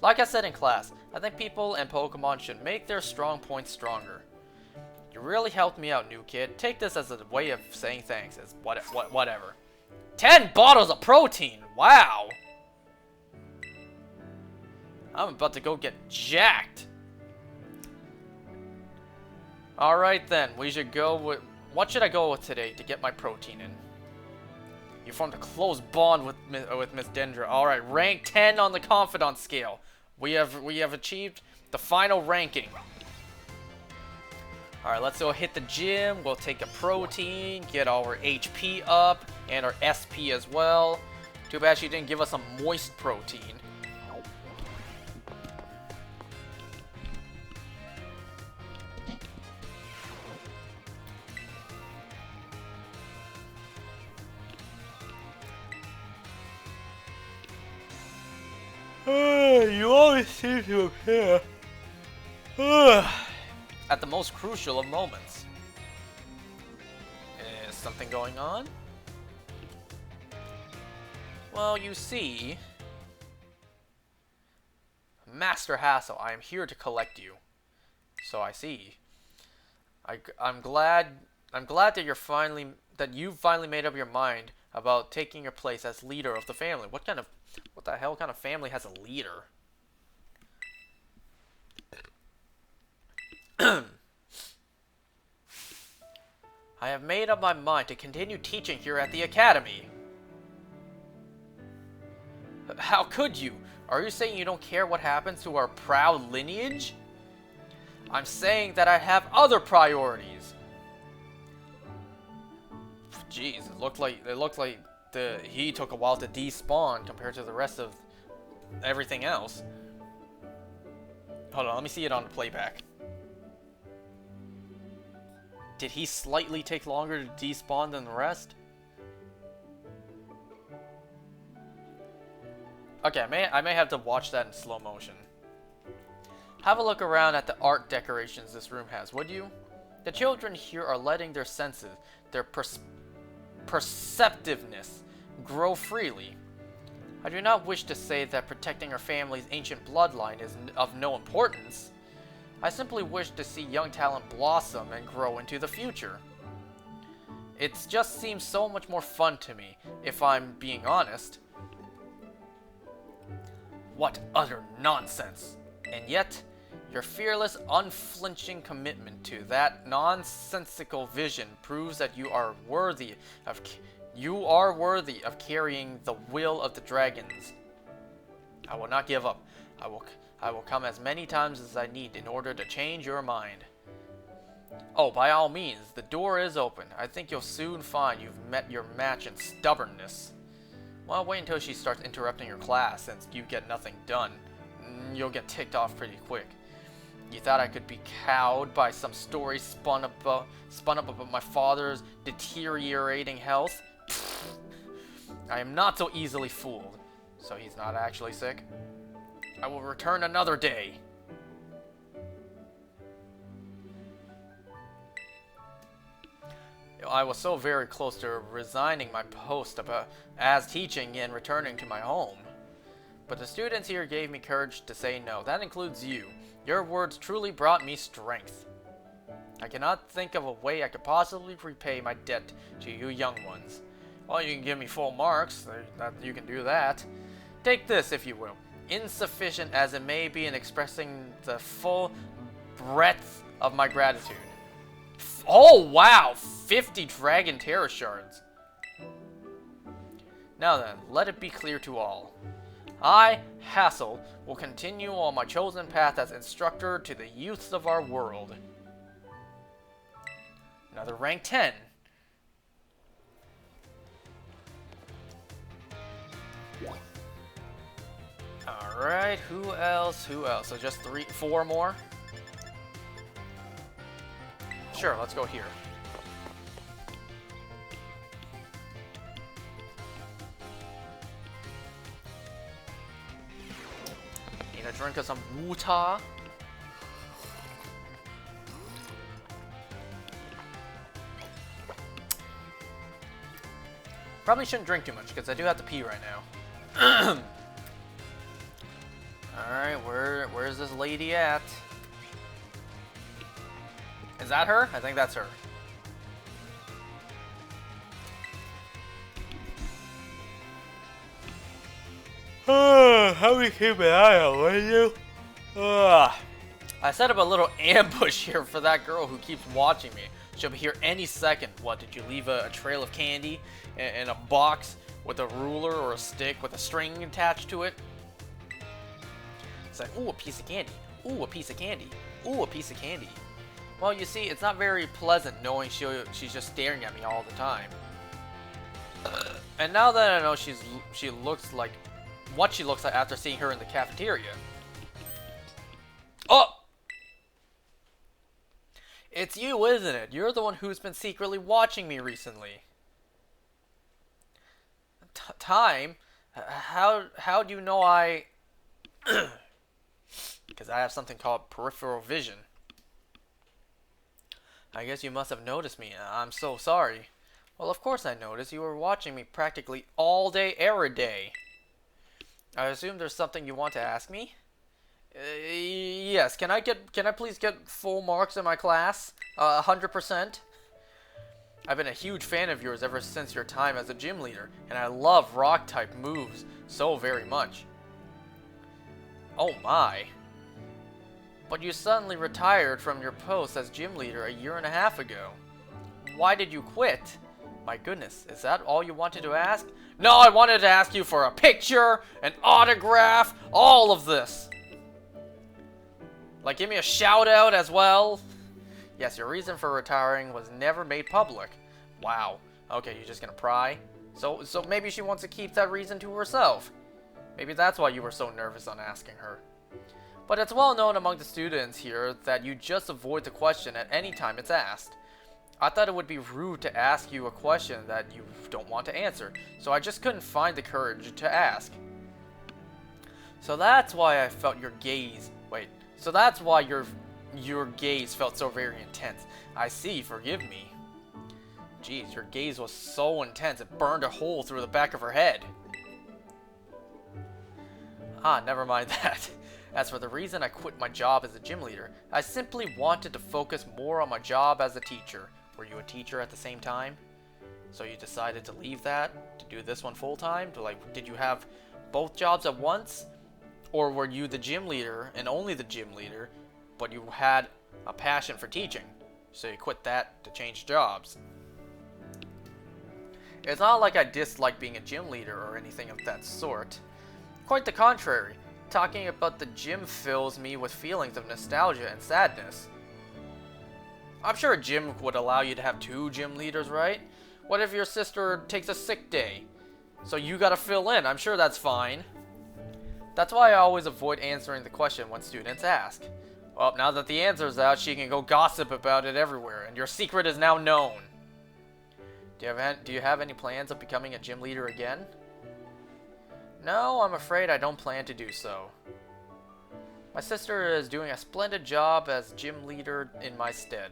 Like I said in class, I think people and Pokemon should make their strong points stronger. You really helped me out, new kid. Take this as a way of saying thanks, as whatever. 10 bottles of protein! Wow! I'm about to go get jacked. Alright then, we should go with... What should I go with today to get my protein in? You formed a close bond with Miss Dendra. Alright, rank 10 on the confidant scale. We have achieved the final ranking. Alright, let's go hit the gym. We'll take a protein, get our HP up, and our SP as well. Too bad she didn't give us a moist protein. You always seem to appear at the most crucial of moments. Is something going on? Well, you see, Master Hassel, I am here to collect you. So I see. I'm glad that you've finally made up your mind about taking your place as leader of the family. What the hell kind of family has a leader? I have made up my mind to continue teaching here at the academy. How could you? Are you saying you don't care what happens to our proud lineage? I'm saying that I have other priorities. Jeez, it looked like he took a while to despawn compared to the rest of everything else. Hold on, let me see it on the playback. Did he slightly take longer to despawn than the rest? Okay, I may have to watch that in slow motion. Have a look around at the art decorations this room has, would you? The children here are letting their senses, their perceptiveness, grow freely. I do not wish to say that protecting our family's ancient bloodline is of no importance. I simply wish to see young talent blossom and grow into the future. It just seems so much more fun to me, if I'm being honest. What utter nonsense! And yet, your fearless, unflinching commitment to that nonsensical vision proves that you are worthy of carrying the will of the dragons. I will not give up. I will come as many times as I need in order to change your mind. Oh, by all means, the door is open. I think you'll soon find you've met your match in stubbornness. Well, wait until she starts interrupting your class, since you get nothing done. You'll get ticked off pretty quick. You thought I could be cowed by some story spun up about my father's deteriorating health? I am not so easily fooled. So he's not actually sick? I will return another day. I was so very close to resigning my post as teaching and returning to my home. But the students here gave me courage to say no. That includes you. Your words truly brought me strength. I cannot think of a way I could possibly repay my debt to you young ones. Well, you can give me full marks. You can do that. Take this, if you will. Insufficient as it may be in expressing the full breadth of my gratitude. Oh, wow! 50 Dragon Terror Shards. Now then, let it be clear to all. I, Hassel, will continue on my chosen path as instructor to the youths of our world. Another rank 10. Alright, who else? So just 4 more? Sure, let's go here. Need a drink of some water. Probably shouldn't drink too much because I do have to pee right now. Alright, where's this lady at? Is that her? I think that's her. Help me keep an eye out, will you? I set up a little ambush here for that girl who keeps watching me. She'll be here any second. What, did you leave a trail of candy in a box with a ruler or a stick with a string attached to it? It's like, ooh, a piece of candy. Ooh, a piece of candy. Ooh, a piece of candy. Well, you see, it's not very pleasant knowing she's just staring at me all the time. And now that I know she looks like what she looks like after seeing her in the cafeteria. Oh! It's you, isn't it? You're the one who's been secretly watching me recently. Time? How do you know I... Because I have something called peripheral vision. I guess you must have noticed me. I'm so sorry. Well, of course I noticed. You were watching me practically all day, every day. I assume there's something you want to ask me? Yes. Can I please get full marks in my class? 100%? I've been a huge fan of yours ever since your time as a gym leader, and I love rock-type moves so very much. Oh my. But you suddenly retired from your post as gym leader a year and a half ago. Why did you quit? My goodness, is that all you wanted to ask? No, I wanted to ask you for a picture, an autograph, all of this. Like, give me a shout out as well. Yes, your reason for retiring was never made public. Wow, Okay, you're just gonna pry? So maybe she wants to keep that reason to herself. Maybe that's why you were so nervous on asking her. But it's well known among the students here that you just avoid the question at any time it's asked. I thought it would be rude to ask you a question that you don't want to answer, so I just couldn't find the courage to ask. So that's why I felt your gaze. Wait, so that's why your gaze felt so very intense. I see, forgive me. Jeez, your gaze was so intense it burned a hole through the back of her head. Ah, never mind that. As for the reason I quit my job as a gym leader, I simply wanted to focus more on my job as a teacher. Were you a teacher at the same time? So you decided to leave that to do this one full time? Did you have both jobs at once? Or were you the gym leader and only the gym leader, but you had a passion for teaching? So you quit that to change jobs. It's not like I dislike being a gym leader or anything of that sort. Quite the contrary. Talking about the gym fills me with feelings of nostalgia and sadness. I'm sure a gym would allow you to have 2 gym leaders, right? What if your sister takes a sick day? So you gotta fill in, I'm sure that's fine. That's why I always avoid answering the question when students ask. Well, now that the answer's out, she can go gossip about it everywhere, and your secret is now known. Do you have any plans of becoming a gym leader again? No, I'm afraid I don't plan to do so. My sister is doing a splendid job as gym leader in my stead.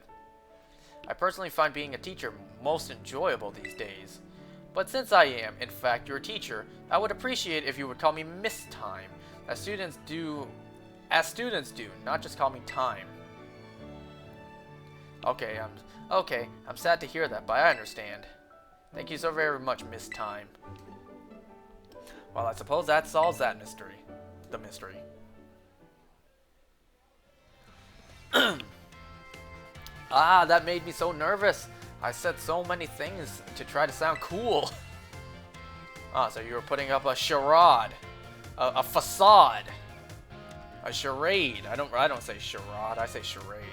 I personally find being a teacher most enjoyable these days. But since I am, in fact, your teacher, I would appreciate if you would call me Miss Time, as students do, not just call me Time. Okay, I'm sad to hear that, but I understand. Thank you so very much, Miss Time. Well, I suppose that solves that mystery. The mystery. Ah, that made me so nervous. I said so many things to try to sound cool. Ah, so you were putting up a charade. A facade. A charade. I don't say charade, I say charade.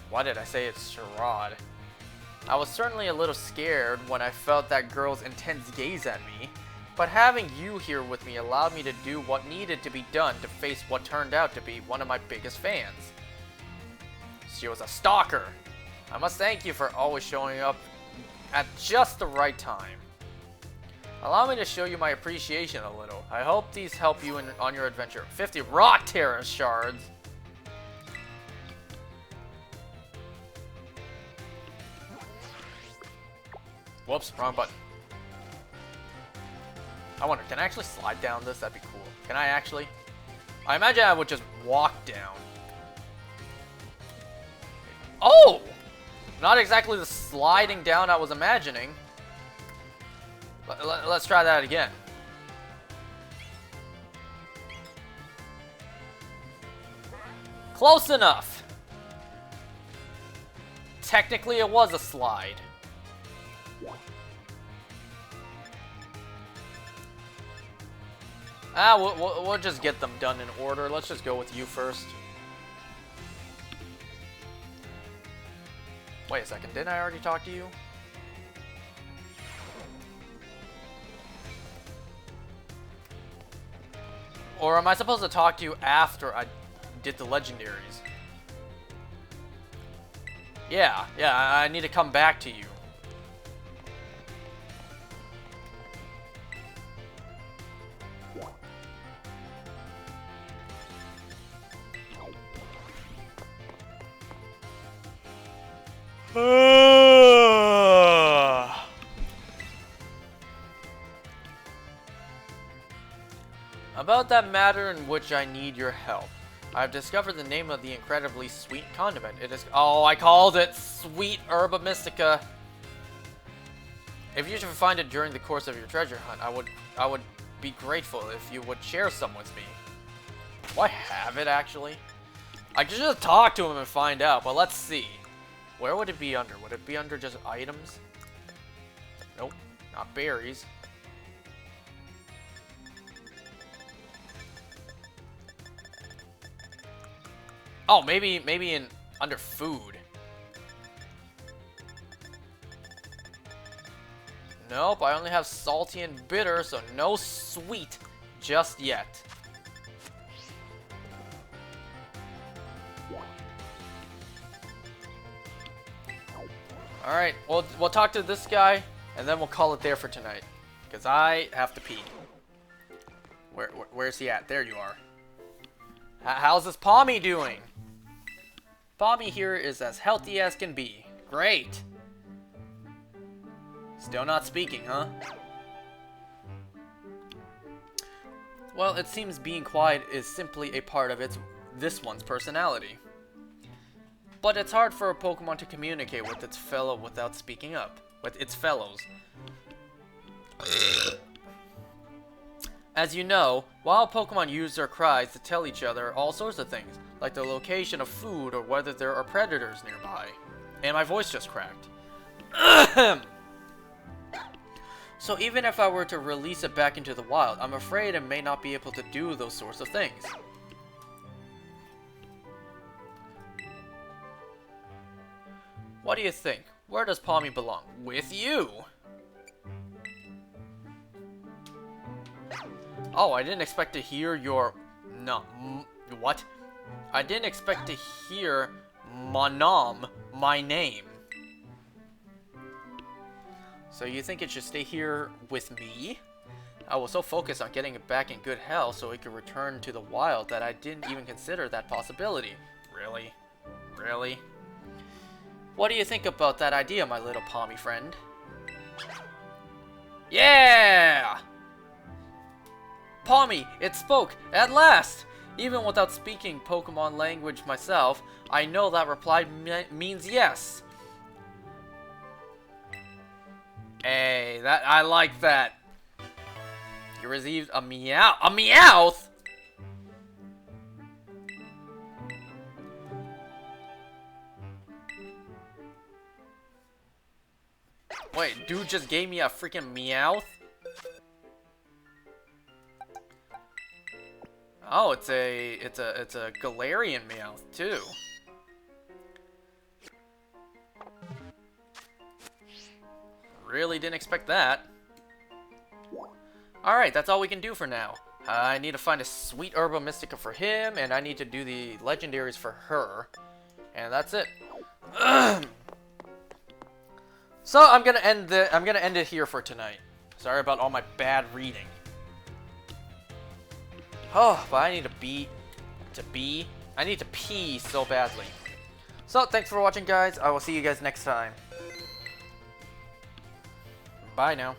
Why did I say it's charade? I was certainly a little scared when I felt that girl's intense gaze at me. But having you here with me allowed me to do what needed to be done to face what turned out to be one of my biggest fans. She was a stalker. I must thank you for always showing up at just the right time. Allow me to show you my appreciation a little. I hope these help you on your adventure. 50 rock terror shards. Whoops, wrong button. I wonder, can I actually slide down this? That'd be cool. Can I actually? I imagine I would just walk down. Oh! Not exactly the sliding down I was imagining. Let's try that again. Close enough! Technically, it was a slide. Ah, we'll just get them done in order. Let's just go with you first. Wait a second, didn't I already talk to you? Or am I supposed to talk to you after I did the legendaries? Yeah, I need to come back to you. About that matter in which I need your help. I've discovered the name of the incredibly sweet condiment. It is— oh, I called it Sweet Herba Mystica. If you should find it during the course of your treasure hunt, I would be grateful if you would share some with me. Do I have it, actually? I could just talk to him and find out, but let's see. Where would it be under? Would it be under just items? Nope, not berries. Oh, maybe in under food. Nope, I only have salty and bitter, so no sweet just yet. Alright, we'll talk to this guy, and then we'll call it there for tonight. Because I have to pee. Where's he at? There you are. How's this Pommy doing? Pommy here is as healthy as can be. Great. Still not speaking, huh? Well, it seems being quiet is simply a part of this one's personality. But it's hard for a Pokemon to communicate with its fellow without speaking up. With its fellows. As you know, wild Pokemon use their cries to tell each other all sorts of things, like the location of food or whether there are predators nearby. And my voice just cracked. So even if I were to release it back into the wild, I'm afraid it may not be able to do those sorts of things. What do you think? Where does Pommy belong? With you! Oh, I didn't expect to hear your... No, what? I didn't expect to hear my name. So you think it should stay here with me? I was so focused on getting it back in good health so it could return to the wild that I didn't even consider that possibility. Really? Really? What do you think about that idea, my little Pommy friend? Yeah! Pommy, it spoke, at last! Even without speaking Pokemon language myself, I know that reply means yes. Hey, I like that. You received a meow. A Meowth? Wait, dude just gave me a freaking Meowth? Oh, it's a Galarian Meowth too. Really didn't expect that. Alright, that's all we can do for now. I need to find a sweet Herba Mystica for him, and I need to do the legendaries for her. And that's it. So I'm gonna end it here for tonight. Sorry about all my bad reading. Oh, but I need I need to pee so badly. So thanks for watching, guys. I will see you guys next time. Bye now.